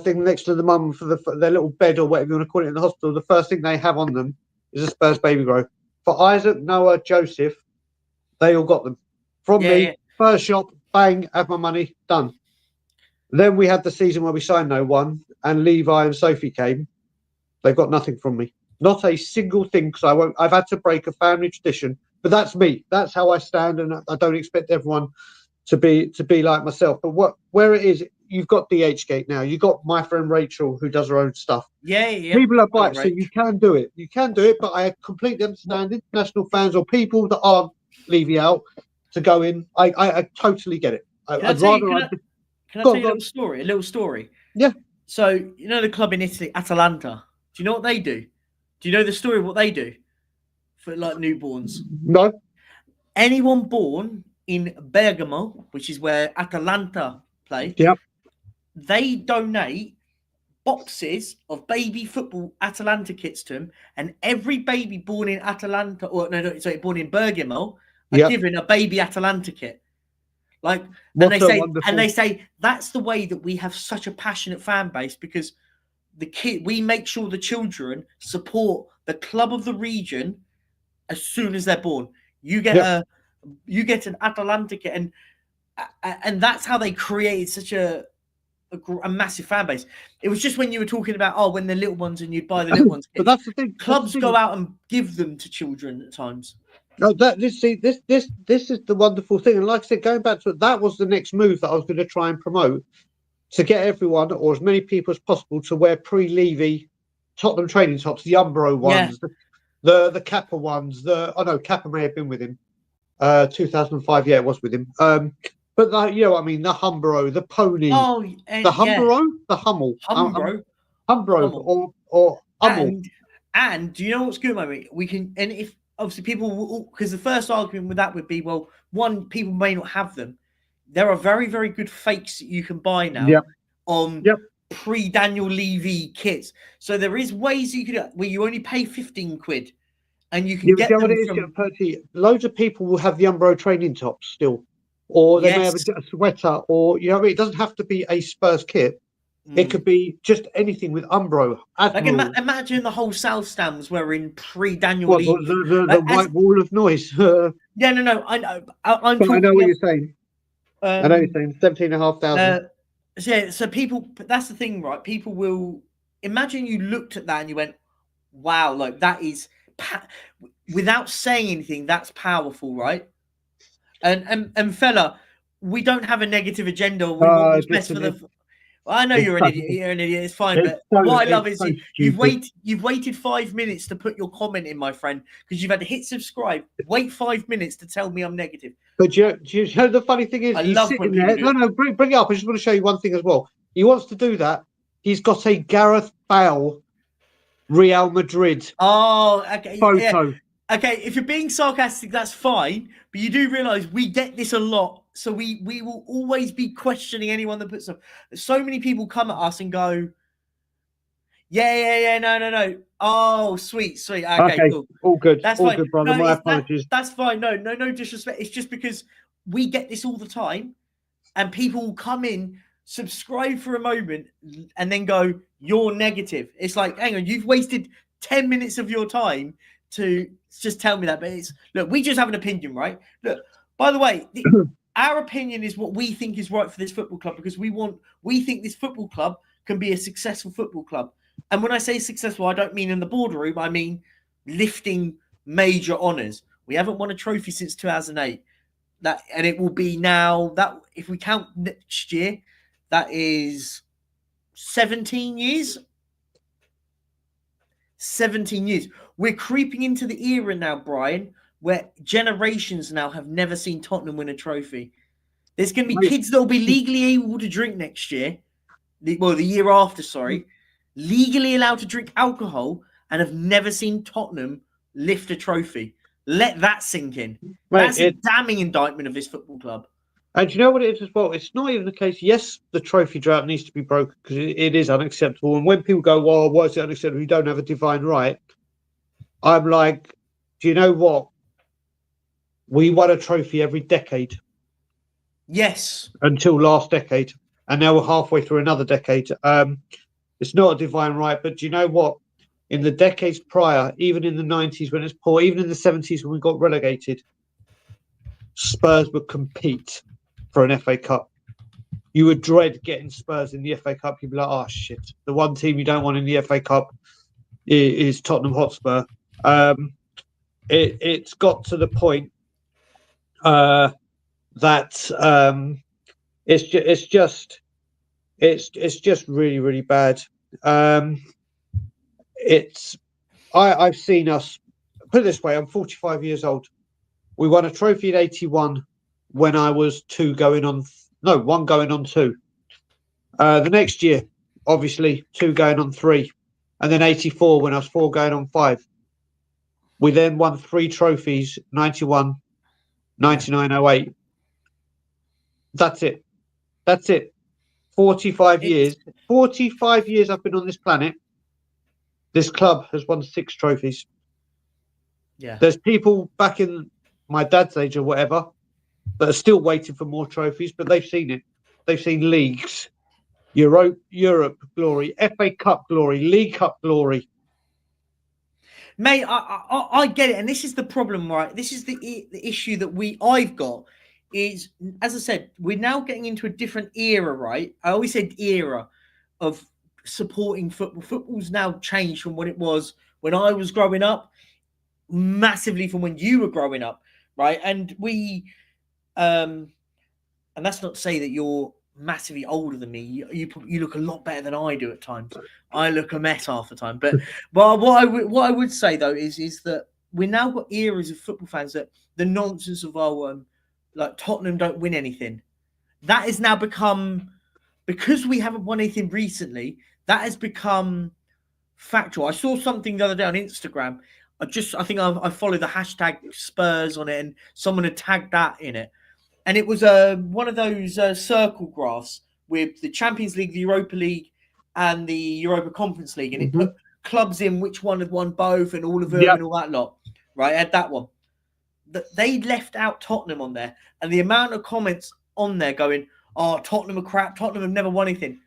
thing next to the mum for their little bed or whatever you want to call it in the hospital, the first thing they have on them is a Spurs baby grow. For Isaac, Noah, Joseph, they all got them from me. Yeah. First shop, bang, have my money, done. Then we had the season where we signed no one, and Levi and Sophie came. They've got nothing from me, not a single thing, because I've had to break a family tradition. But that's me. That's how I stand, and I don't expect everyone to be like myself. But where it is, you've got DHgate now. You've got my friend Rachel who does her own stuff. Yeah. People are biased, so you can do it. You can do it, but I completely understand international fans or people that aren't leaving out to go in. I totally get it. Can I tell you a little story? Yeah. So, you know the club in Italy, Atalanta. Do you know what they do? Do you know the story of what they do for like newborns? No. Anyone born in Bergamo, which is where Atalanta play, yep, they donate boxes of baby football Atalanta kits to them, and every baby born in Atalanta, born in Bergamo, are given a baby Atalanta kit. Like, and they say that's the way that we have such a passionate fan base, because we make sure the children support the club of the region as soon as they're born. You get an Atalanta kit, and that's how they created such a massive fan base. It was just when you were talking about when the little ones and you'd buy the little ones. But that's the thing. Clubs go out and give them to children at times. No, this is the wonderful thing. And like I said, going back to it, that was the next move that I was going to try and promote, to get everyone, or as many people as possible, to wear pre-Levy Tottenham training tops, the Umbro ones, the Kappa ones. Kappa may have been with him. 2005, yeah, it was with him. But the Humbro, the Pony, the Humbro, the Hummel, Humbro, or Hummel. And do you know what's good about it? We can, and if obviously people, because the first argument with that would be, well, one, people may not have them. There are very, very good fakes that you can buy now on pre-Daniel Levy kits. So there is ways you could where you only pay 15 quid and you can get them from... Loads of people will have the Umbro training tops still, or they may have a sweater, or it doesn't have to be a Spurs kit. It could be just anything with Umbro. Like imagine the whole South stand was wearing pre-Daniel Levy. The white wall of noise. No. I know. I know what you're saying. I know you're saying 17,500. So people, but that's the thing, right? People will imagine you looked at that and you went, "Wow, like that is," without saying anything, that's powerful, right? And fella, we don't have a negative agenda. We want what's best for the. I know you're an idiot. You're an idiot. It's fine. But what I love is you've waited 5 minutes to put your comment in, my friend, because you've had to hit subscribe. Wait 5 minutes to tell me I'm negative. But do you know the funny thing is, he's sitting there. No, bring it up. I just want to show you one thing as well. He wants to do that. He's got a Gareth Bale Real Madrid photo. Yeah. Okay, if you're being sarcastic, that's fine. But you do realise we get this a lot. So we will always be questioning anyone that puts up. So many people come at us and go, no. Oh, sweet. Okay, cool. All good. That's all fine. Good, brother. My apologies. That's fine. No disrespect. It's just because we get this all the time, and people will come in, subscribe for a moment, and then go, "You're negative." It's like, hang on, you've wasted 10 minutes of your time to just tell me that. But look, we just have an opinion, right? Look, by the way, our opinion is what we think is right for this football club, because we think this football club can be a successful football club. And when I say successful, I don't mean in the boardroom. I mean lifting major honours. We haven't won a trophy since 2008. And it will be now that, if we count next year, that is 17 years. 17 years. We're creeping into the era now, Brian, where generations now have never seen Tottenham win a trophy. There's going to be kids that will be legally able to drink next year. The year after, sorry. Legally allowed to drink alcohol and have never seen Tottenham lift a trophy. Let that sink in. That's a damning indictment of this football club. And you know what it is as well? It's not even the case. Yes, the trophy drought needs to be broken because it is unacceptable. And when people go, well, why is it unacceptable? You don't have a divine right. I'm like, do you know what? We won a trophy every decade. Yes. Until last decade. And now we're halfway through another decade. It's not a divine right, but do you know what? In the decades prior, even in the 90s when it's poor, even in the 70s when we got relegated, Spurs would compete for an FA Cup. You would dread getting Spurs in the FA Cup. You'd be like, oh, shit. The one team you don't want in the FA Cup is Tottenham Hotspur. It's got to the point that it's just really, really bad. I've seen us, put it this way, I'm 45 years old. We won a trophy in 81 when I was one going on 2. The next year, obviously, 2 going on 3. And then 84 when I was 4 going on 5. We then won 3 trophies, 91, 99, 08. That's it. 45 years. 45 years I've been on this planet. This club has won 6 trophies. Yeah. There's people back in my dad's age or whatever that are still waiting for more trophies, but they've seen it. They've seen leagues, Europe glory, FA Cup glory, League Cup glory. Mate, I get it, and this is the problem, right? This is the issue that I've got. Is, as I said, we're now getting into a different era, right? I always said era of supporting football. Football's now changed from what it was when I was growing up, massively from when you were growing up, right? And and that's not to say that you're massively older than me. You look a lot better than I do at times. I look a mess half the time. But what I would say though is that we now got eras of football fans that the nonsense of like Tottenham don't win anything. That has now become, because we haven't won anything recently, that has become factual. I saw something the other day on Instagram. I think I followed the hashtag Spurs on it, and someone had tagged that in it. And it was one of those circle graphs with the Champions League, the Europa League, and the Europa Conference League. And it put clubs in which one had won both and all of them and all that lot. Right, I had that one. They left out Tottenham on there. And the amount of comments on there going, oh, Tottenham are crap. Tottenham have never won anything.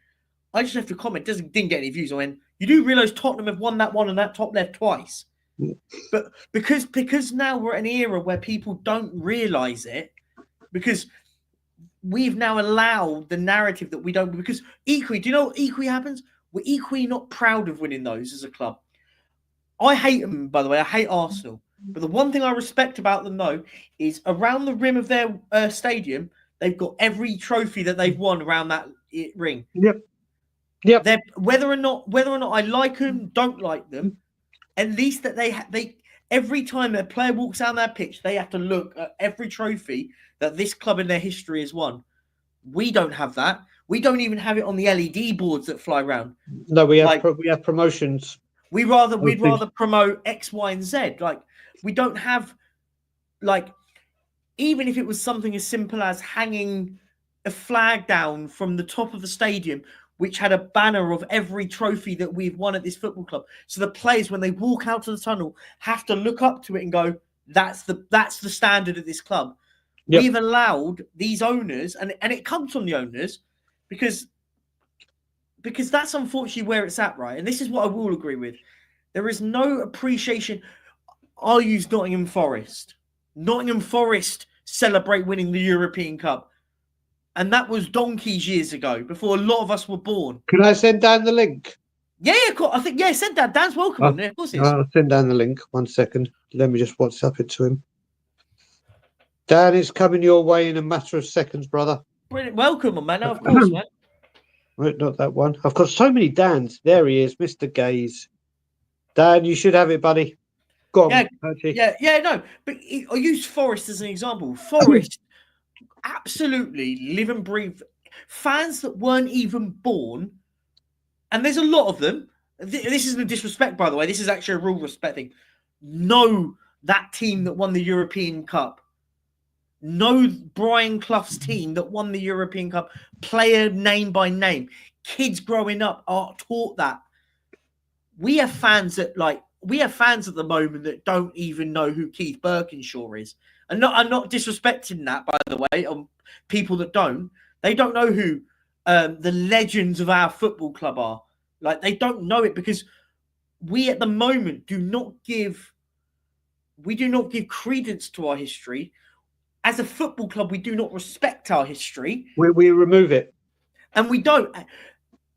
I just left a comment. Didn't get any views. I went, you do realise Tottenham have won that one and that top left twice. But because now we're at an era where people don't realise it, because we've now allowed the narrative that we don't, because equally, do you know what equally happens? We're equally not proud of winning those as a club. I hate them, by the way. I hate Arsenal. But the one thing I respect about them, though, is around the rim of their stadium, they've got every trophy that they've won around that ring. Yep. Whether or not I like them, don't like them, at least that they every time a player walks down that pitch, they have to look at every trophy that this club in their history has won. We don't have that. We don't even have it on the LED boards that fly around. No, we have promotions. We'd rather promote X, Y, and Z. Like, we don't have, like, even if it was something as simple as hanging a flag down from the top of the stadium, which had a banner of every trophy that we've won at this football club. So the players, when they walk out to the tunnel, have to look up to it and go, that's the standard of this club. Yep. We've allowed these owners, and it comes from the owners, because that's unfortunately where it's at, right? And this is what I will agree with. There is no appreciation. I'll use Nottingham Forest. Nottingham Forest celebrate winning the European Cup. And that was donkeys years ago, before a lot of us were born. Can I send Dan the link? Yeah, cool. I think, send that. Dan's welcome on there. Of course it is. I'll send Dan the link. 1 second. Let me just WhatsApp it to him. Dan, it's coming your way in a matter of seconds, brother. Brilliant. Welcome, man. Of course, man. Right, not that one. I've got so many Dans. There he is, Mr. Gaze. Dan, you should have it, buddy. Go on. No. But I use Forest as an example. Forest absolutely live and breathe. Fans that weren't even born, and there's a lot of them. This isn't a disrespect, by the way. This is actually a real respect thing. Know that team that won the European Cup. Know Brian Clough's team that won the European Cup, player name by name. Kids growing up are taught that. We have fans at the moment that don't even know who Keith Birkinshaw is. And I'm not disrespecting that, by the way, on people that don't. They don't know who the legends of our football club are. Like, they don't know it because we at the moment do not give credence to our history. As a football club, we do not respect our history. We remove it. And we don't.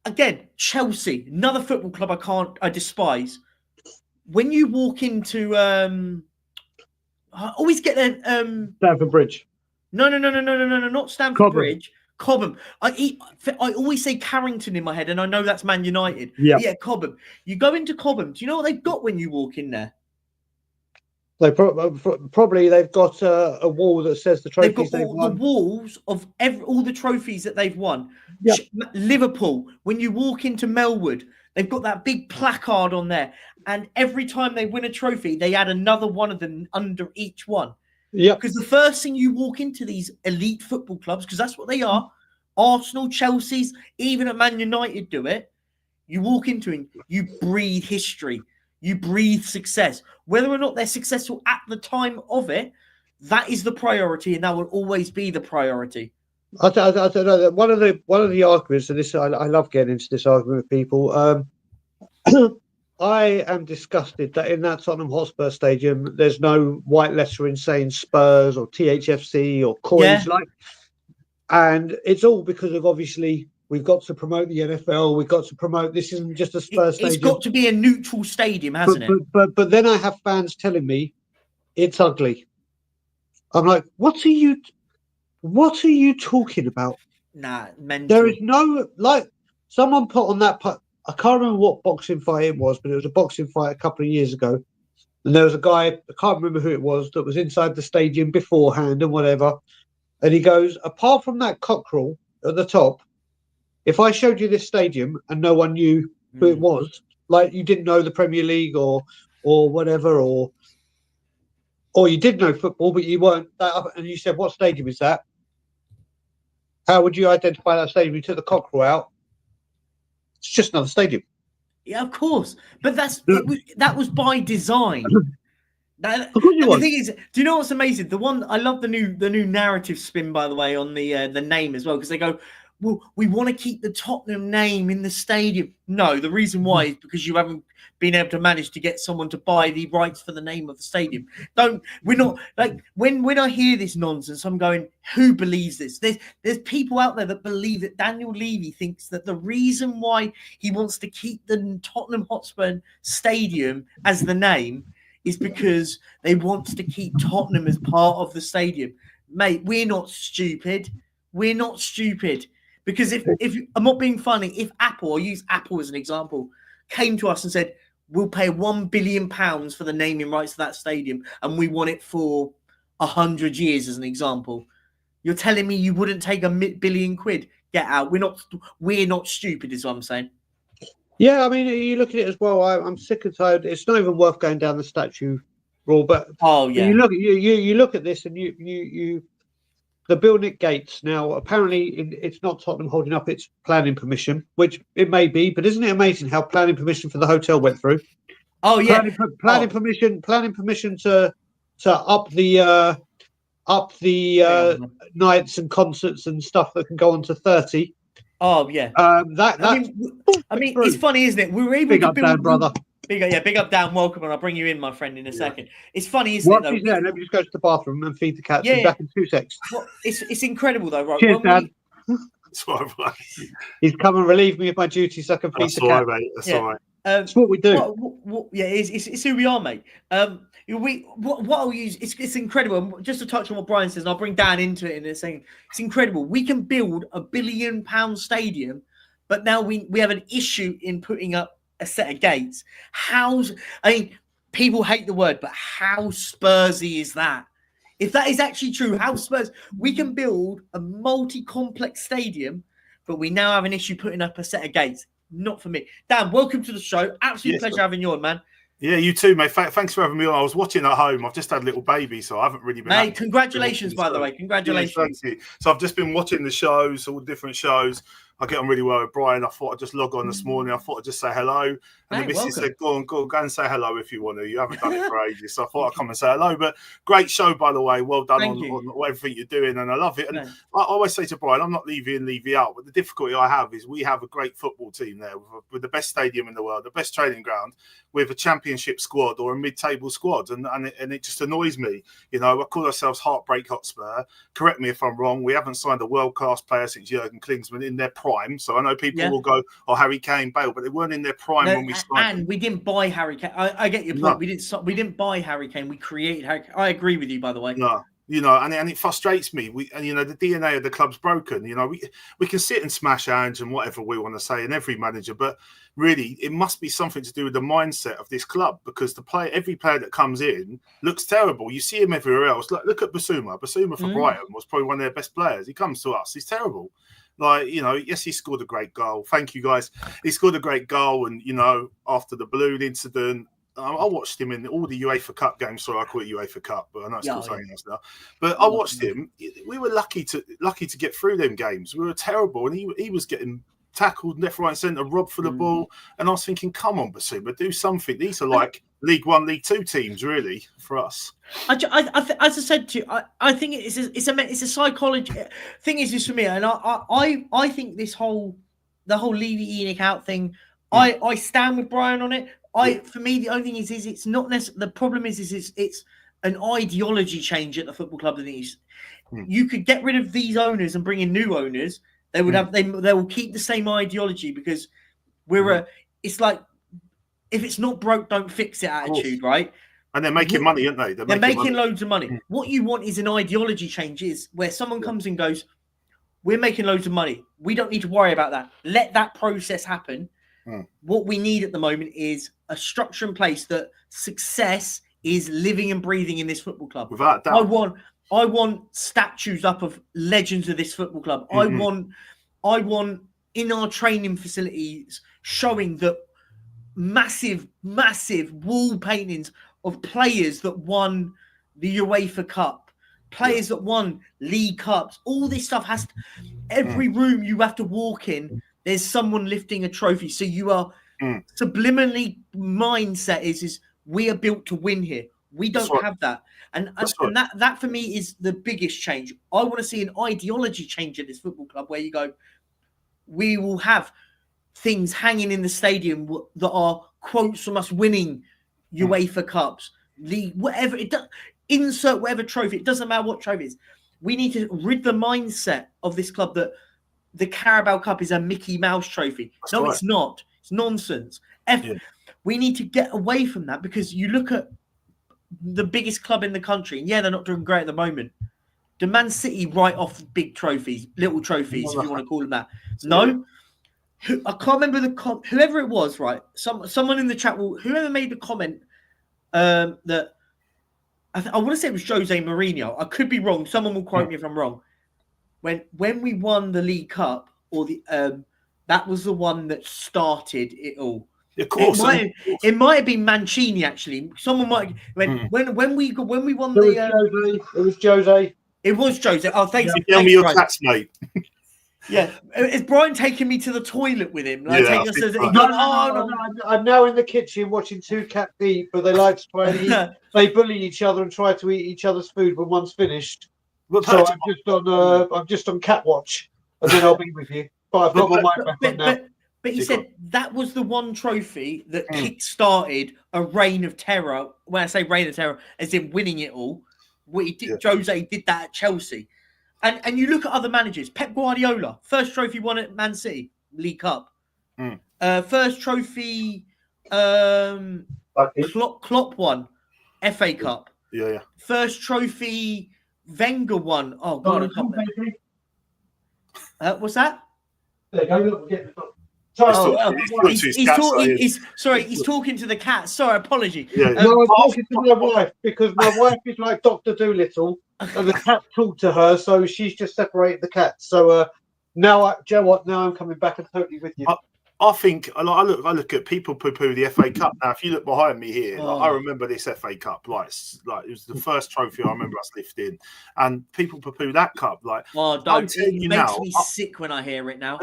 Again, Chelsea, another football club I despise. When you walk into, I always get there. Stamford Bridge. No, not Stamford Cobham. Bridge. Cobham. I always say Carrington in my head, and I know that's Man United. Yeah, Cobham. You go into Cobham. Do you know what they've got when you walk in there? They probably they've got a wall that says the trophies they've got the walls of all the trophies that they've won. Yep. Liverpool, when you walk into Melwood, they've got that big placard on there, and every time they win a trophy, they add another one of them under each one. Yeah, because the first thing you walk into these elite football clubs, because that's what they are, Arsenal, Chelsea's, even at Man United do it. You walk into it, you breathe history. You breathe success. Whether or not they're successful at the time of it, that is the priority, and that will always be the priority. I don't know. One of the arguments, and this I love getting into this argument with people. I am disgusted that in that Tottenham Hotspur Stadium, there's no white lettering saying Spurs or THFC or coins and it's all because of obviously. We've got to promote the NFL. We've got to promote. This isn't just a Spurs stadium. It's got to be a neutral stadium, hasn't it? But then I have fans telling me it's ugly. I'm like, what are you talking about? Nah, mental. There is no someone put on that. I can't remember what boxing fight it was, but it was a boxing fight a couple of years ago, and there was a guy. I can't remember who it was that was inside the stadium beforehand and whatever, and he goes, apart from that cockerel at the top. If I showed you this stadium and no one knew who it was, like you didn't know the Premier League or whatever, or you did know football, but you weren't that up, and you said, what stadium is that? How would you identify that stadium? You took the cockerel out. It's just another stadium. Yeah, of course. But that was by design. The thing is, do you know what's amazing? I love the new narrative spin, by the way, on the name as well, because they go, well, we want to keep the Tottenham name in the stadium. No, the reason why is because you haven't been able to manage to get someone to buy the rights for the name of the stadium. We're not like when I hear this nonsense, I'm going, who believes this? There's people out there that believe that Daniel Levy thinks that the reason why he wants to keep the Tottenham Hotspur Stadium as the name is because they want to keep Tottenham as part of the stadium. Mate, we're not stupid. We're not stupid. Because if I'm not being funny, if Apple, I'll use Apple as an example, came to us and said, we'll pay £1 billion for the naming rights to that stadium and we want it for 100 years as an example, you're telling me you wouldn't take £1 billion? Get out. We're not stupid is what I'm saying. Yeah, I mean, you look at it as well. I'm sick and tired. It's not even worth going down the statue rule, but you look at this and you the Bill Nick Gates. Now, apparently, it's not Tottenham holding up its planning permission, which it may be, but isn't it amazing how planning permission for the hotel went through? Oh yeah, planning permission to up the nights and concerts and stuff that can go on to 30. Oh yeah. I mean, it's funny, isn't it? We were able to build. Brother. Big up, Dan. Welcome, and I'll bring you in, my friend, in a second. It's funny, isn't it? Though? Let me just go to the bathroom and feed the cats. Yeah, Back in 2 seconds. Well, it's incredible though, right? Cheers, Dad. That's all right. He's come and relieved me of my duties so I can feed That's the all cat. right, mate. That's all right. That's what we do. It's who we are, mate. What I'll use, it's incredible. Just to touch on what Brian says, and I'll bring Dan into it in a second. It's incredible. We can build a £1 billion stadium, but now we have an issue in putting up a set of gates. People hate the word, but how Spursy is that? If that is actually true, how Spurs, we can build a multi-complex stadium, but we now have an issue putting up a set of gates. Not for me. Dan, welcome to the show. Absolute pleasure having you on, man. Yeah, you too, mate. Thanks for having me on. I was watching at home. I've just had a little baby, so I haven't really been. Mate, congratulations, by the way. Congratulations. Yeah, thank you. So I've just been watching the shows, all different shows. I get on really well with Brian. I thought I'd just log on this morning. I thought I'd just say hello. And the missus said, go and say hello if you want to. You haven't done it for ages. So I thought I'd come and say hello. But great show, by the way. Well done on everything you're doing. And I love it. And I always say to Brian, I'm not leaving in, leave you out. But the difficulty I have is we have a great football team there with the best stadium in the world, the best training ground, with a championship squad or a mid-table squad. And it just annoys me. You know, I call ourselves Heartbreak Hotspur. Correct me if I'm wrong. We haven't signed a world-class player since Jurgen Klinsmann in their prime. So I know people will go, Harry Kane, Bale, but they weren't in their prime when we signed. And we didn't buy Harry Kane. I get your point. No. We didn't buy Harry Kane. We created Harry Kane. I agree with you, by the way. No. You know, and it frustrates me. The DNA of the club's broken. You know, we can sit and smash Ange and whatever we want to say, and every manager, but really, it must be something to do with the mindset of this club, because every player that comes in looks terrible. You see him everywhere else. Look at Basuma. Basuma for Brighton was probably one of their best players. He comes to us, he's terrible. Yes, he scored a great goal. Thank you, guys. He scored a great goal, and after the balloon incident. I watched him in all the UEFA Cup games. Sorry, I call it UEFA Cup, but I know it's called something else now. But I watched him. We were lucky to get through them games. We were terrible, and he was getting tackled left, right, and centre, robbed for the ball. And I was thinking, come on, Basuma, do something. These are like League One, League Two teams, really, for us. As I said to you, I think it's a psychology thing. Is this for me? And I think the whole Levy Enoch out thing. I stand with Brian on it. For me, the only thing is it's not necessarily the problem. It's an ideology change at the football club. You could get rid of these owners and bring in new owners. They would have they will keep the same ideology, because it's like, if it's not broke, don't fix it attitude, right? And they're making money, aren't they? They're making loads of money. What you want is an ideology change, is where someone comes and goes, we're making loads of money. We don't need to worry about that. Let that process happen. What we need at the moment is a structure in place that success is living and breathing in this football club. Without doubt. I want statues up of legends of this football club. I want in our training facilities showing that massive wall paintings of players that won the UEFA Cup, players that won League Cups. All this stuff has to, every room you have to walk in, there's someone lifting a trophy. So you are subliminally mindset is we are built to win here. We don't have that. And that for me is the biggest change. I want to see an ideology change at this football club, where you go, we will have things hanging in the stadium that are quotes from us winning UEFA Cups, League, whatever it does. Insert whatever trophy. It doesn't matter what trophy it is. We need to rid the mindset of this club that the Carabao Cup is a Mickey Mouse trophy. It's not. It's nonsense. We need to get away from that, because you look at the biggest club in the country, and they're not doing great at the moment. Do Man City write off big trophies, little trophies, if you want to call them that? No. I can't remember whoever it was, right? Someone in the chat whoever made the comment that I want to say it was Jose Mourinho. I could be wrong. Someone will quote me if I'm wrong. When we won the League Cup, or that was the one that started it all. Of course, it might have been Mancini, actually. Someone might when we won it was Jose. It was Jose. Oh, thanks. Tell me your tats, mate. Yeah, is Brian taking me to the toilet with him? I'm now in the kitchen watching two cats eat, but they like to try and eat. They bully each other and try to eat each other's food when one's finished. So I'm just on cat watch, and then I'll be with you. But I've got my mic back on now. But he said that was the one trophy that kick-started a reign of terror. When I say reign of terror, as in winning it all. Jose did that at Chelsea. And you look at other managers. Pep Guardiola, first trophy won at Man City, League Cup. First trophy Klopp won, FA Cup. Yeah. First trophy Wenger won. Oh, God. What's that? There you go. Look, we're getting the He's talking to the cat. Sorry, apology. No, I'm talking to my wife because my wife is like Dr. Dolittle, and the cat talked to her, so she's just separated the cat. So now, do you know what? Now I'm coming back and totally with you. I think I look at people poo-poo the FA Cup. Now, if you look behind me here, I remember this FA Cup. Like it was the first trophy I remember us lifting, and people poo-poo that cup. Like, don't. It makes me sick when I hear it now.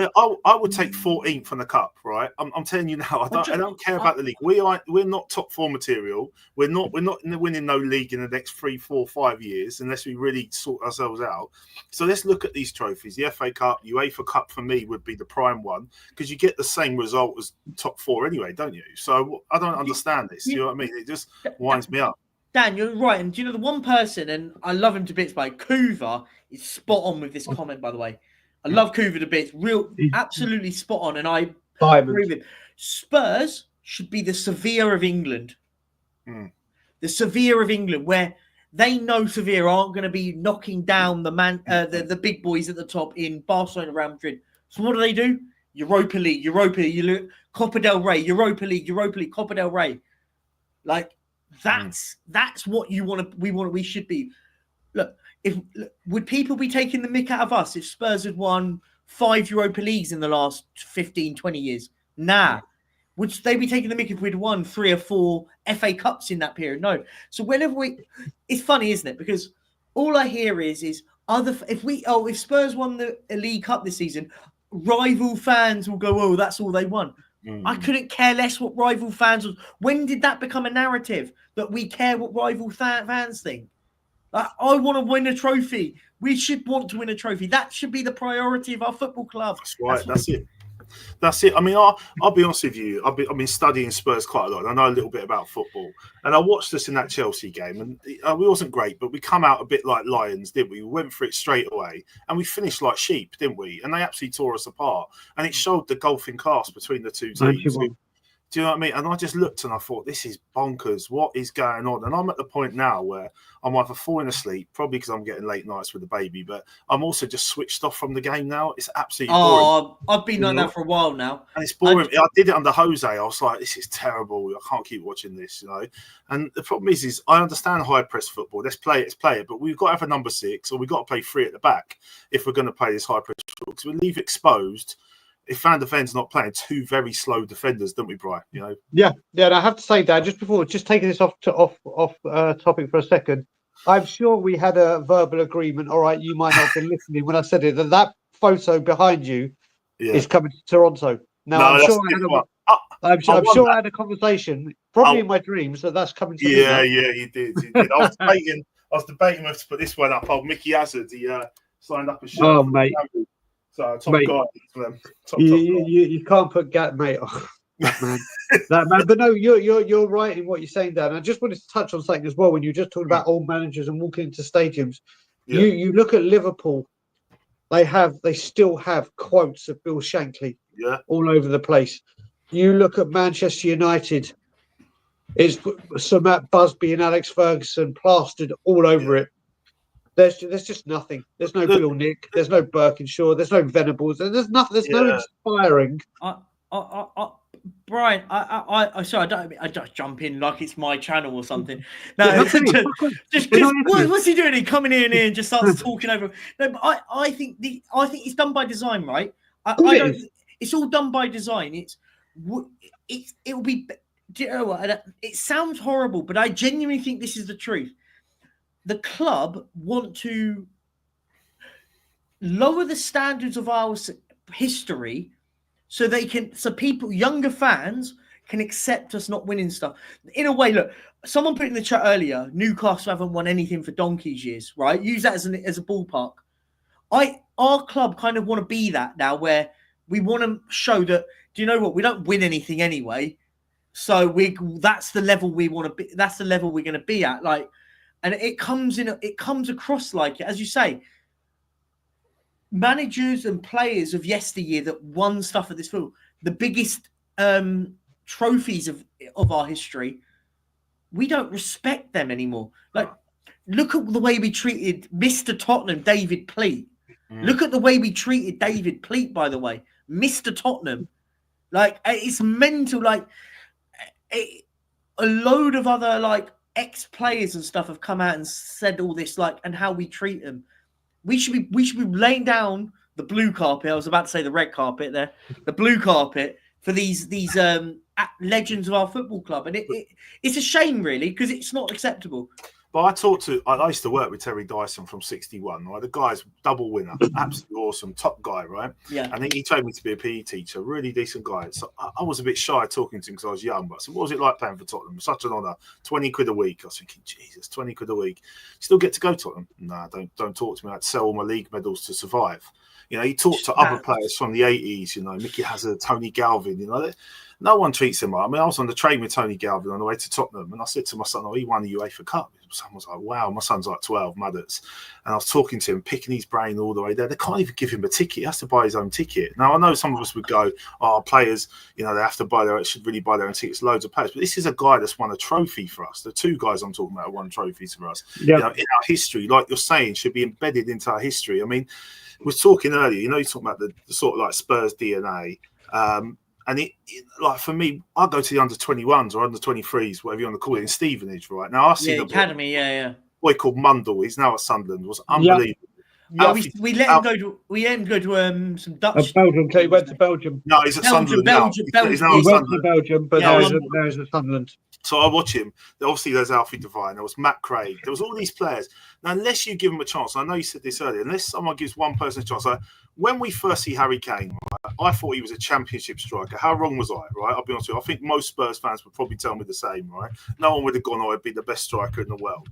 I would take 14th on the cup, right? I'm telling you now. I don't care about the league. We're not top 4 material. We're not winning no league in the next 3, 4, 5 years unless we really sort ourselves out. So let's look at these trophies. The FA Cup, UEFA Cup for me would be the prime one because you get the same result as top 4 anyway, don't you? So I don't understand this. You know what I mean? It just winds me up. Dan, you're right. And do you know the one person, and I love him to bits, by Kuva is spot on with this comment, by the way. I love Kuva to bits. Absolutely spot on. And I agree with him. Spurs should be the Sevilla of England. The Sevilla of England, where they know Sevilla aren't going to be knocking down the big boys at the top in Barcelona, Real Madrid. So what do? Europa League. You look Copa del Rey, Europa League, Copa del Rey. Like that's what we should be. Look, would people be taking the mick out of us if Spurs had won 5 Europa Leagues in the last 15, 20 years? Nah. Would they be taking the mick if we'd won 3 or 4 FA Cups in that period? No. So it's funny, isn't it? Because all I hear is if Spurs won the League Cup this season, rival fans will go, oh, that's all they won. I couldn't care less what rival fans was. When did that become a narrative that we care what rival fans think? I want to win a trophy. We should want to win a trophy. That should be the priority of our football club. That's right. That's it. I mean, I'll be honest with you. I've been studying Spurs quite a lot. I know a little bit about football. And I watched us in that Chelsea game. And we wasn't great, but we come out a bit like lions, didn't we? We went for it straight away. And we finished like sheep, didn't we? And they absolutely tore us apart. And it showed the gulfing class between the two teams. Do you know what I mean? And I just looked and I thought, this is bonkers. What is going on? And I'm at the point now where I'm either falling asleep, probably because I'm getting late nights with the baby, but I'm also just switched off from the game now. It's absolutely boring. I've been like that for a while now. And it's boring. I did it under Jose. I was like, this is terrible. I can't keep watching this, And the problem is I understand high press football. Let's play it. But we've got to have a number 6 or we've got to play 3 at the back if we're going to play this high press football. Because we leave exposed. If Van der Ven's not playing 2 very slow defenders, don't we, Brian? Yeah. And I have to say, Dan, just taking this off topic for a second, I'm sure we had a verbal agreement. All right, you might not have been listening when I said it. That photo behind you is coming to Toronto. Now, I'm sure I had a conversation, probably in my dreams, that's coming to me. Yeah, you did. I was debating whether to put this one up. Old Mickey Hazard, he signed up a shirt. Oh, mate. So top guy for them. You can't put mate. Oh, that man. But no, you're right in what you're saying, Dan. I just wanted to touch on something as well. When you just talking about old managers and walking into stadiums, you look at Liverpool. They still have quotes of Bill Shankly all over the place. You look at Manchester United. It's Sir Matt Busby and Alex Ferguson plastered all over it. There's just nothing. There's no Bill Nick. There's no Birkinshaw. There's no Venables. There's nothing. There's no inspiring. Brian, sorry, I just jump in like it's my channel or something. No, just what's he doing? He coming in here and just starts talking over. No, but I think it's done by design, right? It's all done by design. It will be. Do you know what? It sounds horrible, but I genuinely think this is the truth. The club want to lower the standards of our history so people, younger fans, can accept us not winning stuff. In a way, look, someone put in the chat earlier, Newcastle haven't won anything for donkey's years, right? Use that as a ballpark. Our club kind of want to be that now, where we want to show that, do you know what? We don't win anything anyway. So that's the level we want to be. That's the level we're going to be at. Like, and it comes across like, as you say, managers and players of yesteryear that won stuff at this football, the biggest trophies of our history, we don't respect them anymore. Like, look at the way we treated Mr. Tottenham, David Pleat. Look at the way we treated David Pleat, by the way, Mr. Tottenham. Like, it's mental. Like, a load of other like ex-players and stuff have come out and said all this, like, and how we treat them. We should be laying down the blue carpet. I was about to say the red carpet there, the blue carpet for these legends of our football club, and it's a shame really because it's not acceptable. But I used to work with Terry Dyson from 61, right? The guy's double winner, absolutely awesome, top guy, right? Yeah. And he trained me to be a PE teacher, really decent guy. So I was a bit shy talking to him because I was young, but I said, what was it like playing for Tottenham? Such an honour, 20 quid a week. I was thinking, Jesus, 20 quid a week. Still get to go to Tottenham? Nah, don't talk to me. I had to sell all my league medals to survive. You know, he talked to other players from the 80s, you know, Mickey Hazard, Tony Galvin, you know, no one treats him right. I mean, I was on the train with Tony Galvin on the way to Tottenham, and I said to my son, he won the UEFA Cup. Someone was like, wow, my son's like 12, Muddets. And I was talking to him, picking his brain all the way there. They can't even give him a ticket. He has to buy his own ticket. Now, I know some of us would go, players, you know, they have to should really buy their own tickets, loads of players. But this is a guy that's won a trophy for us. The two guys I'm talking about have won trophies for us. Yeah. You know, in our history, like you're saying, should be embedded into our history. I mean, we were talking earlier, you know, you're talking about the sort of like Spurs DNA. And it like for me, I go to the under 21s or under 23s, whatever you want to call it, in Stevenage, right? Now I see the academy, boy called Mundell. He's now at Sunderland. Was unbelievable. Yeah, we let him go to some Dutch. Belgium. He went to Belgium. No, he's at Sunderland now. He's now He at went to Sunderland. Belgium, but now he's at Sunderland. So I watch him. Obviously, there's Alfie Devine. There was Matt Craig. There was all these players. Now, unless you give them a chance, I know you said this earlier, unless someone gives one person a chance. Like, when we first see Harry Kane, right, I thought he was a championship striker. How wrong was I, right? I'll be honest with you. I think most Spurs fans would probably tell me the same, right? No one would have gone, I'd be the best striker in the world.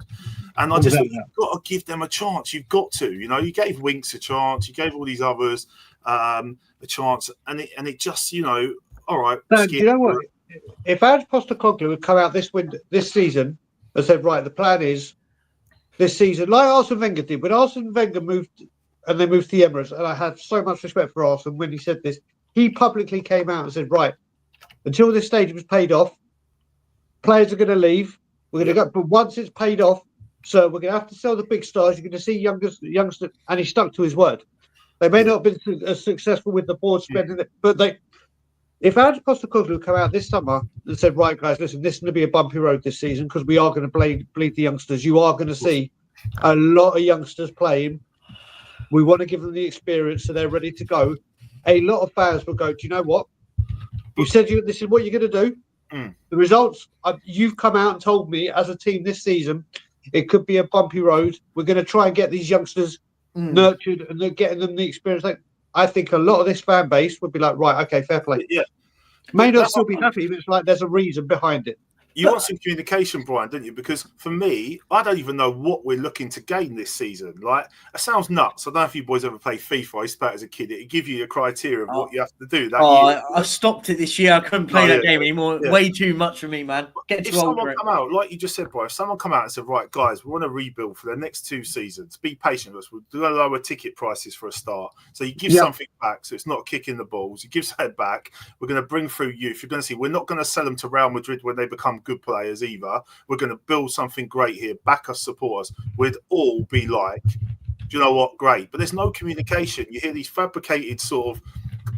And I just think you've got to give them a chance. You've got to. You know, you gave Winks a chance. You gave all these others a chance. And it just, you know, all right. Dan, you know what? If Ange Postecoglou had come out this season and said, right, the plan is this season, like Arsene Wenger did, when Arsene Wenger moved and they moved to the Emirates, and I had so much respect for Arsene when he said this, he publicly came out and said, right, until this stage was paid off, players are going to leave. We're going to go, but once it's paid off, so we're going to have to sell the big stars. You're going to see youngsters, and he stuck to his word. They may not have been as successful with the board spending it, but if Ange Postecoglou come out this summer and said, right, guys, listen, this is going to be a bumpy road this season because we are going to bleed the youngsters. You are going to see a lot of youngsters playing. We want to give them the experience so they're ready to go. A lot of fans will go, do you know what? You said this is what you're going to do. The results, you've come out and told me as a team this season, it could be a bumpy road. We're going to try and get these youngsters nurtured and they're getting them the experience. I think a lot of this fan base would be like, right, okay, fair play. Yeah. May not still be happy, but it's like there's a reason behind it. You want some communication, Brian, don't you? Because for me, I don't even know what we're looking to gain this season. Like, it sounds nuts. I don't know if you boys ever played FIFA. I used to play it as a kid. It gives you a criteria of what you have to do that year. I stopped it this year. I couldn't play that game anymore. Yeah. Way too much for me, man. If someone come out, like you just said, Brian, if someone come out and said, right, guys, we want to rebuild for the next 2 seasons. Be patient with us. We'll do lower ticket prices for a start. So you give something back. So it's not kicking the balls. You give something back. We're going to bring through youth. You're going to see, we're not going to sell them to Real Madrid when they become good players either. We're going to build something great here. Back us, support us. We'd all be like, do you know what? Great. But there's no communication. You hear these fabricated sort of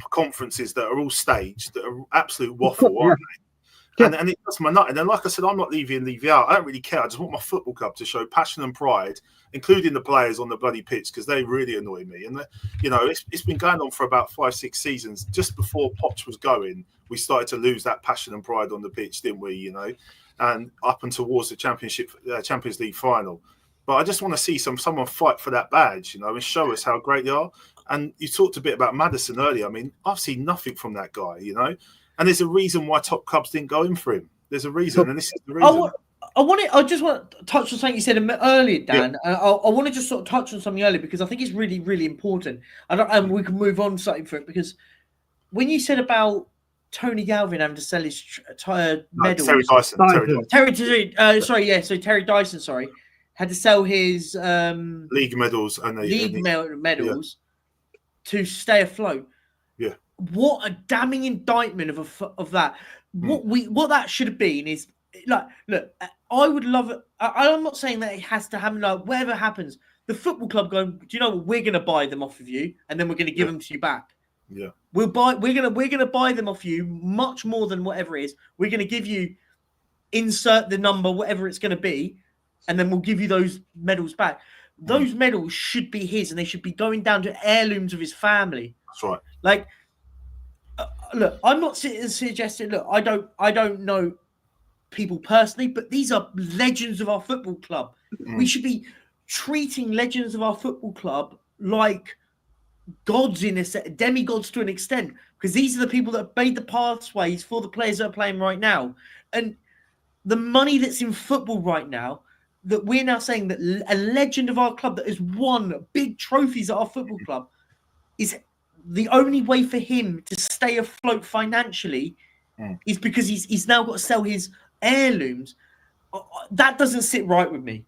conferences that are all staged, that are absolute waffle, aren't they? Yeah. And it does my nut. And then, like I said, I'm not leaving out. I don't really care. I just want my football club to show passion and pride, including the players on the bloody pitch, because they really annoy me. And, you know, it's been going on for about 5-6 seasons. Just before Poch was going, we started to lose that passion and pride on the pitch, didn't we, you know? And up and towards the Champions League final. But I just want to see someone fight for that badge, you know, and show us how great they are. And you talked a bit about Maddison earlier. I mean, I've seen nothing from that guy, you know. And there's a reason why top clubs didn't go in for him. There's a reason, and this is the reason. I just want to touch on something you said earlier, Dan. Yeah. I want to just sort of touch on something earlier because I think it's really, really important. And we can move on to something for it because when you said about Tony Galvin having to sell his medals. Terry Dyson. So Terry Dyson, had to sell his league medals and medals to stay afloat. Yeah. What a damning indictment of that. What that should have been is like, look, I would love it. I'm not saying that it has to happen. Like, whatever happens, the football club going, do you know what? We're going to buy them off of you, and then we're going to give them to you back. Yeah. We're gonna buy them off you much more than whatever it is. We're gonna give you, insert the number, whatever it's gonna be, and then we'll give you those medals back. Those medals should be his, and they should be going down to heirlooms of his family. That's right. Like, look, I'm not suggesting. Look, I don't know people personally, but these are legends of our football club. We should be treating legends of our football club like gods, demigods to an extent, because these are the people that have made the pathways for the players that are playing right now. And the money that's in football right now, that we're now saying that a legend of our club that has won big trophies at our football club, is the only way for him to stay afloat financially is because he's now got to sell his heirlooms. That doesn't sit right with me.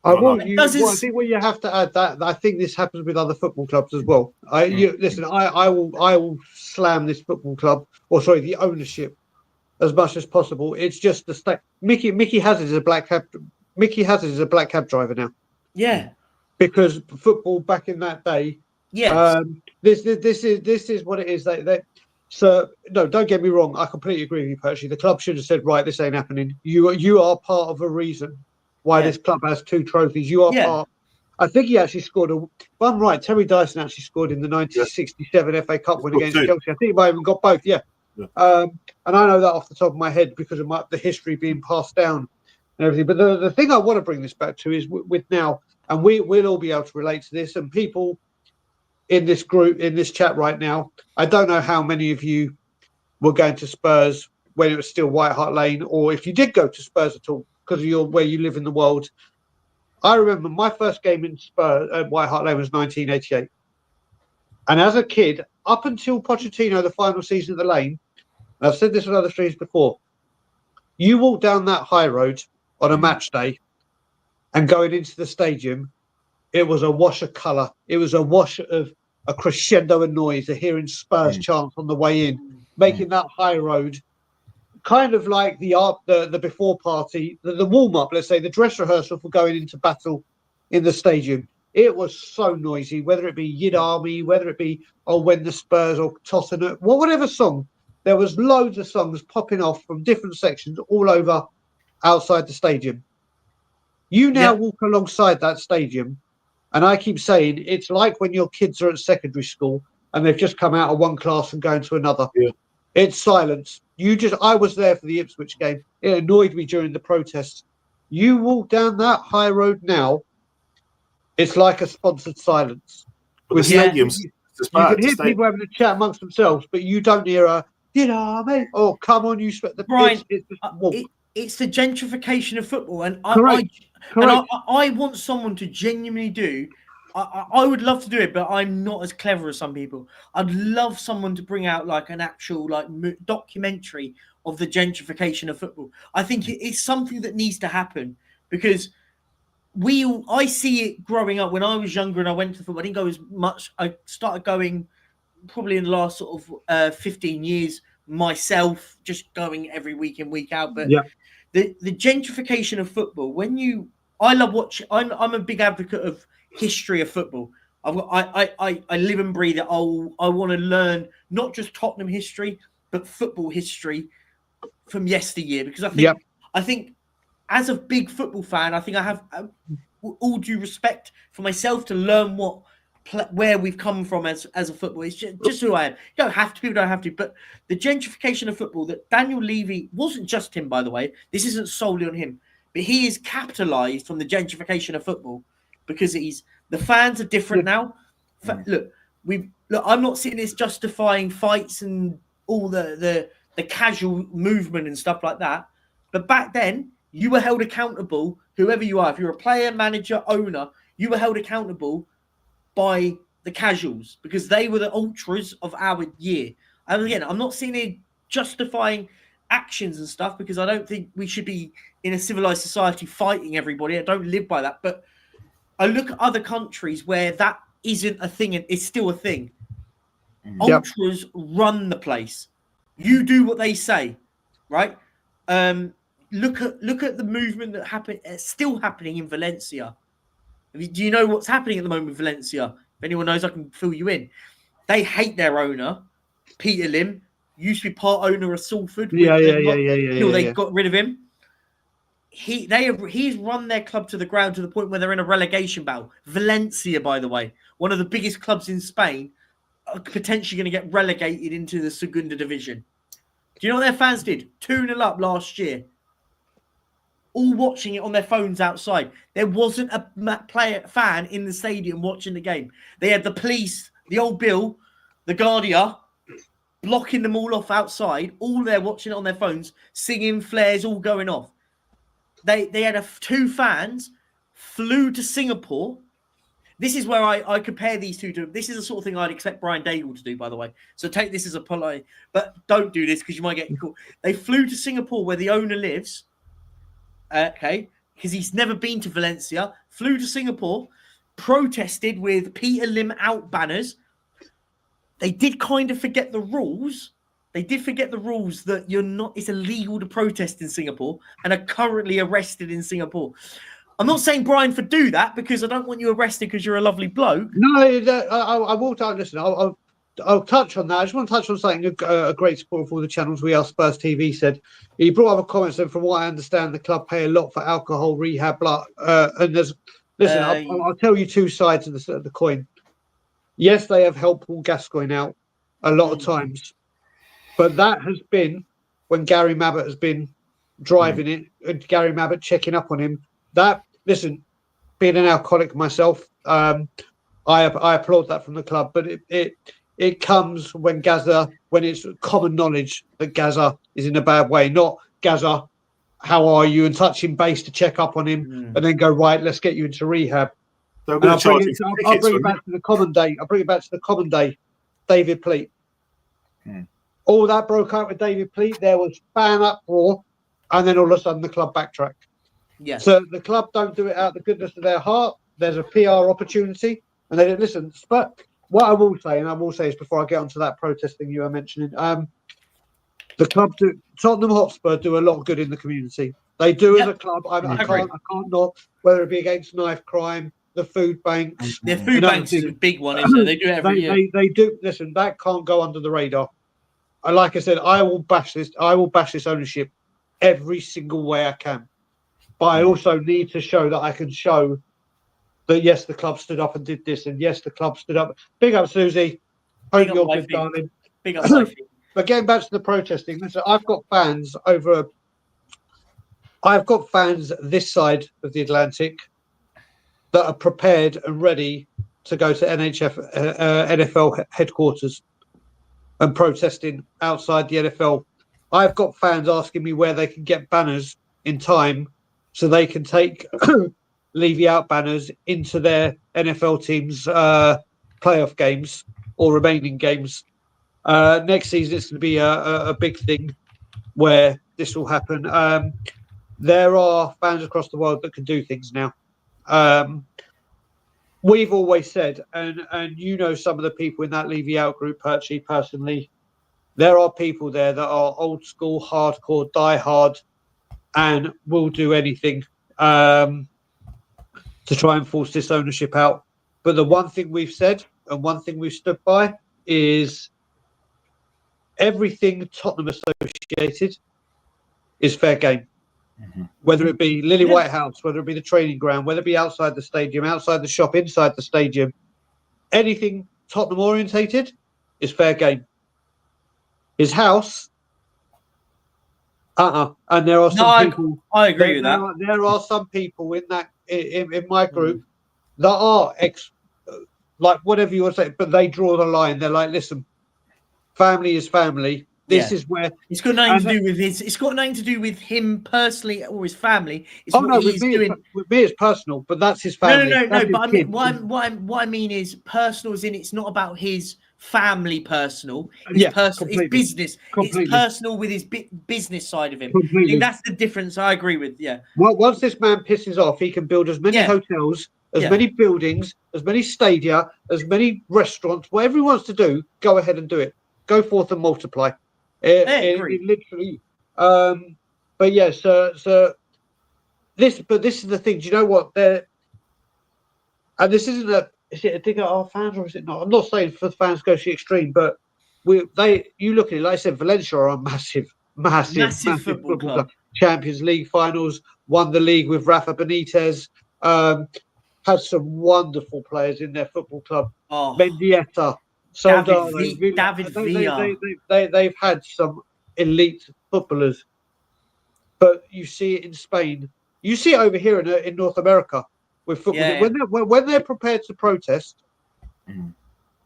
I think what you have to add that I think this happens with other football clubs as well. I will slam this football club, the ownership, as much as possible. It's just the state. Mickey Hazard is a black cab. Mickey Hazard is a black cab driver now. Yeah, because football back in that day. Yes. This is what it is. So no, don't get me wrong. I completely agree with you, Percy. The club should have said, right, this ain't happening. You are part of a reason why this club has 2 trophies. You are part. I think he actually scored if I'm right, Terry Dyson actually scored in the 1967 FA Cup win against Chelsea. I think he might have even got both. Yeah. And I know that off the top of my head because of the history being passed down and everything. But the thing I want to bring this back to is with now, and we'll all be able to relate to this, and people in this group, in this chat right now, I don't know how many of you were going to Spurs when it was still White Hart Lane, or if you did go to Spurs at all, because of where you live in the world. I remember my first game in Spurs at White Hart Lane was 1988. And as a kid, up until Pochettino, the final season of the Lane, and I've said this on other streams before, you walk down that high road on a match day and going into the stadium, it was a wash of colour. It was a wash of a crescendo of noise, of hearing Spurs chants on the way in, making that high road kind of like the before party, the warm-up, let's say, the dress rehearsal for going into battle in the stadium. It was so noisy, whether it be Yid Army, whether it be When the Spurs or Tottenham, whatever song. There was loads of songs popping off from different sections all over outside the stadium. You now walk alongside that stadium, and I keep saying it's like when your kids are at secondary school and they've just come out of one class and going to another. Yeah. It's silence. I was there for the Ipswich game. It annoyed me during the protests. You walk down that high road now, it's like a sponsored silence. With stadiums, you can hear people having a chat amongst themselves, but you don't hear a, mate, oh, come on, you sweat the Brian, it's the gentrification of football. And I want someone to genuinely do. I would love to do it, but I'm not as clever as some people. I'd love someone to bring out like an actual documentary of the gentrification of football. I think it's something that needs to happen because I see it growing up. When I was younger and I went to football, I didn't go as much. I started going probably in the last sort of 15 years myself, just going every week in, week out. But the gentrification of football, I love watching. I'm a big advocate of history of football. I live and breathe it. I want to learn not just Tottenham history, but football history from yesteryear. Because I think as a big football fan, I think I have all due respect for myself to learn where we've come from as a football. It's just who I am. You don't have to. People don't have to. But the gentrification of football that Daniel Levy wasn't just him, by the way. This isn't solely on him, but he is capitalised from the gentrification of football. Because the fans are different now. Look, I'm not sitting here justifying fights and all the casual movement and stuff like that. But back then, you were held accountable, whoever you are. If you're a player, manager, owner, you were held accountable by the casuals because they were the ultras of our year. And again, I'm not sitting here justifying actions and stuff, because I don't think we should be in a civilized society fighting everybody. I don't live by that. But I look at other countries where that isn't a thing and it's still a thing. Ultras run the place. You do what they say, right? Look at the movement that happened. It's still happening in Valencia. Do you know what's happening at the moment in Valencia? If anyone knows, I can fill you in. They hate their owner, Peter Lim. Used to be part owner of Salford. They got rid of him. He's run their club to the ground to the point where they're in a relegation battle. Valencia, by the way, one of the biggest clubs in Spain, are potentially going to get relegated into the Segunda Division. Do you know what their fans did? 2-0 up last year. All watching it on their phones outside. There wasn't a fan in the stadium watching the game. They had the police, the old Bill, the Guardia, blocking them all off outside. All there watching it on their phones, singing, flares, all going off. They had two fans flew to Singapore. This is where I compare these two to. This is the sort of thing I'd expect Brian Daigle to do, by the way. So take this as a polite, but don't do this because you might get caught. They flew to Singapore where the owner lives. Okay, because he's never been to Valencia. Flew to Singapore, protested with Peter Lim out banners. They did kind of forget the rules. They did forget the rules that it's illegal to protest in Singapore and are currently arrested in Singapore. I'm not saying, Brian, for do that because I don't want you arrested because you're a lovely bloke. No, I will. Listen, I'll touch on that. I just want to touch on something a great supporter for the channels We Are Spurs TV said. He brought up a comment saying, from what I understand, the club pay a lot for alcohol, rehab, and there's... Listen, I'll tell you two sides of the coin. Yes, they have helped Paul Gascoigne out a lot of times. But that has been when Gary Mabbutt has been driving it and Gary Mabbutt checking up on him. Listen, being an alcoholic myself, I applaud that from the club. But it comes when it's common knowledge that Gaza is in a bad way. Not Gaza, how are you? And touching base to check up on him and then go, right, let's get you into rehab. I'll bring it back to the common day. I'll bring it back to the common day, David Pleat. All that broke out with David Pleat. There was fan uproar, and then all of a sudden the club backtracked. Yeah. So the club don't do it out of the goodness of their heart. There's a PR opportunity, and they didn't listen. But what I will say, is before I get onto that protest thing you were mentioning, the club Tottenham Hotspur do a lot of good in the community. They do as a club. I can't not, whether it be against knife crime, the food banks. Their food banks is a big one, isn't it? They do it every year. They do. Listen, that can't go under the radar. Like I said, I will bash this ownership every single way I can. But I also need to show that I can show that, yes, the club stood up and did this, and yes, the club stood up. Big up, Susie. Hope you're good, darling. Big up, Sophie. But getting back to the protesting, listen, I've got fans this side of the Atlantic that are prepared and ready to go to NFL headquarters and protesting outside the NFL. I've got fans asking me where they can get banners in time so they can take Levy out banners into their NFL teams' playoff games or remaining games. Next season, it's going to be a big thing where this will happen. There are fans across the world that can do things now. We've always said, and you know some of the people in that Levy out group, Perchie, personally, there are people there that are old school, hardcore, die hard, and will do anything to try and force this ownership out. But the one thing we've said and one thing we've stood by is everything Tottenham associated is fair game. Whether it be Lily White House, whether it be the training ground, whether it be outside the stadium, outside the shop, inside the stadium, anything Tottenham orientated is fair game. His house, and there are some people. I agree with that. There are some people in my group that are like whatever you want to say, but they draw the line. They're like, listen, family is family. This is where it's got nothing and to do with his. It's got nothing to do with him personally or his family. It's oh what no, he's doing. with me it's personal, but that's his No, family. no, no, That's no. his But I mean, kids. what I mean is personal. As in, it's not about his family. Personal. It's Yeah, personal. It's completely. business. Completely. It's personal with his business side of him. I Completely. think that's the difference. I agree with. Yeah. Well, once this man pisses off, he can build as many Yeah. hotels, as Yeah. many buildings, as many stadia, as many restaurants, whatever he wants to do. Go ahead and do it. Go forth and multiply. It literally. But yeah, so this is the thing. Do you know what? And this isn't is it a dig at our fans or is it not? I'm not saying for the fans to go to the extreme, but you look at it, like I said, Valencia are a massive football club. Champions League finals, won the league with Rafa Benitez, had some wonderful players in their football club. Oh, Mendieta, Soldado, David Villa. They've had some elite footballers. But you see it in Spain. You see it over here in North America with football. Yeah. When they're prepared to protest,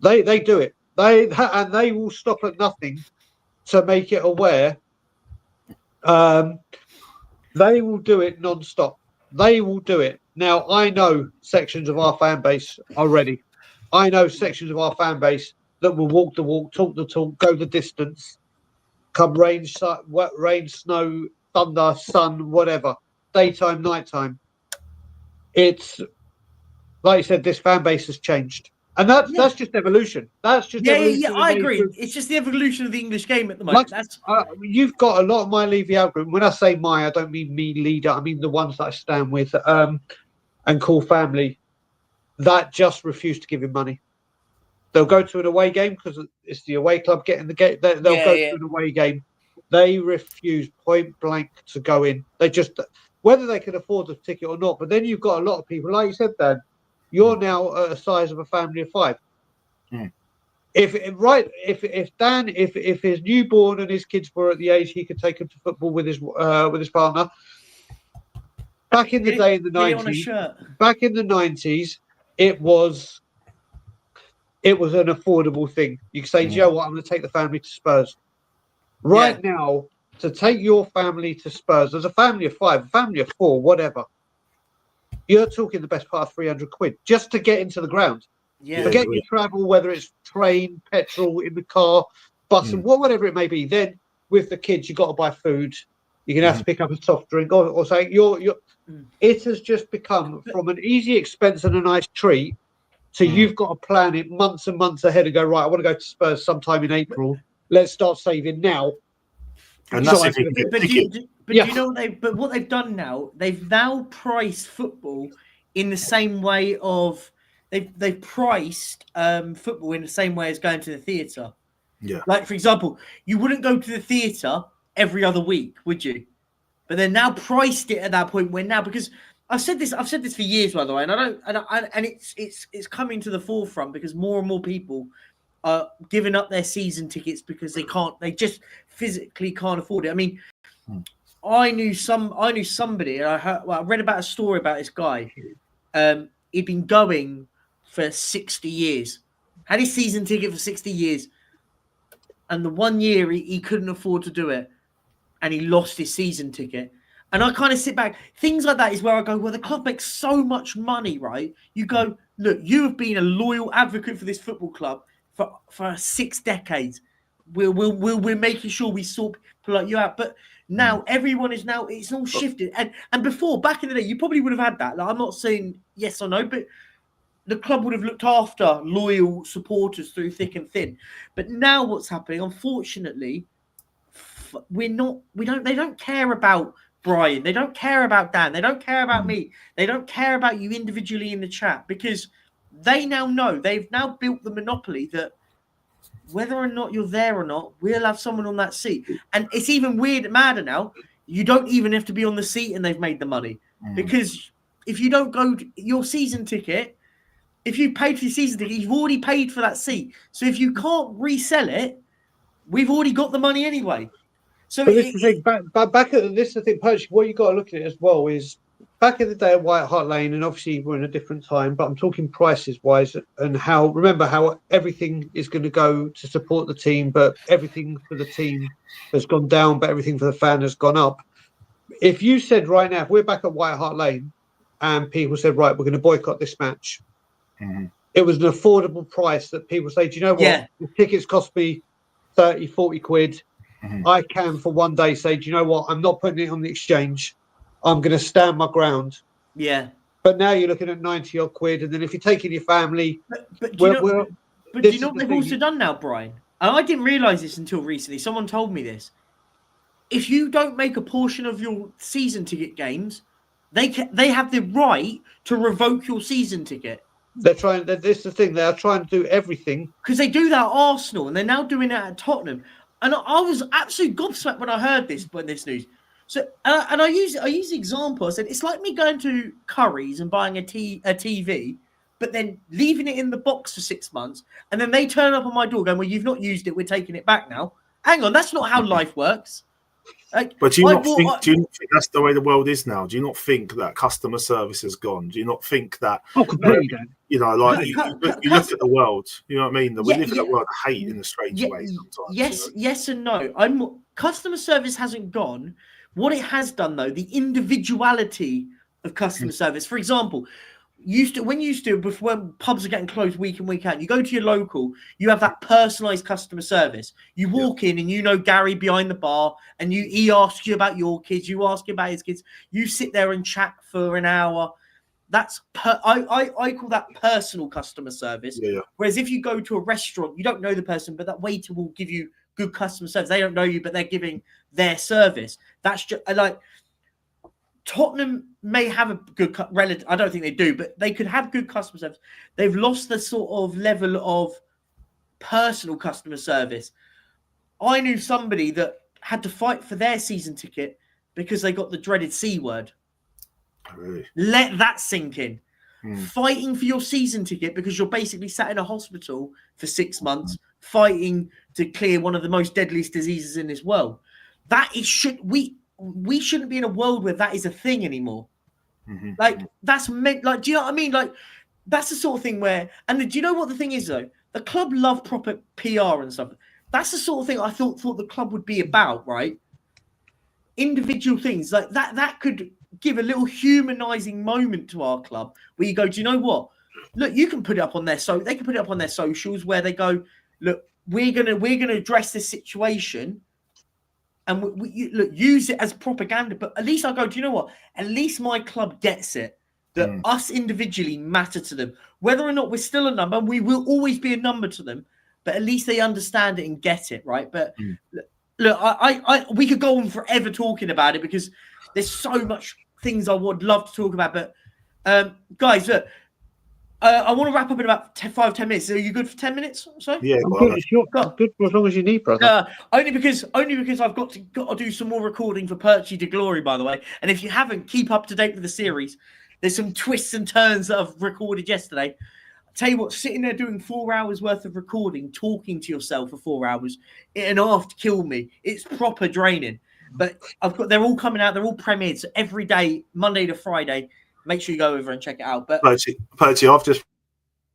they do it. They will stop at nothing to make it aware. They will do it non-stop. They will do it. Now, I know sections of our fan base already. I know sections of our fan base that will walk the walk, talk the talk, go the distance, come rain, snow, thunder, sun, whatever, daytime, nighttime. It's like you said, this fan base has changed. And that's just evolution. That's just evolution. Yeah, I agree. It's just the evolution of the English game at the moment. You've got a lot of my Levy out group. When I say my, I don't mean me leader. I mean the ones that I stand with and call family that just refuse to give him money. They'll go to an away game because it's the away club getting the game. They'll go to an away game. They refuse point blank to go in. They just, whether they can afford the ticket or not. But then you've got a lot of people, like you said, Dan, you're now at a size of a family of 5. If Dan, if his newborn and his kids were at the age he could take them to football with his partner, back in the day in the 90s, back in the 90s, it was an affordable thing. You could say, you know what, I'm going to take the family to Spurs. Right now, to take your family to Spurs, as a family of 5, a family of 4, whatever, you're talking the best part of 300 quid just to get into the ground. Forget your travel, whether it's train, petrol, in the car, bus, and whatever it may be. Then with the kids, you've got to buy food. You're going to have to pick up a soft drink or something. It has just become from an easy expense and a nice treat to you've got to plan it months and months ahead and go, right, I want to go to Spurs sometime in April. Let's start saving now. And that's you know what they've done now? They've now priced football in the same way of they've priced football in the same way as going to the theatre. Yeah. Like, for example, you wouldn't go to the theatre every other week, would you? But they're now priced it at that point where now, because I've said this for years, by the way, and it's coming to the forefront because more and more people are giving up their season tickets because they just physically can't afford it. I mean, I knew somebody, and I read about a story about this guy. He'd been going for 60 years, had his season ticket for 60 years, and the 1 year he couldn't afford to do it, and he lost his season ticket. And I kind of sit back. Things like that is where I go, well, the club makes so much money, right? You go, look, you have been a loyal advocate for this football club for 6 decades. We're making sure we sort people like you out. But now everyone is it's all shifted. And before, back in the day, you probably would have had that. Like, I'm not saying yes or no, but the club would have looked after loyal supporters through thick and thin. But now what's happening, unfortunately, they don't care about Brian. They don't care about Dan. They don't care about me. They don't care about you individually in the chat because they now know, they've now built the monopoly that whether or not you're there or not, we'll have someone on that seat. And it's even madder now. You don't even have to be on the seat and they've made the money. Because if you don't go your season ticket, if you paid for your season ticket, you've already paid for that seat. So if you can't resell it, we've already got the money anyway. So but this is the thing. Back at this, is the thing, Perch, what you got to look at it as well is back in the day at White Hart Lane, and obviously we're in a different time, but I'm talking prices wise and remember how everything is going to go to support the team, but everything for the team has gone down, but everything for the fan has gone up. If you said right now, if we're back at White Hart Lane and people said, right, we're going to boycott this match, it was an affordable price that people say, do you know what? Yeah. The tickets cost me 30, 40 quid. I can for one day say, do you know what? I'm not putting it on the exchange. I'm going to stand my ground. Yeah. But now you're looking at 90 odd quid. And then if you're taking your family, But do you know what they've thing. also done now, Brian? And I didn't realize this until recently. Someone told me this. If you don't make a portion of your season ticket games, they have the right to revoke your season ticket. This is the thing. They are trying to do everything. Because they do that at Arsenal, and they're now doing it at Tottenham. And I was absolutely gobsmacked when I heard this news. So, and I use the example. I said, it's like me going to Curry's and buying a TV, but then leaving it in the box for 6 months, and then they turn up on my door going, well, you've not used it, we're taking it back now. Hang on, that's not how life works. Like, but do you not think that's the way the world is now? Do you not think that customer service has gone? Do you not think that? Oh, completely. You know, like you look at the world. You know what I mean? We live in a world of hate in a strange way sometimes. Yes, and no. Customer service hasn't gone. What it has done, though, the individuality of customer service. For example, when pubs are getting closed week in, week out, you go to your local, you have that personalised customer service. You walk in and you know Gary behind the bar, and he asks you about your kids, you ask him about his kids, you sit there and chat for an hour. That's I call that personal customer service. Yeah. Whereas if you go to a restaurant, you don't know the person, but that waiter will give you good customer service. They don't know you, but they're giving their service. That's just like Tottenham may have a good relative. I don't think they do, but they could have good customer service. They've lost the sort of level of personal customer service. I knew somebody that had to fight for their season ticket because they got the dreaded C word. Really? Let that sink in. Fighting for your season ticket because you're basically sat in a hospital for 6 months fighting to clear one of the most deadliest diseases in this world. We shouldn't be in a world where that is a thing anymore. Like that's meant. Like, do you know what I mean? Like that's the sort of thing where. And do you know what the thing is though? The club love proper PR and stuff. That's the sort of thing I thought the club would be about, right? Individual things like that. That could give a little humanizing moment to our club where you go, do you know what? Look, you can put it up on their they can put it up on their socials where they go, look, we're gonna address this situation, and we use it as propaganda. But at least I go, do you know what? At least my club gets it that us individually matter to them, whether or not we're still a number. We will always be a number to them, but at least they understand it and get it, right? But look, we could go on forever talking about it because there's so much things I would love to talk about. But guys, look. I want to wrap up in about 5-10 minutes. Are you good for 10 minutes or so? Yeah, good for as long as you need, brother. Only because I've got to do some more recording for Perchy de Glory, by the way. And if you haven't, keep up to date with the series. There's some twists and turns that I've recorded yesterday. I'll tell you what, sitting there doing 4 hours worth of recording, talking to yourself for 4 hours, it half to kill me. It's proper draining. But they're all coming out. They're all premiered. So every day, Monday to Friday. Make sure you go over and check it out. But Percy, I've just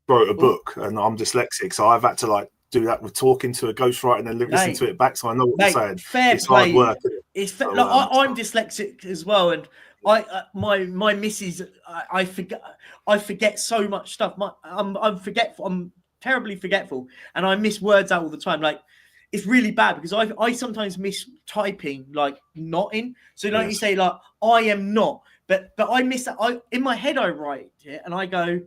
wrote a book and I'm dyslexic, so I've had to do that with talking to a ghostwriter and then listen to it back, so I know what you're saying. Fair it's play. Hard work. I'm dyslexic as well, and my missus, I forget so much stuff. I'm forgetful. I'm terribly forgetful, and I miss words out all the time. Like it's really bad because I sometimes miss typing, like not in. So you say like I am not. But I miss that. In my head I write it and I go,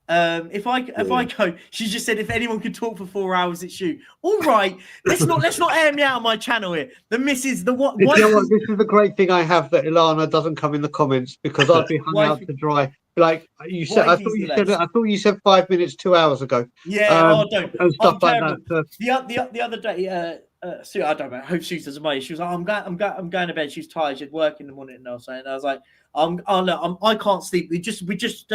if I go, she just said if anyone could talk for 4 hours, it's you. All right, let's not air me out on my channel here. The missus, the what? You know what? This is the great thing I have that Ilana doesn't come in the comments because I'd be hung out to dry. Like you said, I thought you said 5 minutes 2 hours ago. Yeah, don't. And stuff like that. The other day, Sue, I don't know. I hope Sue doesn't mind. She was like, I'm going to bed. She's tired. She'd work in the morning. And I was like, I can't sleep. We just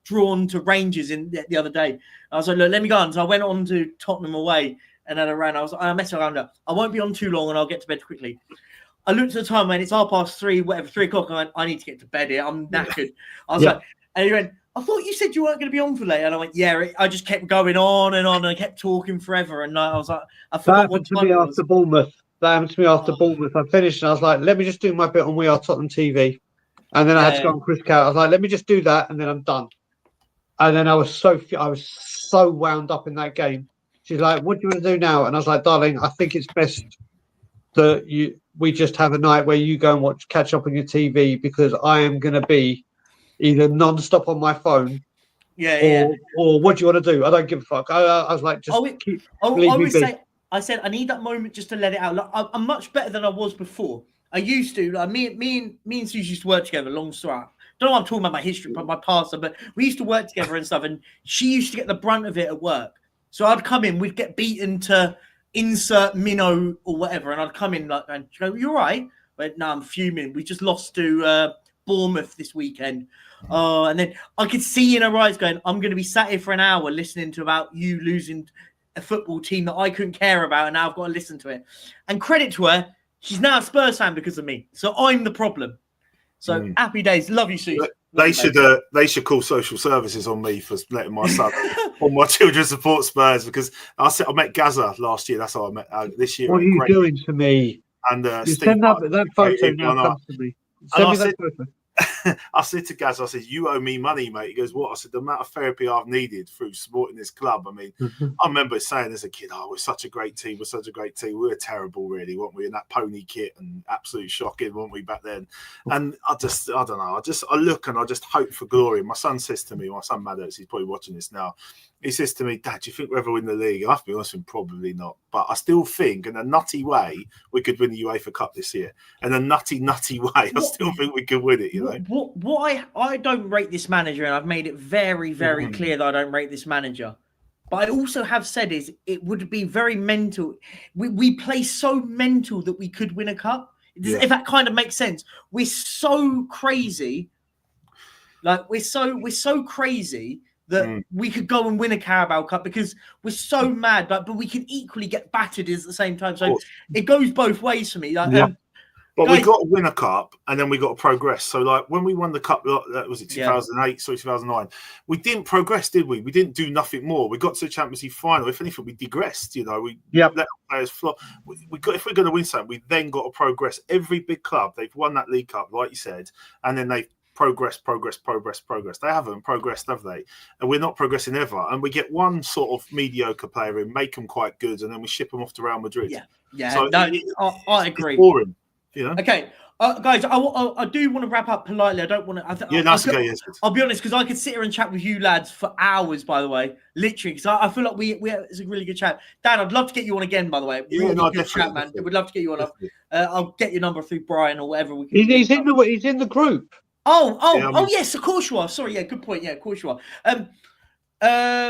drawn to Rangers in the other day. I was like, look, let me go on. So I went on to Tottenham away and then I ran. I messed around. I won't be on too long and I'll get to bed quickly. I looked at the time and it's 3:30, whatever, 3 o'clock. I went, I need to get to bed here. I'm knackered. I was like, and he went, I thought you said you weren't going to be on for later. And I went, yeah. I just kept going on and on and I kept talking forever. And I was like, I forgot what time it was. After Bournemouth. That happened to me after Bournemouth. I finished and I was like, let me just do my bit on We Are Tottenham TV. And then I had to go on Chris Cow. I was like, let me just do that and then I'm done. And then I was so wound up in that game. She's like, what do you want to do now? And I was like, darling, I think it's best that we just have a night where you go and catch up on your TV because I am going to be either non-stop on my phone or what do you want to do? I don't give a fuck. I was like, just leave me be. I said, I need that moment just to let it out. Like, I'm much better than I was before. I used to, like, me and Suze used to work together, long story. Don't know what I'm talking about my history, but my past, but we used to work together and stuff, and she used to get the brunt of it at work. So I'd come in, we'd get beaten to insert minnow or whatever, and I'd come in like, and she'd go, "You all right?" But no, I'm fuming. We just lost to Bournemouth this weekend. And then I could see in her eyes going, I'm going to be sat here for an hour listening to about you losing a football team that I couldn't care about, and now I've got to listen to it. And credit to her, she's now a Spurs fan because of me. So I'm the problem. So happy days. Love you, Sue. They should call social services on me for letting my son or my children support Spurs because I met Gaza last year. That's how I met this year. What are you doing to me? And send that photo now comes to me. Send me that photo. I said to Gaz, I said, you owe me money, mate. He goes, what? I said, the amount of therapy I've needed through supporting this club. I mean, I remember saying as a kid, we're such a great team. We're such a great team. We were terrible, really, weren't we? In that pony kit and absolutely shocking, weren't we, back then? And I don't know. I look and I just hope for glory. My son says to me, my son Maddox, he's probably watching this now. He says to me, Dad, do you think we'll ever win the league? I have to be honest with him, probably not. But I still think, in a nutty way, we could win the UEFA Cup this year. In a nutty way, I still think we could win it, you know? What I don't rate this manager, and I've made it very, very clear that I don't rate this manager. But I also have said is it would be very mental. We play so mental that we could win a cup. If that kind of makes sense. We're so crazy. Like, we're so crazy that we could go and win a Carabao Cup because we're so mad, but we can equally get battered at the same time. So it goes both ways for me. Like, but we got to win a cup and then we got to progress. So, like, when we won the cup, that was it 2008, 2009, we didn't progress, did we? We didn't do nothing more. We got to the Champions League final. If anything, we digressed, you know. We let our players flop. If we're going to win something, we then got to progress. Every big club, they've won that League Cup, like you said, and then they've progress. They haven't progressed, have they? And we're not progressing ever. And we get one sort of mediocre player in, make them quite good, and then we ship them off to Real Madrid. So I agree. It's boring, you know. Okay, guys, I do want to wrap up politely. I don't want to. That's okay. Yes. I'll be honest, because I could sit here and chat with you lads for hours. By the way, literally, because I feel like it's a really good chat. Dan, I'd love to get you on again. By the way, good chat, man. We'd love to get you on. I'll get your number through Brian or whatever. He's in the group. Oh, yes, of course you are. Sorry, good point. Yeah, of course you are.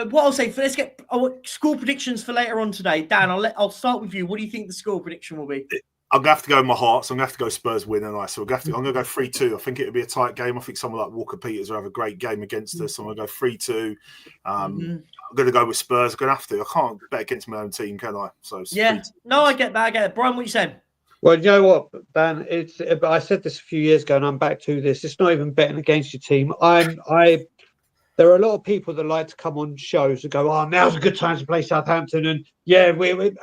What I'll say, let's get score predictions for later on today. Dan, I'll start with you. What do you think the score prediction will be? I'm going to have to go with my heart, so I'm going to have to go Spurs win tonight. So I'm going to go 3-2. I think it'll be a tight game. I think someone like Walker Peters will have a great game against us. So I'm going to go 3-2. I'm going to go with Spurs. I'm going to have to. I can't bet against my own team, can I? So 3-2. No, I get that. Brian, what are you saying? Well, you know what, Dan? I said this a few years ago, and I'm back to this. It's not even betting against your team. There are a lot of people that like to come on shows and go, "Oh, now's a good time to play Southampton," and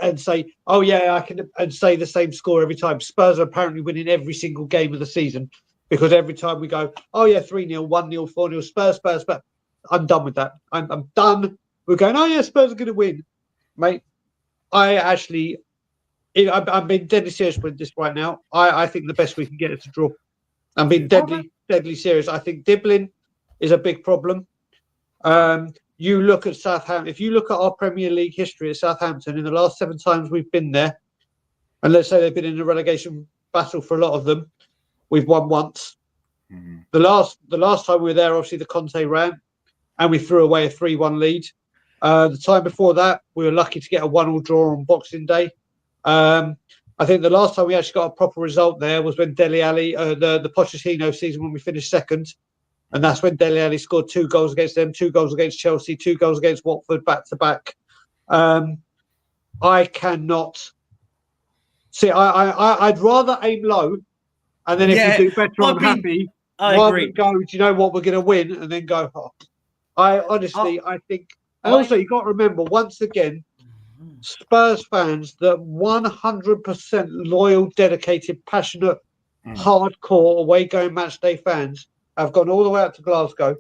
and say, "Oh yeah, I can," and say the same score every time. Spurs are apparently winning every single game of the season because every time we go, "Oh yeah, 3-0, 1-0, 4-0, Spurs." But I'm done with that. I'm done. We're going, "Oh yeah, Spurs are going to win," mate. I'm being deadly serious with this right now. I think the best we can get is a draw. I'm being deadly serious. I think dribbling is a big problem. You look at Southampton. If you look at our Premier League history at Southampton, in the last 7 times we've been there, and let's say they've been in a relegation battle for a lot of them, we've won once. The last time we were there, obviously the Conte ran, and we threw away a 3-1 lead. The time before that, we were lucky to get a 1-1 draw on Boxing Day. I think the last time we actually got a proper result there was when Dele Alli, the Pochettino season when we finished second. And that's when Dele Alli scored 2 goals against them, 2 goals against Chelsea, 2 goals against Watford back to back. I cannot See, I'd rather aim low, and then if Yeah, we do better, I I'm mean, happy. I Rather agree. than go, do you know what, we're going to win, and then go. Oh. I honestly, I think, and also you got to remember once again, Spurs fans, that 100% loyal, dedicated, passionate, hardcore away-going match day fans have gone all the way out to Glasgow.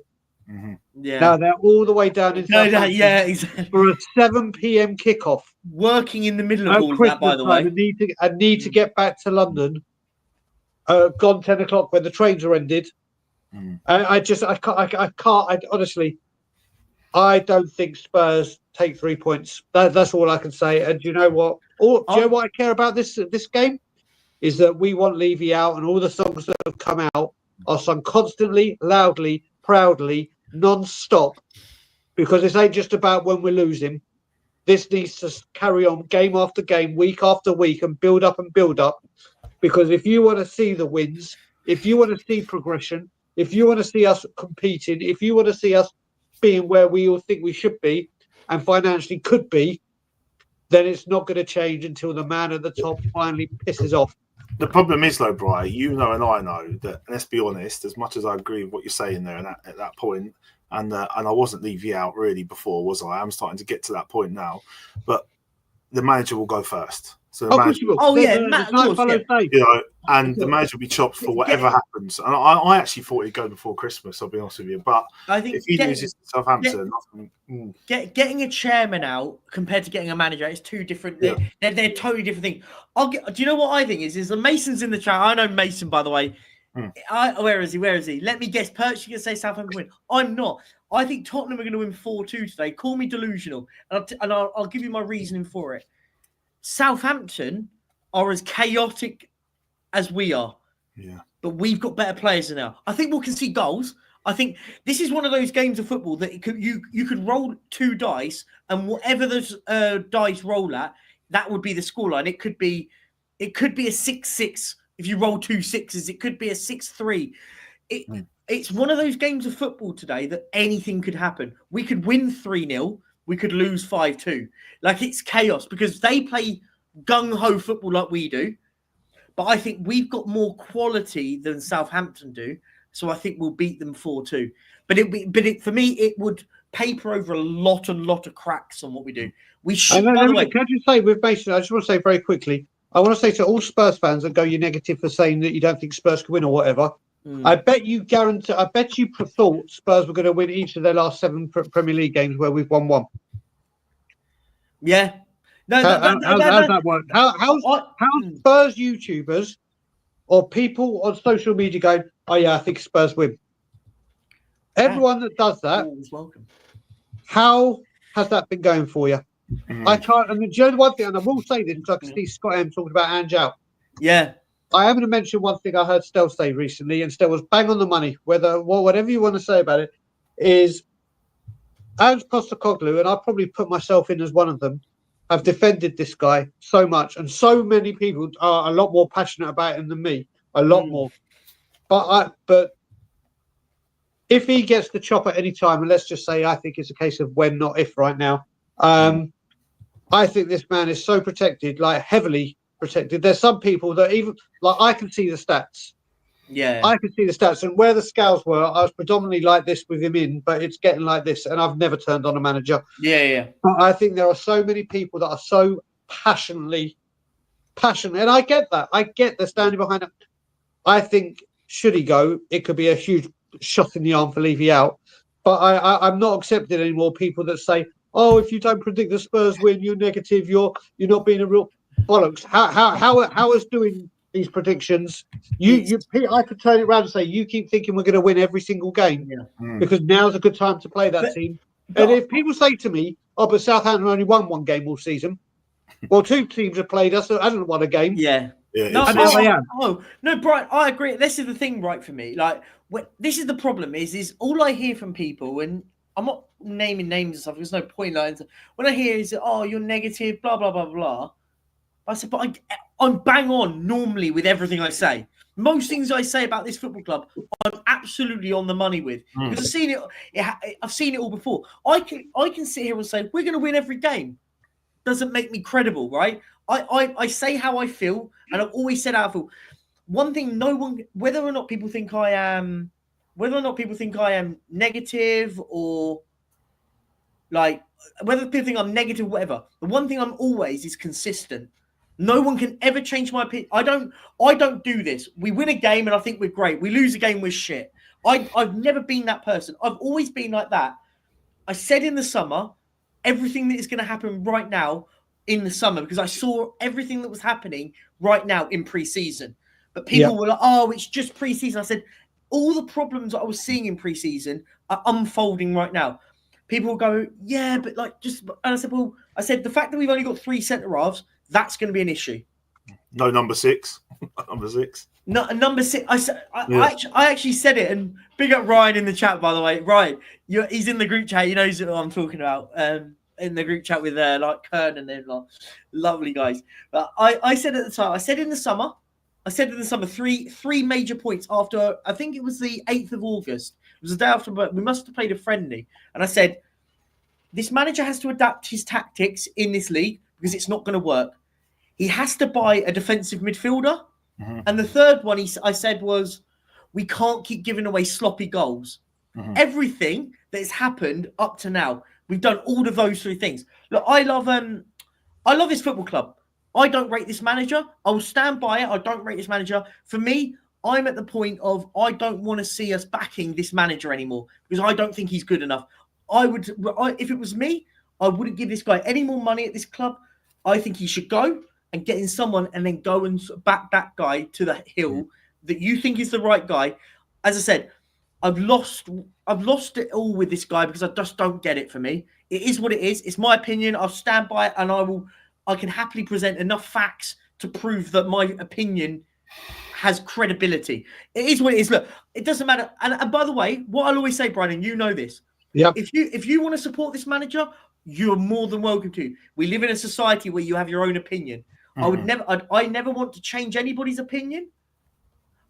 Yeah. Now they're all the way down in Southampton yeah, exactly. for a 7 p.m. kickoff. Working in the middle of At all of Christmas that, by the time, way. and need to get back to London. Gone 10 o'clock when the trains are ended. I honestly, I don't think Spurs take 3 points. That's all I can say. And do you know what? Do you know what I care about this game? Is that we want Levy out, and all the songs that have come out are sung constantly, loudly, proudly, non-stop. Because this ain't just about when we're losing. This needs to carry on game after game, week after week, and build up and build up. Because if you want to see the wins, if you want to see progression, if you want to see us competing, if you want to see us being where we all think we should be and financially could be, then it's not going to change until the man at the top finally pisses off. The problem is, though, Brian, you know and I know that, let's be honest, as much as I agree with what you're saying there at that point, and I wasn't Levy out really before, was I? I'm starting to get to that point now. But the manager will go first. So the manager, you know, and the manager will be chopped for whatever happens. And I actually thought he'd go before Christmas, I'll be honest with you. But I think if he loses to Southampton, getting a chairman out compared to getting a manager is two different. They're totally different things. Do you know what I think is the Mason's in the chat? I know Mason, by the way. Where is he? Where is he? Let me guess. Perch, you can say Southampton win. I'm not. I think Tottenham are going to win 4-2 today. Call me delusional, and I'll give you my reasoning for it. Southampton are as chaotic as we are. Yeah. But we've got better players than now. I think we'll concede goals. I think this is one of those games of football that you could roll two dice, and whatever those dice roll at, that would be the scoreline. It could be a 6-6 if you roll 2 6s. It could be a 6-3. It's one of those games of football today that anything could happen. We could win 3-0. We could lose 5-2. Like, it's chaos because they play gung-ho football like we do. But I think we've got more quality than Southampton do. So I think we'll beat them 4-2. But for me, it would paper over a lot of cracks on what we do. We should, by the way, can I just say with Mason, I just want to say very quickly, I want to say to all Spurs fans that go, you're negative for saying that you don't think Spurs can win or whatever. I bet you thought Spurs were going to win each of their last 7 Premier League games where we've won 1. Yeah. No, how's that work? How's Spurs YouTubers or people on social media going, oh yeah, I think Spurs win? Everyone that does that, how has that been going for you? I can't. And the one thing, and I will say this because I can see Scott M talking about Ange out. Yeah. I am going to mention one thing I heard Stel say recently, and Stel was bang on the money. Whatever you want to say about it, is Ange Postecoglou, and I'll probably put myself in as one of them, have defended this guy so much, and so many people are a lot more passionate about him than me, a lot more. But if he gets the chop at any time, and let's just say I think it's a case of when, not if, right now. I think this man is so protected, like heavily protected. There's some people that even I can see the stats. Yeah, I can see the stats, and where the scales were, I was predominantly like this with him in, but it's getting like this, and I've never turned on a manager. Yeah. But I think there are so many people that are so passionate, and I get that. I get they're standing behind it. I think should he go, it could be a huge shot in the arm for Levy out. But I'm not accepting anymore people that say, "Oh, if you don't predict the Spurs win, you're negative. You're not being a real bollocks." How is doing these predictions? I could turn it around and say you keep thinking we're going to win every single game because now's a good time to play that team. And if people say to me, "Oh, but Southampton only won 1 game all season," well, 2 teams have played us that hasn't won a game. Yeah. No, Brian, I agree. This is the thing, right? For me, this is the problem. Is all I hear from people, and I'm not naming names and stuff. There's no point. When I hear is, "Oh, you're negative," blah blah blah blah. I said, but I'm bang on normally with everything I say. Most things I say about this football club, I'm absolutely on the money with because I've seen it. I've seen it all before. I can sit here and say we're going to win every game. Doesn't make me credible, right? I say how I feel, and I've always said how I feel. One thing, no one, whether or not people think I am negative or like whether people think I'm negative, or whatever. The one thing I'm always is consistent. No one can ever change my opinion. I don't do this. We win a game and I think we're great. We lose a game, we're shit. I've never been that person. I've always been like that. I said in the summer, everything that is going to happen right now in the summer, because I saw everything that was happening right now in pre-season. But people were like, oh, it's just pre-season. I said, all the problems that I was seeing in pre-season are unfolding right now. People will go, yeah, but like just, and I said, well, the fact that we've only got 3 centre halves, that's going to be an issue. No number 6. Number 6. No, number 6. I actually said it, and big up Ryan in the chat, by the way. Ryan, he's in the group chat. He knows what I'm talking about. In the group chat with like Kern and them, like, lovely guys. But I said at the time, I said in the summer, three major points after, I think it was the 8th of August. It was the day after, but we must have played a friendly. And I said, this manager has to adapt his tactics in this league because it's not going to work. He has to buy a defensive midfielder. Mm-hmm. And the third one I said was, we can't keep giving away sloppy goals. Mm-hmm. Everything that has happened up to now, we've done all of those 3 things. Look, I love this football club. I don't rate this manager. I will stand by it. I don't rate this manager. For me, I'm at the point of I don't want to see us backing this manager anymore because I don't think he's good enough. If it was me, I wouldn't give this guy any more money at this club. I think he should go and get in someone and then go and back that guy to the hill that you think is the right guy. As I said, I've lost it all with this guy because I just don't get it for me. It is what it is. It's my opinion. I'll stand by it, and I can happily present enough facts to prove that my opinion has credibility. It is what it is. Look, it doesn't matter. And by the way, what I'll always say, Brian, and you know this. Yeah. If you want to support this manager, you're more than welcome to. We live in a society where you have your own opinion. Mm-hmm. I never want to change anybody's opinion.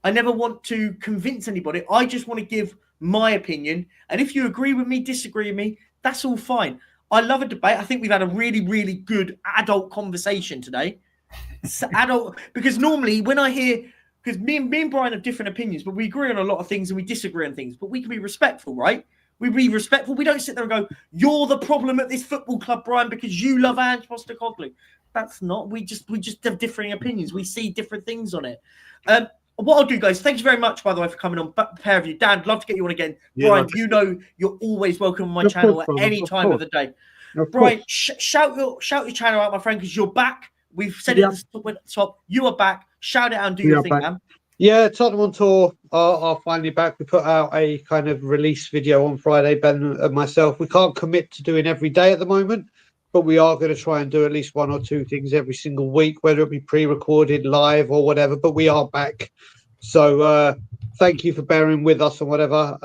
I never want to convince anybody. I just want to give my opinion. And if you agree with me, disagree with me, that's all fine. I love a debate. I think we've had a really, really good adult conversation today. Because normally when I hear, because me and Brian have different opinions, but we agree on a lot of things and we disagree on things, but we can be respectful, right? We be respectful. We don't sit there and go, you're the problem at this football club, Brian, because you love Ange Postecoglou. That's not. We just have differing opinions. We see different things on it. What I'll do, guys, thank you very much, by the way, for coming on. Pair of you. Dan, love to get you on again. Yeah, Brian, you know you're always welcome on my channel at any time of the day. Brian, shout your channel out, my friend, because you're back. We've said it at the top. You are back. Shout it out and do your thing, man. Yeah, Tottenham on Tour are finally back. We put out a kind of release video on Friday, Ben and myself. We can't commit to doing every day at the moment, but we are going to try and do at least 1 or 2 things every single week, whether it be pre-recorded, live or whatever, but we are back. So thank you for bearing with us and whatever.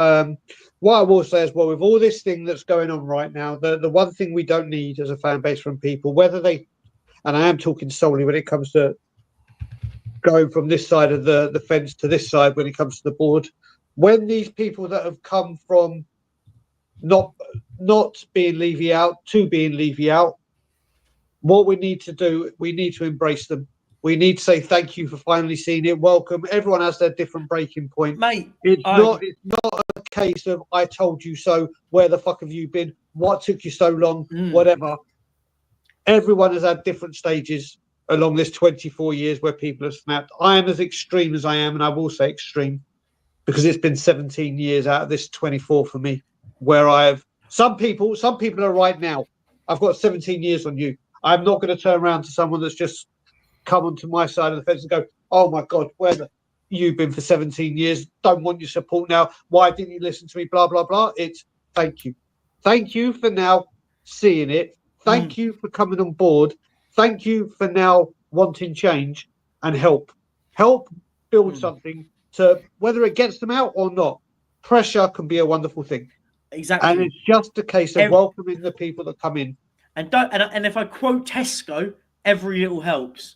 What I will say is, well, with all this thing that's going on right now, the one thing we don't need as a fan base from people, whether they, and I am talking solely when it comes to going from this side of the fence to this side when it comes to the board, when these people that have come from not being Levy out to being Levy out, what we need to do, we need to embrace them. We need to say thank you for finally seeing it. Welcome. Everyone has their different breaking point. Mate, it's not a case of I told you so. Where the fuck have you been? What took you so long? Whatever. Everyone has had different stages along this 24 years where people have snapped. I am as extreme as I am, and I will say extreme because it's been 17 years out of this 24 for me, where I have some people are right now. I've got 17 years on you. I'm not going to turn around to someone that's just come onto my side of the fence and go, oh my God, where you've been for 17 years, don't want your support now. Why didn't you listen to me? Blah, blah, blah. It's thank you. Thank you for now seeing it. Thank you for coming on board. Thank you for now wanting change and help build something to, whether it gets them out or not. Pressure can be a wonderful thing. Exactly. And it's just a case of welcoming the people that come in. And if I quote Tesco, every little helps.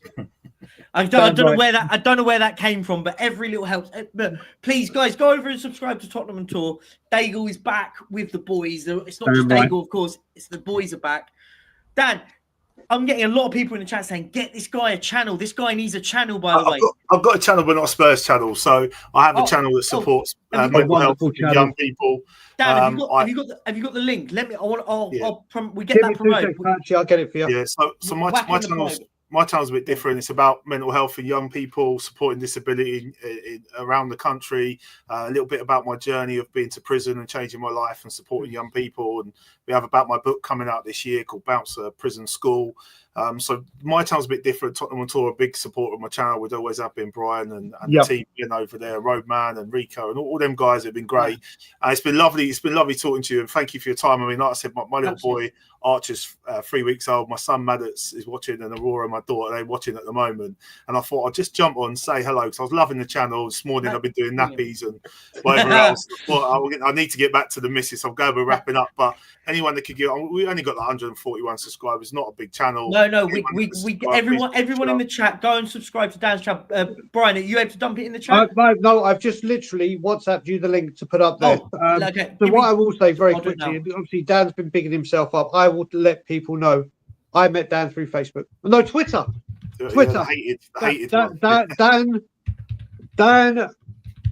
I don't know where that came from, but every little helps. But please, guys, go over and subscribe to Tottenham on Tour. Daigle is back with the boys. It's not just Daigle, of course. It's the boys are back. Dan, I'm getting a lot of people in the chat saying, "Get this guy a channel. This guy needs a channel." By the way, I've got a channel, but not a Spurs channel. So I have a channel that supports mental health in young people. Dan, have you got the link? Let me. We get that promoted. I'll get it for you. Yeah. So my channel's a bit different. It's about mental health for young people, supporting disability around the country. A little bit about my journey of being to prison and changing my life and supporting young people. And we have about my book coming out this year called Bouncer Prison School. So my channel's a bit different. Tottenham on Tour, a big supporter of my channel. We'd always have been Brian and the team over there, Roadman and Rico and all them guys have been great. It's been lovely. It's been lovely talking to you, and thank you for your time. I mean, like I said, my little boy Archer's 3 weeks old. My son Maddox is watching, and Aurora, my daughter, they're watching at the moment. And I thought I'd just jump on and say hello because I was loving the channel this morning. I've been doing nappies and whatever else. I need to get back to the missus. I'm going to be wrapping up, but anyone that could get on, we only got like 141 subscribers. Not a big channel. No, we everyone in the chat, go and subscribe to Dan's channel. Brian, are you able to dump it in the chat? No, I've just literally WhatsApped you the link to put up there. Okay. So what I will say very quickly, obviously Dan's been bigging himself up. I will let people know I met Dan through Facebook. No, Twitter. Dan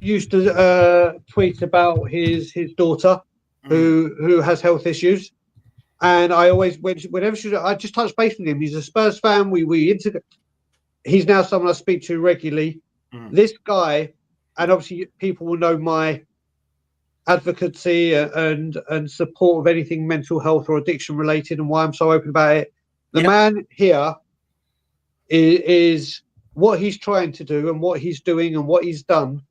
used to tweet about his daughter who has health issues. And I always, whenever I just touch base with him. He's a Spurs fan. He's now someone I speak to regularly. This guy, and obviously people will know my advocacy and support of anything mental health or addiction related and why I'm so open about it. The man here is what he's trying to do and what he's doing and what he's done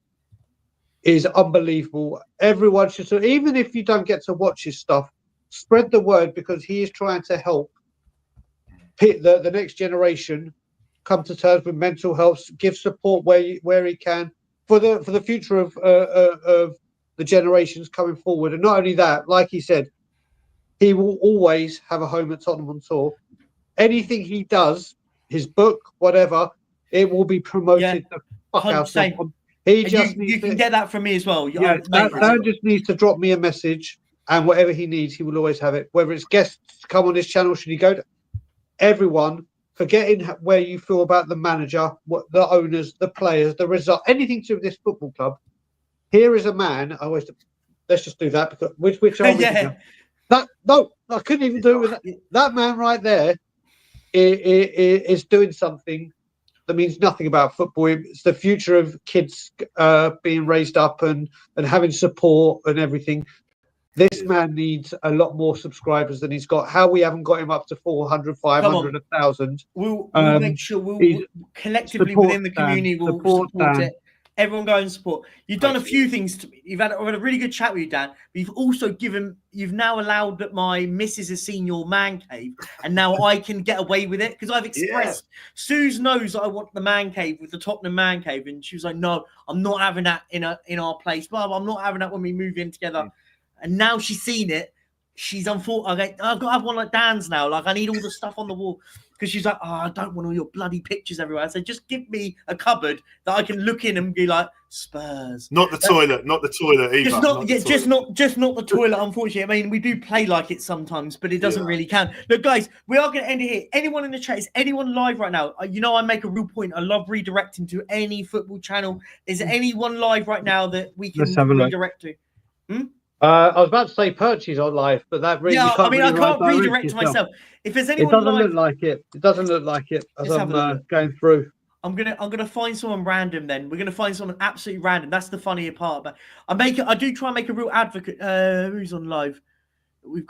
is unbelievable. Everyone should, so even if you don't get to watch his stuff, spread the word because he is trying to help the next generation come to terms with mental health, give support where he can for the future of the generations coming forward. And not only that, like he said, he will always have a home at Tottenham on Tour. Anything he does, his book, whatever, it will be promoted. The fuck out of him. You can get that from me as well. Dan just needs to drop me a message, and whatever he needs, he will always have it. Whether it's guests to come on his channel, should he go to everyone, forgetting where you feel about the manager, what the owners, the players, the result, anything to do with this football club. Here is a man. Let's just do that because which are we? I couldn't even do it with that. That man right there is doing something that means nothing about football. It's the future of kids being raised up and having support and everything. This man needs a lot more subscribers than he's got. How we haven't got him up to 400, 500, 1,000. We'll make sure we'll collectively within the community will support it. Everyone go and support. You've done a few things to me. I've had a really good chat with you, Dan. But you've also you've now allowed that my missus has seen your man cave, and now I can get away with it because I've expressed. Suze knows that I want the man cave with the Tottenham man cave, and she was like, "No, I'm not having that in our place. But I'm not having that when we move in together." And now she's seen it. She's unfortunate. I've got to have one like Dan's now. Like I need all the stuff on the wall. Because she's like, I don't want all your bloody pictures everywhere. I said, just give me a cupboard that I can look in and be like, Spurs. Not the toilet either. Just not the toilet, unfortunately. I mean, we do play like it sometimes, but it doesn't really count. Look, guys, we are going to end it here. Anyone in the chat, is anyone live right now? You know, I make a real point. I love redirecting to any football channel. Is there anyone live right now that we can redirect to? I was about to say Perchy's on live, but that really I can't redirect to myself. If there's anyone, it doesn't look like it. It doesn't look like it as I'm going through. I'm gonna find someone random. Then we're gonna find someone absolutely random. That's the funnier part. But I do try and make a real advocate. Who's on live?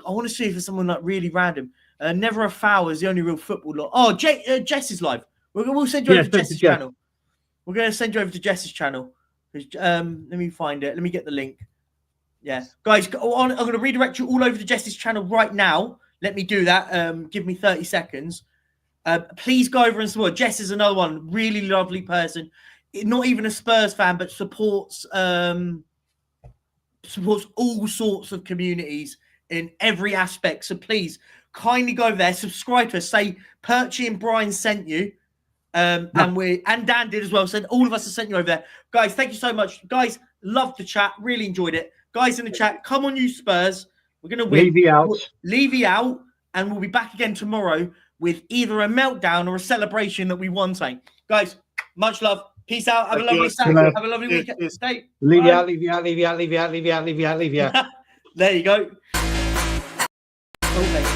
I want to see if there's someone like really random. Never a Foul is the only real footballer. Oh, Jess is live. We'll send you over to Jess's channel. We're gonna send you over to Jess's channel. Let me find it. Let me get the link. Yeah, guys, go on. I'm going to redirect you all over to Jess's channel right now. Let me do that. Give me 30 seconds. Please go over and support. Jess is another one. Really lovely person. Not even a Spurs fan, but supports all sorts of communities in every aspect. So please, kindly go over there. Subscribe to us. Say Perchy and Brian sent you. And Dan did as well. So all of us have sent you over there. Guys, thank you so much. Guys, loved the chat. Really enjoyed it. Guys in the chat, come on, you Spurs. We're going to win. Levy out. Levy out. And we'll be back again tomorrow with either a meltdown or a celebration that we won something. Guys, much love. Peace out. Have a lovely Saturday. Have a lovely weekend. Stay. Leave you out, leave you out, leave you out, leave you out, leave you out, leave you out, leave you out. There you go. Okay.